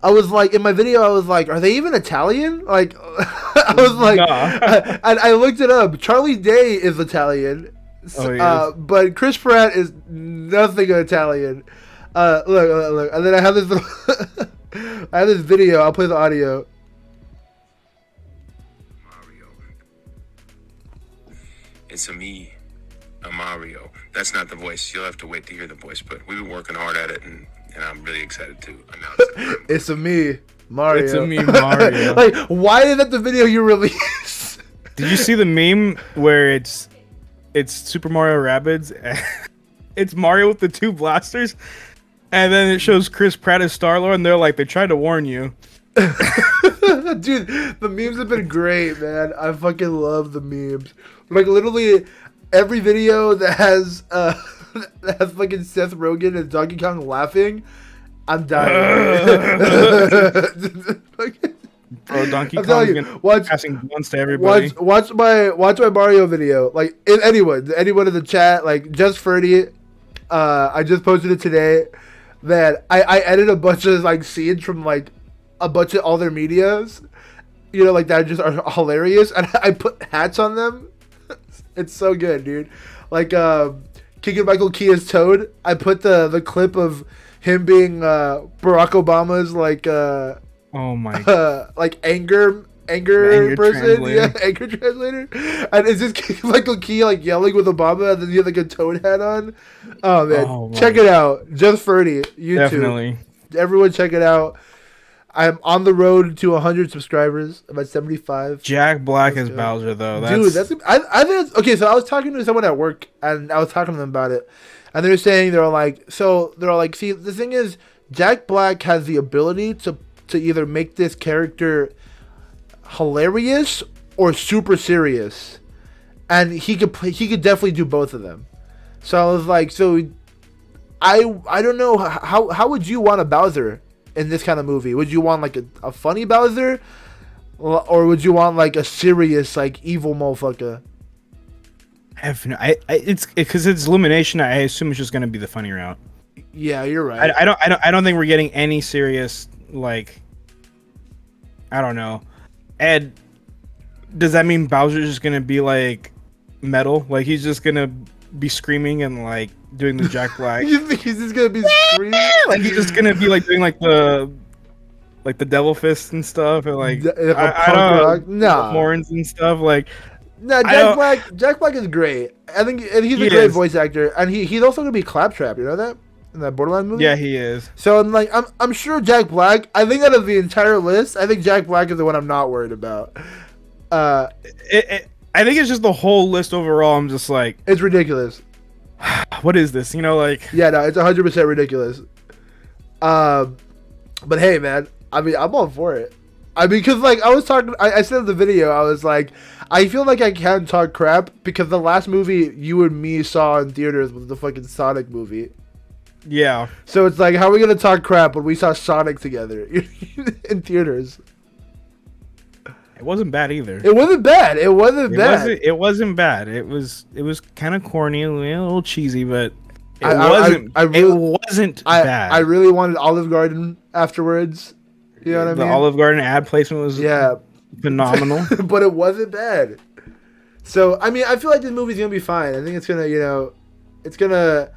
was like, in my video, I was like, are they even Italian? Like, I was like, Nah. and I looked it up. Charlie Day is Italian, but Chris Pratt is nothing Italian. Look, and then I have this little, I have this video. I'll play the audio. Mario. It's me, a Mario. That's not the voice. You'll have to wait to hear the voice, but we've been working hard at it, and I'm really excited to announce it. It's a me, Mario. It's a me, Mario. Like, why is that the video you release? Did you see the meme where it's Super Mario Rabbids? It's Mario with the two blasters, and then it shows Chris Pratt as Star-Lord, and they're like, they tried to warn you. Dude, the memes have been great, man. I fucking love the memes. Like, literally every video that has fucking Seth Rogen and Donkey Kong laughing, I'm dying. Bro, Donkey Kong's passing blunts to everybody. Watch my Mario video. Like, anyone in the chat, like, just Ferdy. I just posted it today. That I edited a bunch of like scenes from like a bunch of all their medias, you know, like that just are hilarious, and I put hats on them. It's so good, dude. Like Keegan Michael Key as Toad. I put the clip of him being Barack Obama's like oh my like anger person, translator. Yeah, anger translator, and it's just Keegan Michael Key like yelling with Obama, and then he had like a Toad hat on. Oh man, check it out, just Ferdy, YouTube. Definitely, everyone check it out. I'm on the road to 100 subscribers. I'm at 75. Jack Black as Bowser, though. Dude, I think it's, okay. So I was talking to someone at work, and I was talking to them about it, and they were saying they're all like, see, the thing is, Jack Black has the ability to either make this character hilarious or super serious, and he could definitely do both of them. So I was like, I don't know how would you want a Bowser in this kind of movie? Would you want like a funny Bowser, or would you want like a serious like evil motherfucker? It's because it's Illumination. I assume it's just gonna be the funny route. Yeah, you're right. I don't think we're getting any serious like. I don't know. Ed, does that mean Bowser's just gonna be like metal? Like he's just gonna be screaming and like doing the Jack Black? You think he's just gonna be screaming? Like he's just gonna be like doing like the devil fist and stuff, and like I don't know, horns and stuff. Like no, Jack Black is great. I think, and he's a great voice actor, and he's also gonna be Claptrap. You know that in that Borderlands movie? Yeah, he is. So like I'm sure Jack Black. I think out of the entire list, I think Jack Black is the one I'm not worried about. I think it's just the whole list overall. I'm just like, it's ridiculous. What is this? You know, like yeah, no, it's 100% ridiculous. But hey, man, I mean, I'm all for it. I mean, because like I was talking, I said in the video, I was like, I feel like I can't talk crap because the last movie you and me saw in theaters was the fucking Sonic movie. Yeah. So it's like, how are we gonna talk crap when we saw Sonic together in theaters? It wasn't bad either. It wasn't bad. It wasn't bad. It wasn't bad. It was kind of corny, a little cheesy, but it wasn't bad. I really wanted Olive Garden afterwards. You know what I mean? The Olive Garden ad placement was phenomenal. But it wasn't bad. So, I mean, I feel like this movie's going to be fine. I think it's going to, you know, it's going to,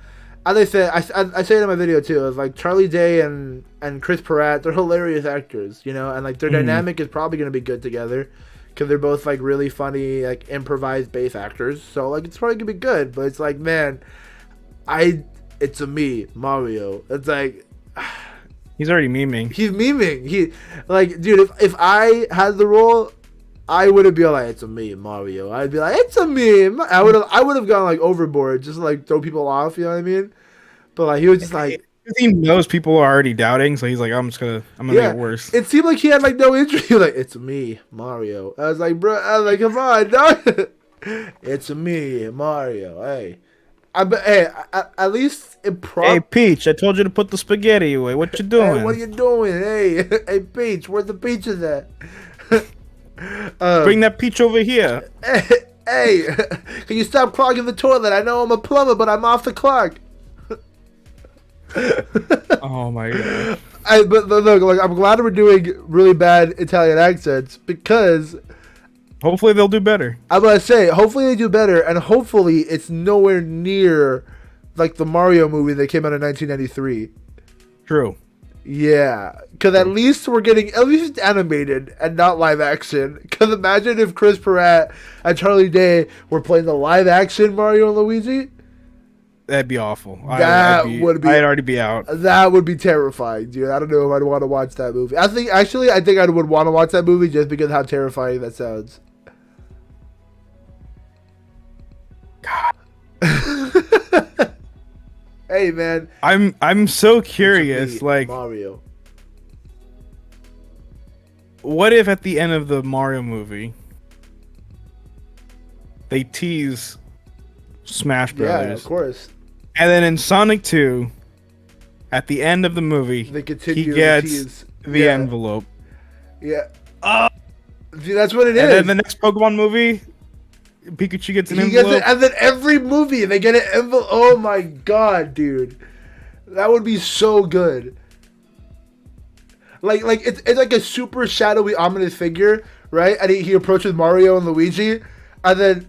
as I said, I say it in my video too, it's like Charlie Day and Chris Pratt, they're hilarious actors, you know, and like their dynamic is probably going to be good together because they're both like really funny, like improvised bass actors. So, like, it's probably going to be good. But it's like, man, it's a me, Mario. It's like... He's already memeing. He's memeing. He, like, dude, if I had the role, I wouldn't be like, it's a me, Mario. I'd be like, it's a me. I would have gone like overboard, just to, like throw people off. You know what I mean? But like he was just like, he knows people are already doubting, so he's like, I'm gonna make it worse. It seemed like he had like no interest. He was like, it's me, Mario. I was like, bro, come on, no. It's a me, Mario. Hey. At least Hey, Peach, I told you to put the spaghetti away. What you doing? Hey, what are you doing? Hey, Peach, where the peaches at? Bring that peach over here. Hey, can you stop clogging the toilet? I know I'm a plumber, but I'm off the clock. Oh my god. But look, like, I'm glad we're doing really bad Italian accents because Hopefully they'll do better. I'm gonna say, hopefully they do better, and hopefully it's nowhere near like the Mario movie that came out in 1993. True. Yeah, because at least we're getting at least animated and not live action. Because imagine if Chris Pratt and Charlie Day were playing the live action Mario and Luigi. That'd be awful. I'd already be out. That would be terrifying, dude. I don't know if I'd want to watch that movie. I think I would want to watch that movie just because of how terrifying that sounds. God. Hey man, I'm so curious. Like Mario. What if at the end of the Mario movie they tease Smash Brothers? Yeah, of course. And then in Sonic 2, at the end of the movie, they continue he gets the envelope. Yeah. See, that's what it is. And then the next Pokemon movie, Pikachu gets an envelope. Gets it, and then every movie they get an envelope. Oh my god, dude, that would be so good. Like it's like a super shadowy, ominous figure, right? And he approaches Mario and Luigi, and then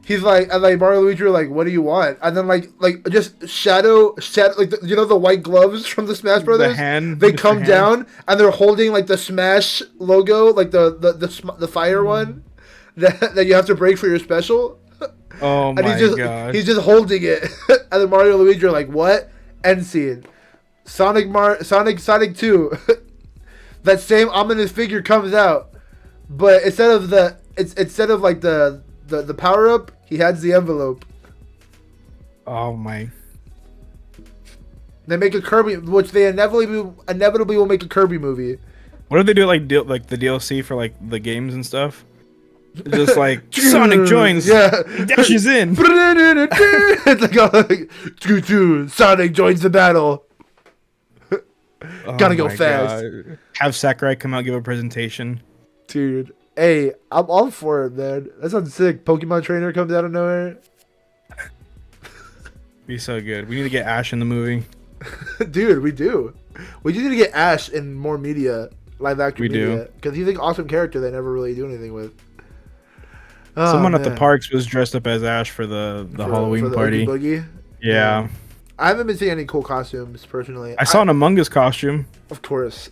he's like, and like Mario and Luigi are like, "What do you want?" And then like just shadow, like the white gloves from the Smash Brothers. The hand. They come down and they're holding like the Smash logo, like the fire one. That you have to break for your special. Oh my god! He's just holding it, and then Mario and Luigi are like, "What?" End scene. Sonic 2. That same ominous figure comes out, but instead of like the power up, he has the envelope. Oh my! They make a Kirby, which they inevitably will make a Kirby movie. What if they do like the DLC for like the games and stuff? Just like Sonic joins, dashes in. It's like Sonic joins the battle. Gotta go fast. God. Have Sakurai come out and give a presentation. Dude, hey, I'm all for it, man. That sounds sick. Pokemon trainer comes out of nowhere. Be so good. We need to get Ash in the movie. Dude, we do. We just need to get Ash in more media, live action media. Because he's an awesome character they never really do anything with. Oh, someone at the parks was dressed up as Ash for the Halloween party. Oogie Boogie? Yeah. I haven't been seeing any cool costumes, personally. I saw an Among Us costume. Of course.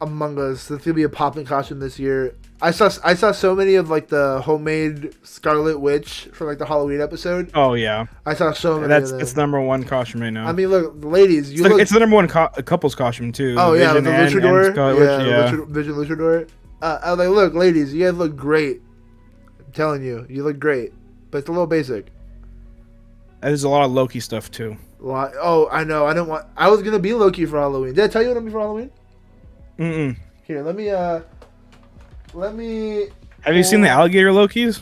Among Us. That's going to be a popping costume this year. I saw so many of, like, the homemade Scarlet Witch from, like, the Halloween episode. Oh, yeah. I saw so many of them. It's the number one costume right now. I mean, look, ladies, it's the number one couple's costume, too. Oh, yeah, the Luchador. Yeah. Vision Luchador. I was like, look, ladies, you guys look great. I'm telling you, you look great. But it's a little basic. There's a lot of Loki stuff, too. Oh, I know. I was going to be Loki for Halloween. Did I tell you what I'm going to be for Halloween? Mm-mm. Here, let me... Have you seen the alligator Lokis?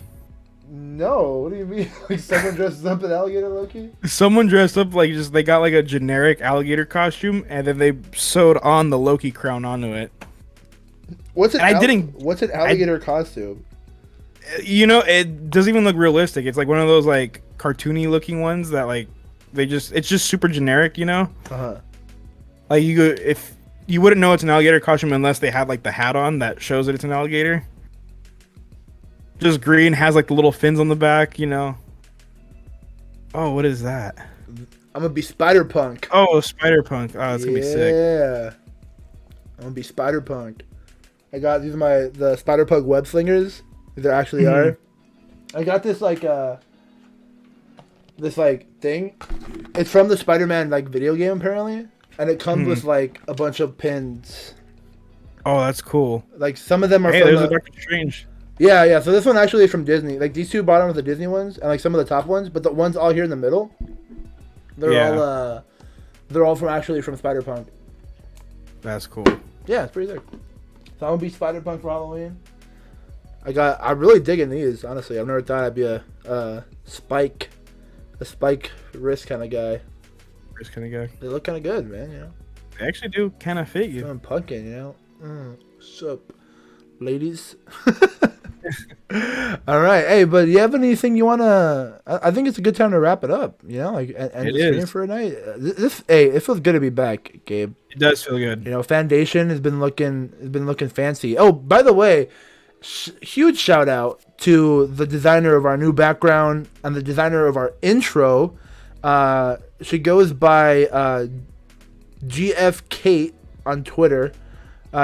No. What do you mean? Like someone dresses up an alligator Loki? Someone dressed up like they got like a generic alligator costume and then they sewed on the Loki crown onto it. What's an alligator costume? You know, it doesn't even look realistic. It's like one of those like cartoony looking ones that like it's just super generic, you know? Uh-huh. Like if you wouldn't know it's an alligator costume unless they had like the hat on that shows that it's an alligator. Just green, has like the little fins on the back, you know. Oh, what is that? I'm gonna be Spider-Punk. Oh, Spider-Punk. Oh, it's gonna be sick. Yeah. I'm gonna be Spider-Punk. I got these are the Spider-Punk web slingers. There actually are. I got this thing. It's from the Spider-Man like video game apparently, and it comes with like a bunch of pins. Oh, that's cool. Like some of them are. Hey, there's a Doctor Strange. Yeah. So this one actually is from Disney. Like these two bottoms are the Disney ones, and like some of the top ones, but the ones all here in the middle, they're all from Spider-Punk. That's cool. Yeah, it's pretty sick. So I'm gonna be Spider-Punk for Halloween. I'm really digging these, honestly. I've never thought I'd be a spike wrist kind of guy. Wrist kind of guy. They look kind of good, man, you know. They actually do kind of fit you. I'm punkin', you know. Sup. ladies. All right, hey, but do you have anything you wanna? I think it's a good time to wrap it up. You know, like and It the stream is. for a night. Hey, it feels good to be back, Gabe. It does feel good. You know, Fandation has been looking fancy. Oh, by the way, huge shout out to the designer of our new background and the designer of our intro. She goes by GF Kate on Twitter.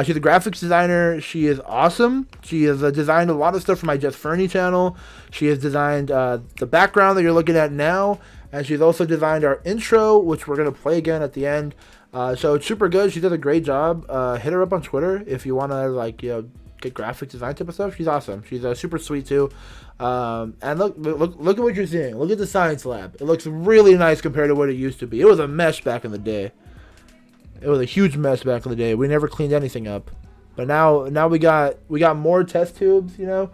She's a graphics designer. She is awesome. She has designed a lot of stuff for my Just Fernie channel. She has designed the background that you're looking at now, and she's also designed our intro, which we're gonna play again at the end. So it's super good. She does a great job. Hit her up on Twitter if you wanna get graphic design type of stuff. She's awesome. She's super sweet too. And look at what you're seeing. Look at the science lab. It looks really nice compared to what it used to be. It was a mess back in the day. It was a huge mess back in the day. We never cleaned anything up, but now we got more test tubes. You know,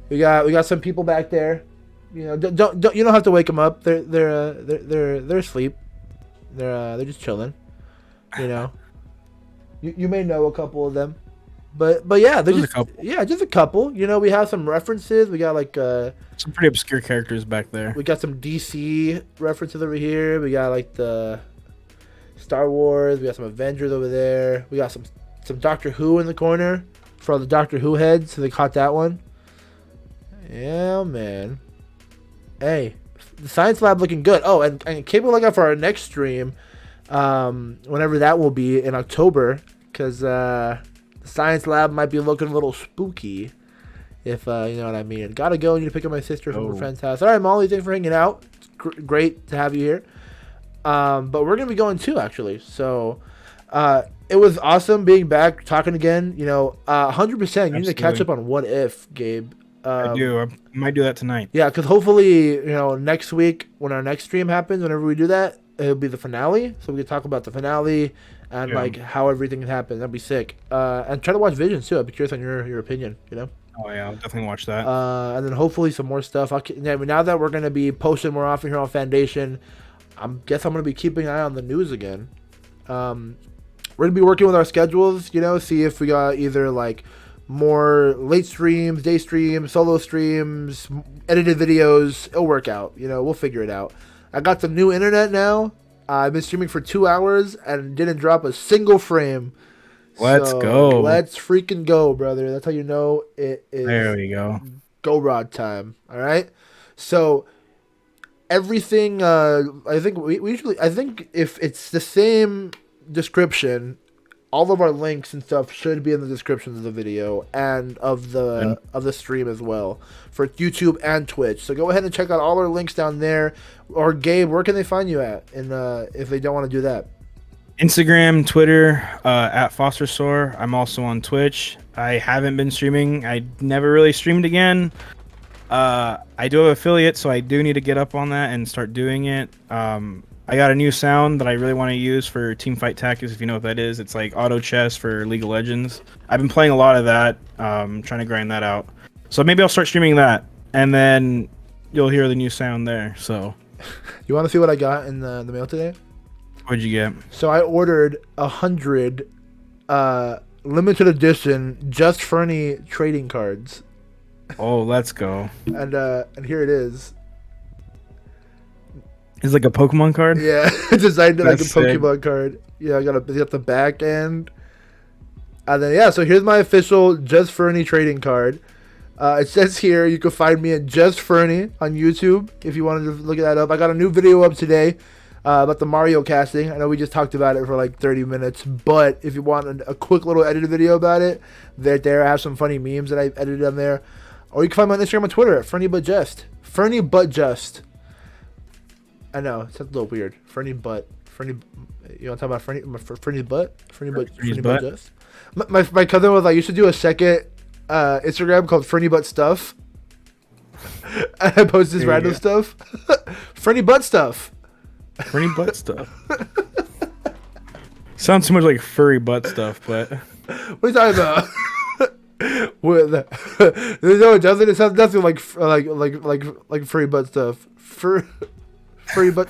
we got some people back there. You know, don't you don't have to wake them up. They're asleep. They're just chilling. You know, you may know a couple of them, but yeah, they're just a couple. You know, we have some references. We got some pretty obscure characters back there. We got some DC references over here. We got the Star Wars. We got some Avengers over there. We got some Doctor Who in the corner for all the Doctor Who heads. So they caught that one. Yeah, man. Hey, the science lab looking good. Oh, and keep a lookout for our next stream, whenever that will be in October, because the science lab might be looking a little spooky, if you know what I mean. Gotta go. Need to pick up my sister from her friend's house. All right, Molly, thanks for hanging out. It's great to have you here. But we're gonna be going too, actually. So, it was awesome being back, talking again. You know, 100%. You need to catch up on What If, Gabe. I do. I might do that tonight. Yeah, because hopefully, you know, next week when our next stream happens, whenever we do that, it'll be the finale. So we can talk about the finale and how everything happened. That'd be sick. And try to watch Visions too. I'd be curious on your opinion. You know. Oh yeah, I'll definitely watch that. And then hopefully some more stuff. Now that we're gonna be posting more often here on Fandation, I'm gonna be keeping an eye on the news again. We're gonna be working with our schedules, you know, see if we got either more late streams, day streams, solo streams, edited videos. It'll work out, you know. We'll figure it out. I got some new internet now. I've been streaming for 2 hours and didn't drop a single frame. Let's go. Let's freaking go, brother. That's how you know it is. There we go. Go rod time. All right. So everything. I think we usually. I think if it's the same description, all of our links and stuff should be in the description of the video and of the stream as well for YouTube and Twitch. So go ahead and check out all our links down there. Or Gabe, where can they find you at? And if they don't want to do that, Instagram, Twitter, at FosterSore. I'm also on Twitch. I haven't been streaming. I never really streamed again. I do have affiliate, so I do need to get up on that and start doing it. I got a new sound that I really want to use for Teamfight Tactics, if you know what that is. It's like auto chess for League of Legends. I've been playing a lot of that, trying to grind that out. So maybe I'll start streaming that, and then you'll hear the new sound there. So, you want to see what I got in the mail today? What'd you get? So I ordered 100 limited edition Just Fernie trading cards. Oh, let's go. And here it is. It's like a Pokemon card? Yeah, designed it like a sick. Pokemon card. Yeah, I got the back end. And then, yeah, so here's my official Just Fernie trading card. It says here you can find me at Just Fernie on YouTube if you wanted to look that up. I got a new video up today about the Mario casting. I know we just talked about it for 30 minutes, but if you want a quick little edited video about it, there I have some funny memes that I've edited on there. Or you can find me on Instagram and Twitter at FernieButJust. FernieButJust. I know, it sounds a little weird. Fernie, you want to talk about Fernie's butt? Fernie's butt just? My cousin was like, you should do a second Instagram called Fernie Butt Stuff. I post this random stuff. Fernie Butt Stuff. Fernie Butt Stuff. Sounds too much like furry butt stuff, but... What are you talking about? No, it doesn't. It sounds nothing like furry butt stuff. Furry butt.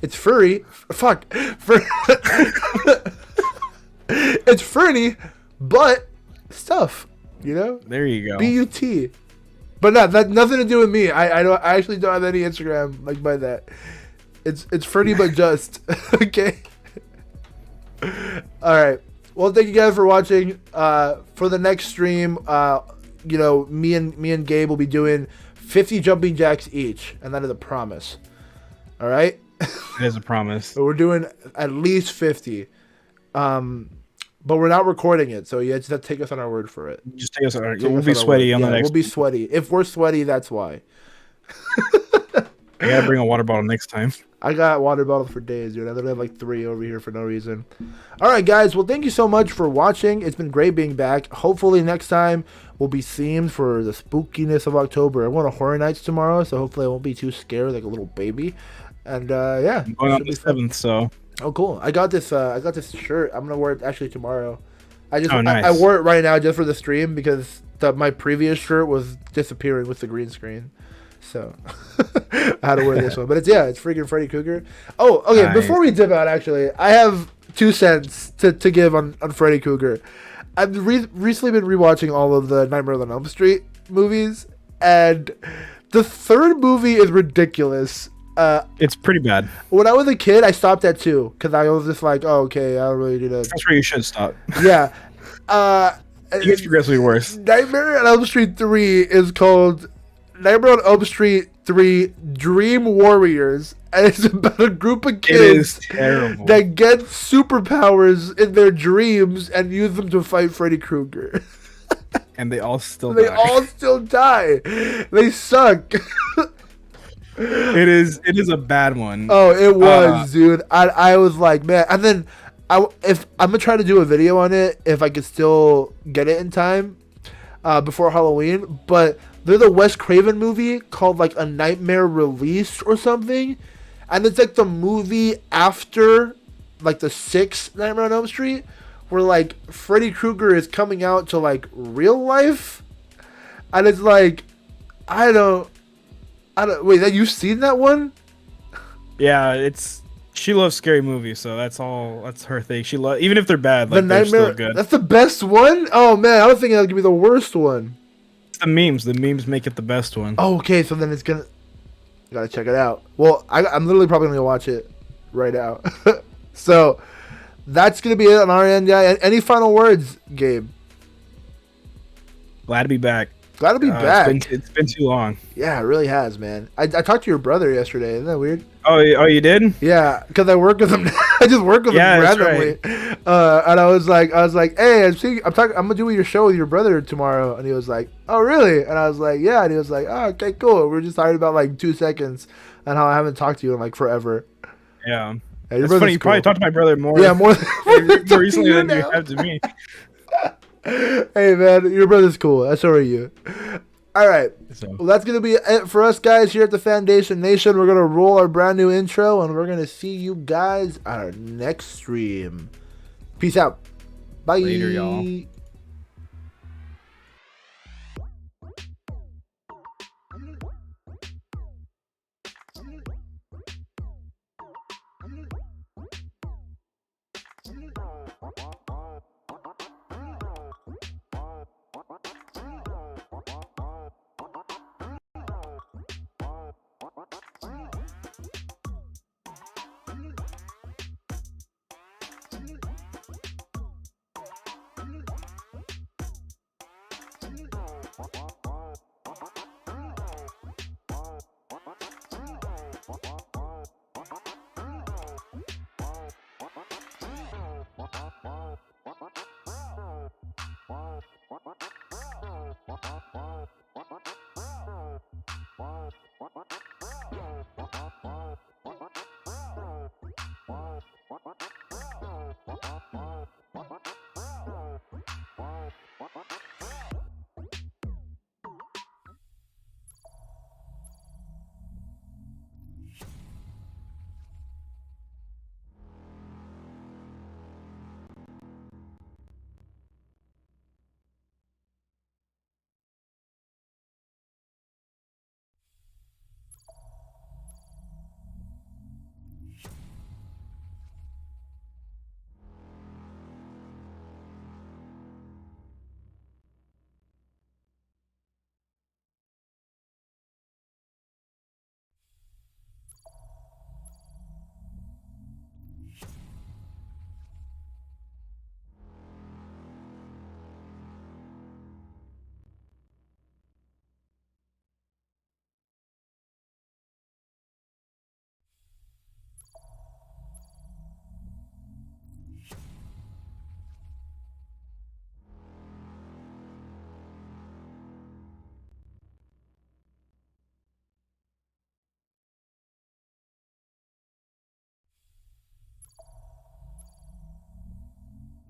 It's furry. Fuck. It's Fernie butt stuff. You know? There you go. BUT. But no, that nothing to do with me. I actually don't have any Instagram like by that. It's Freddy but just. Okay. All right. Well, thank you guys for watching. For the next stream, you know, me and Gabe will be doing 50 jumping jacks each, and that is a promise. All right. It is a promise. So we're doing at least 50. But we're not recording it, so you just have to take us on our word for it. Just take us on our word. We'll be sweaty on the next. We'll be sweaty. If we're sweaty, that's why. I gotta bring a water bottle next time. I got water bottles for days, dude. I literally have like 3 over here for no reason. All right, guys. Well, thank you so much for watching. It's been great being back. Hopefully next time we'll be themed for the spookiness of October. I'm going to Horror Nights tomorrow, so hopefully I won't be too scared like a little baby. And yeah, I'm going on the 7th, so. Oh, cool. I got this shirt. I'm gonna wear it actually tomorrow. Nice. I wore it right now just for the stream because my previous shirt was disappearing with the green screen. So I had to wear this one. But it's freaking Freddy Krueger. Oh, okay. Nice. Before we dip out, actually, I have 2 cents to give on Freddy Krueger. I've recently been rewatching all of the Nightmare on Elm Street movies, and the 3rd movie is ridiculous. It's pretty bad. When I was a kid, I stopped at 2 because I was just like, oh, okay, I don't really need to. That's where you should stop. Yeah. It gets progressively worse. Nightmare on Elm Street 3 is called Nightmare on Elm Street 3 Dream Warriors, and it's about a group of kids that get superpowers in their dreams and use them to fight Freddy Krueger. And they all still die. They suck. It is a bad one. Oh, it was, dude. I was like, man. And then if I'm gonna try to do a video on it if I could still get it in time before Halloween. But there's a Wes Craven movie called like A Nightmare Released or something, and it's like the movie after like the 6th Nightmare on Elm Street, where like Freddy Krueger is coming out to like real life, and it's like I don't wait, you've seen that one? Yeah, she loves scary movies, so that's her thing. She even if they're bad, like they're still good. That's the best one? Oh man, I was thinking that was gonna be the worst one. It's the memes. The memes make it the best one. Oh, okay, so then gotta check it out. Well, I'm literally probably gonna watch it right now. So that's gonna be it on our end, guy. Any final words, Gabe? Glad to be back. Glad to be back. It's been too long. Yeah, it really has, man. I talked to your brother yesterday. Isn't that weird? Oh, you did? Yeah, because I work with him. I just work with him randomly. Right. And I was like, hey, I'm gonna do your show with your brother tomorrow. And he was like, oh, really? And I was like, yeah. And he was like, oh, okay, cool. We were just talking about like 2 seconds and how I haven't talked to you in like forever. Yeah. It's funny. You probably talked to my brother more. Yeah, more recently than you have to me. Hey man, your brother's cool. That's so are you. All right. Well, that's gonna be it for us guys here at the Fandation Nation. We're gonna roll our brand new intro, and we're gonna see you guys on our next stream. Peace out. Bye. Later, y'all.